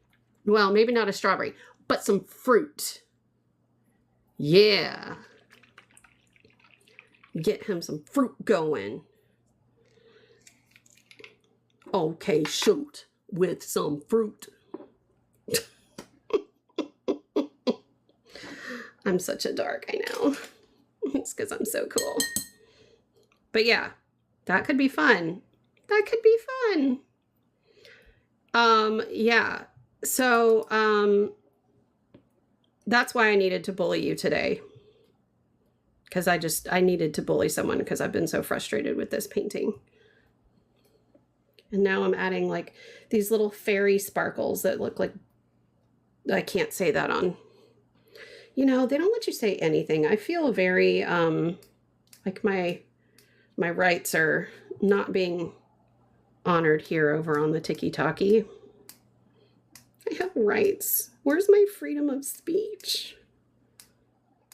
A: Well, maybe not a strawberry, but some fruit. Yeah. Get him some fruit going. Okay, shoot with some fruit. I'm such a dark, I know. It's because I'm so cool. But yeah, that could be fun. That could be fun. Yeah. So, that's why I needed to bully you today. Because I needed to bully someone because I've been so frustrated with this painting. And now I'm adding like these little fairy sparkles that look like, I can't say that on, you know, they don't let you say anything. I feel very, like my rights are not being honored here over on the Tiki-Taki. I have rights. Where's my freedom of speech?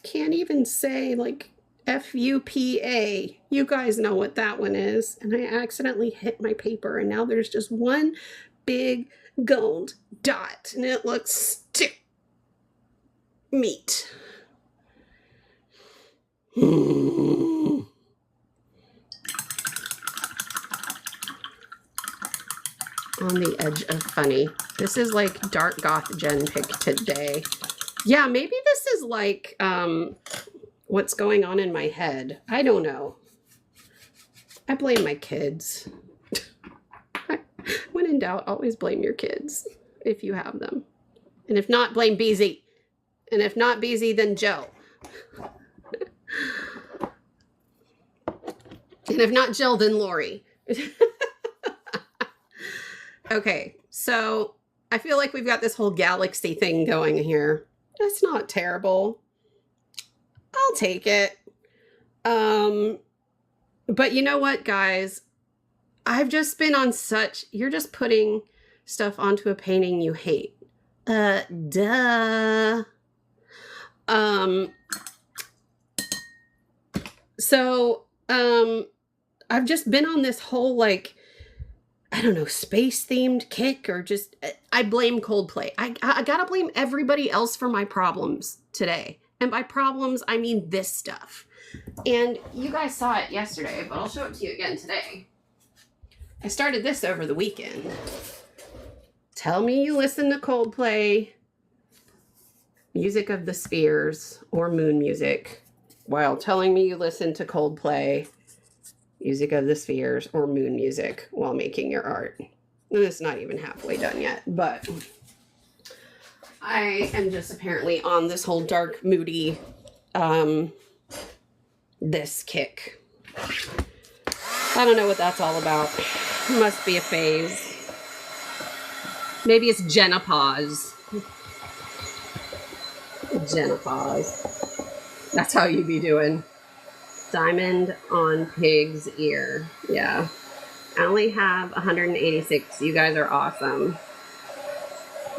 A: Can't even say like FUPA. You guys know what that one is. And I accidentally hit my paper, and now there's just one big gold dot, and it looks stick meat. On the edge of funny. This is like dark goth gen pick today. Yeah, maybe this is like what's going on in my head. I don't know. I blame my kids. When in doubt, always blame your kids if you have them. And if not, blame Beezy. And if not Beezy, then Joe. And if not Jill, then Lori. Okay, so I feel like we've got this whole galaxy thing going here. That's not terrible. I'll take it. But you know what, guys? I've just been on such... You're just putting stuff onto a painting you hate. Duh. I've just been on this whole, like, I don't know, space-themed kick, or just... I blame Coldplay. I gotta blame everybody else for my problems today. And by problems, I mean this stuff. And you guys saw it yesterday, but I'll show it to you again today. I started this over the weekend. Tell me you listen to Coldplay, Music of the Spheres, or Moon Music, while telling me you listen to Coldplay, Music of the Spheres, or Moon Music while making your art. And it's not even halfway done yet, but I am just apparently on this whole dark, moody, this kick. I don't know what that's all about. Must be a phase. Maybe it's Jenapause. Jenapause. That's how you be doing. Diamond on pig's ear. Yeah. I only have 186. You guys are awesome.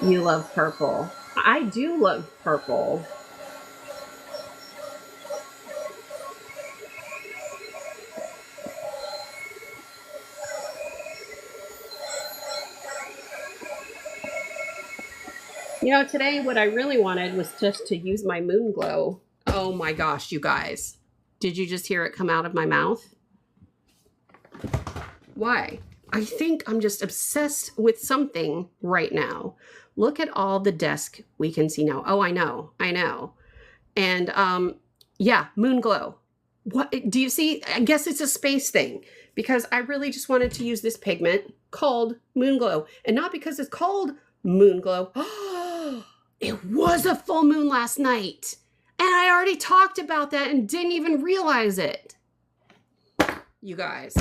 A: You love purple. I do love purple. You know, today what I really wanted was just to use my Moonglow. Oh my gosh, you guys. Did you just hear it come out of my mouth? Why? I think I'm just obsessed with something right now. Look at all the desk we can see now. Oh, I know. And yeah, Moonglow. What do you see? I guess it's a space thing, because I really just wanted to use this pigment called Moonglow, and not because it's called Moonglow. It was a full moon last night, and I already talked about that and didn't even realize it. You guys,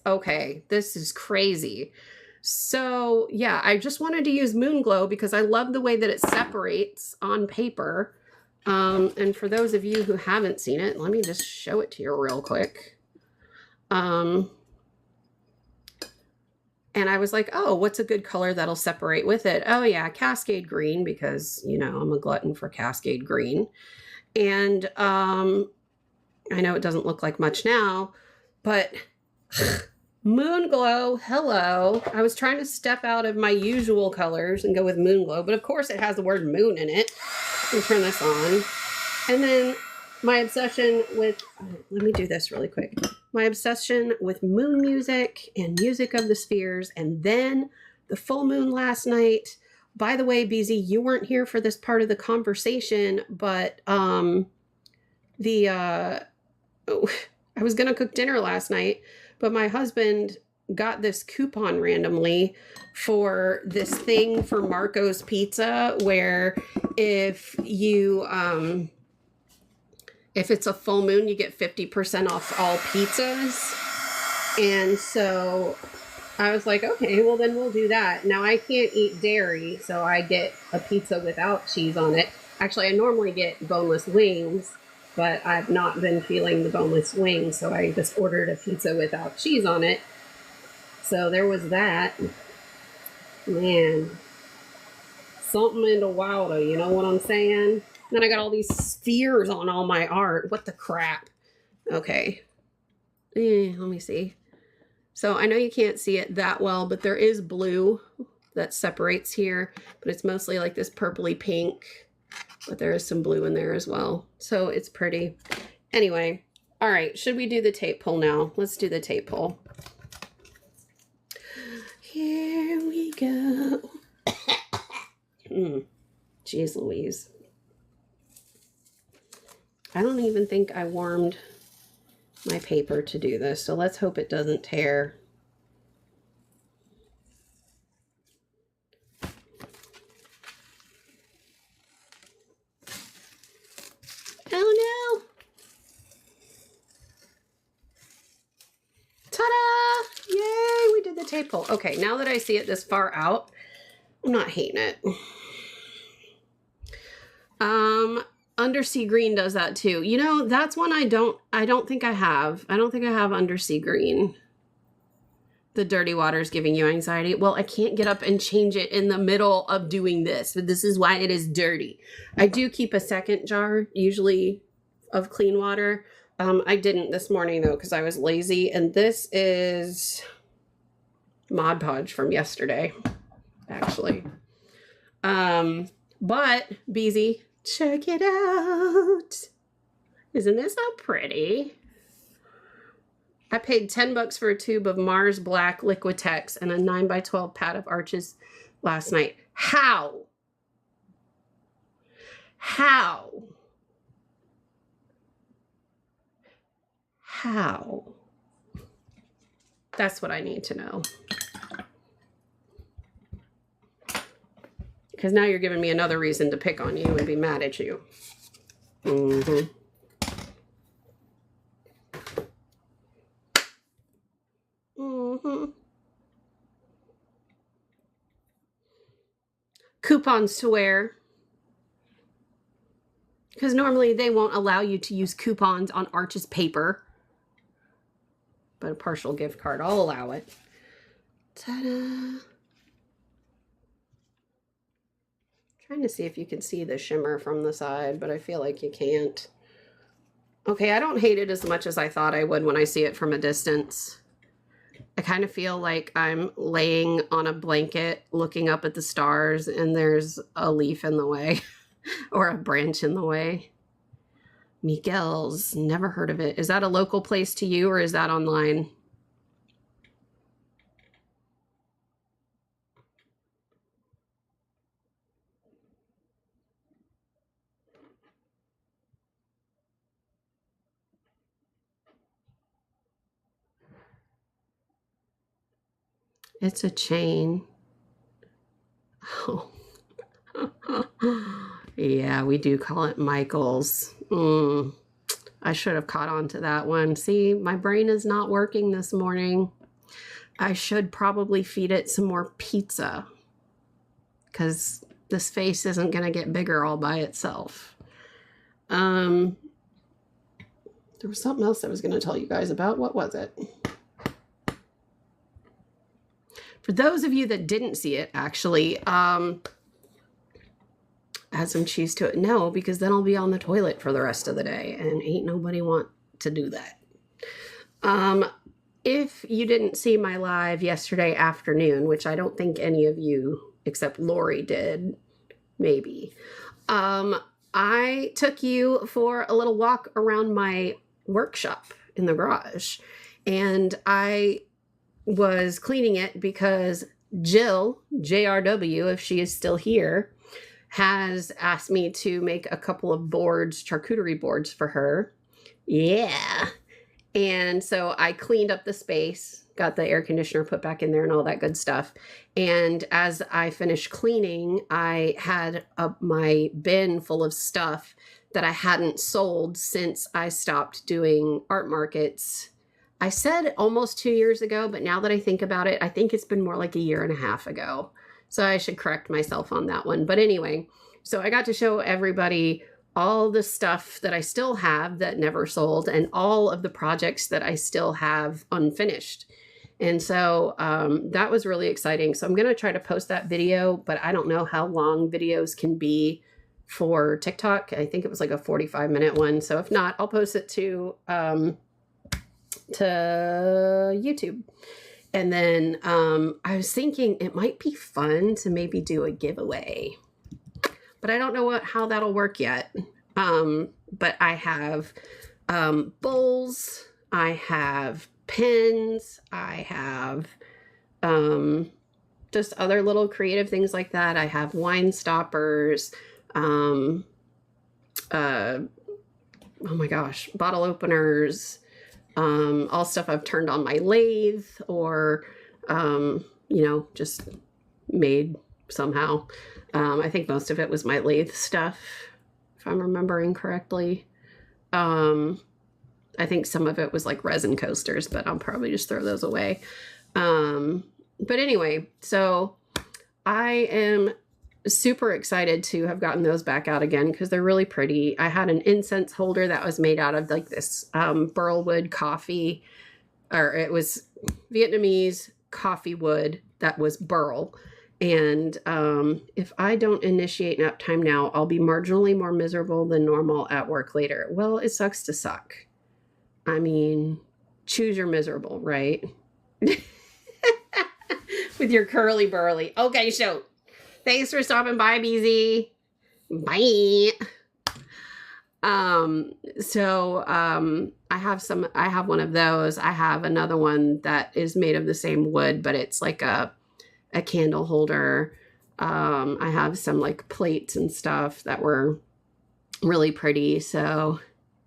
A: okay, this is crazy. So yeah, I just wanted to use Moonglow because I love the way that it separates on paper. And for those of you who haven't seen it, let me just show it to you real quick. And I was like, oh, what's a good color that'll separate with it? Oh yeah, Cascade Green, because, you know, I'm a glutton for Cascade Green. And I know it doesn't look like much now, but Moonglow, hello. I was trying to step out of my usual colors and go with Moonglow, but of course it has the word moon in it. Let me turn this on. And then my obsession with, let me do this really quick. My obsession with moon music and Music of the Spheres, and then the full moon last night. By the way, BZ, you weren't here for this part of the conversation, but I was going to cook dinner last night, but my husband got this coupon randomly for this thing for Marco's Pizza, where if you if it's a full moon, you get 50% off all pizzas. And so I was like, okay, well then we'll do that. Now I can't eat dairy, so I get a pizza without cheese on it. Actually, I normally get boneless wings, but I've not been feeling the boneless wings, so I just ordered a pizza without cheese on it. So there was that. Man, something in the wilder, you know what I'm saying? Then I got all these spheres on all my art. What the crap? Okay. Let me see. So I know you can't see it that well, but there is blue that separates here, but it's mostly like this purpley pink, but there is some blue in there as well. So it's pretty. Anyway, all right, should we do the tape pull now? Let's do the tape pull. Here we go. Jeez Louise. I don't even think I warmed my paper to do this, so let's hope it doesn't tear. Oh no! Ta-da! Yay, we did the tape pull. Okay, now that I see it this far out, I'm not hating it. Undersea green does that too. You know, that's one I don't think I have. I don't think I have undersea green. The dirty water is giving you anxiety. Well, I can't get up and change it in the middle of doing this, but this is why it is dirty. I do keep a second jar, usually, of clean water. I didn't this morning, though, because I was lazy. And this is Mod Podge from yesterday, actually. But, Beezy, check it out. Isn't this so pretty? I paid $10 for a tube of Mars Black Liquitex and a 9x12 pad of arches last night. How? How? How? That's what I need to know. Because now you're giving me another reason to pick on you and be mad at you. Mm-hmm. Mm-hmm. Coupons to wear. Because normally they won't allow you to use coupons on Arches paper. But a partial gift card, I'll allow it. Ta-da! Trying to see if you can see the shimmer from the side, but I feel like you can't. Okay, I don't hate it as much as I thought I would when I see it from a distance. I kind of feel like I'm laying on a blanket looking up at the stars and there's a leaf in the way or a branch in the way. Miguel's, never heard of it. Is that a local place to you or is that online? It's a chain. Oh. Yeah, we do call it Michael's. I should have caught on to that one. See, my brain is not working this morning. I should probably feed it some more pizza because this face isn't going to get bigger all by itself. There was something else I was going to tell you guys about. What was it? For those of you that didn't see it, actually, add some cheese to it. No, because then I'll be on the toilet for the rest of the day, and ain't nobody want to do that. If you didn't see my live yesterday afternoon, which I don't think any of you, except Lori, did, maybe, I took you for a little walk around my workshop in the garage, and I was cleaning it because Jill, JRW, if she is still here, has asked me to make a couple of boards, charcuterie boards for her. Yeah. And so I cleaned up the space, got the air conditioner put back in there and all that good stuff. And as I finished cleaning, I had my bin full of stuff that I hadn't sold since I stopped doing art markets. I said almost 2 years ago, but now that I think about it, I think it's been more like 1.5 years ago. So I should correct myself on that one. But anyway, so I got to show everybody all the stuff that I still have that never sold and all of the projects that I still have unfinished. And so that was really exciting. So I'm going to try to post that video, but I don't know how long videos can be for TikTok. I think it was like a 45-minute one. So if not, I'll post it to YouTube. And then I was thinking it might be fun to maybe do a giveaway, but I don't know how that'll work yet. But I have bowls, I have pins, I have just other little creative things like that. I have wine stoppers, oh my gosh, bottle openers, all stuff I've turned on my lathe or, you know, just made somehow. I think most of it was my lathe stuff, if I'm remembering correctly. I think some of it was like resin coasters, but I'll probably just throw those away. But anyway, so I am super excited to have gotten those back out again because they're really pretty. I had an incense holder that was made out of like this burlwood coffee, or it was Vietnamese coffee wood that was burl. And if I don't initiate nap time now, I'll be marginally more miserable than normal at work later. Well, it sucks to suck. I mean, choose your miserable, right? With your curly burly. Okay, so thanks for stopping by, BZ. Bye. I have one of those. I have another one that is made of the same wood, but it's like a candle holder. I have some like plates and stuff that were really pretty. So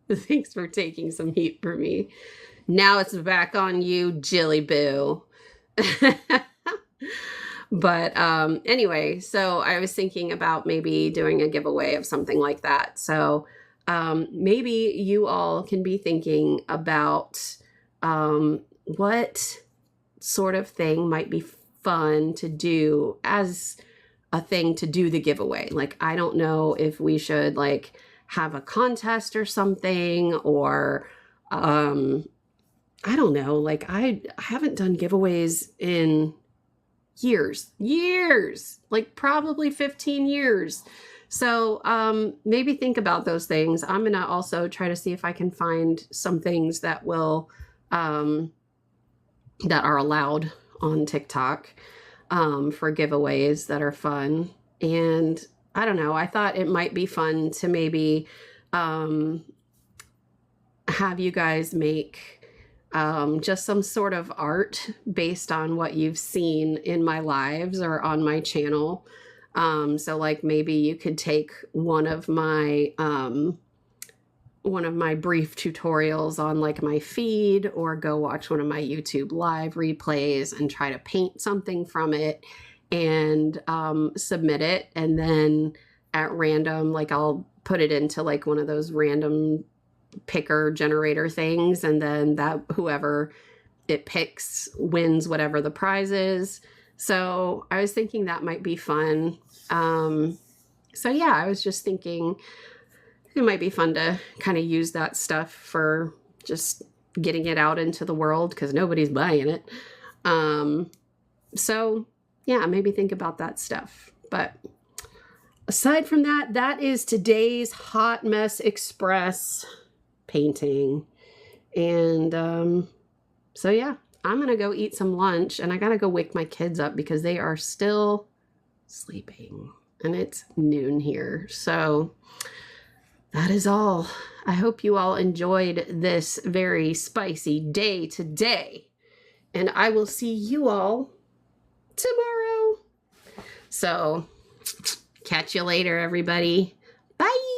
A: thanks for taking some heat for me. Now it's back on you, Jilly Boo. But anyway, so I was thinking about maybe doing a giveaway of something like that. So maybe you all can be thinking about what sort of thing might be fun to do as a thing to do the giveaway. Like, I don't know if we should like have a contest or something, or I don't know, like I haven't done giveaways in years, like probably 15 years. So maybe think about those things. I'm going to also try to see if I can find some things that will, that are allowed on TikTok for giveaways that are fun. And I don't know, I thought it might be fun to maybe have you guys make just some sort of art based on what you've seen in my lives or on my channel. So like maybe you could take one of my brief tutorials on like my feed, or go watch one of my YouTube live replays and try to paint something from it and submit it. And then at random, like I'll put it into like one of those random picker generator things, and then that whoever it picks wins whatever the prize is. So I was thinking that might be fun. So yeah, I was just thinking it might be fun to kind of use that stuff for just getting it out into the world because nobody's buying it. So yeah, maybe think about that stuff. But aside from that, that is today's Hot Mess Express painting. And so yeah, I'm gonna go eat some lunch, and I gotta go wake my kids up because they are still sleeping and it's noon here. So that is all. I hope you all enjoyed this very spicy day today, and I will see you all tomorrow. So catch you later, everybody. Bye.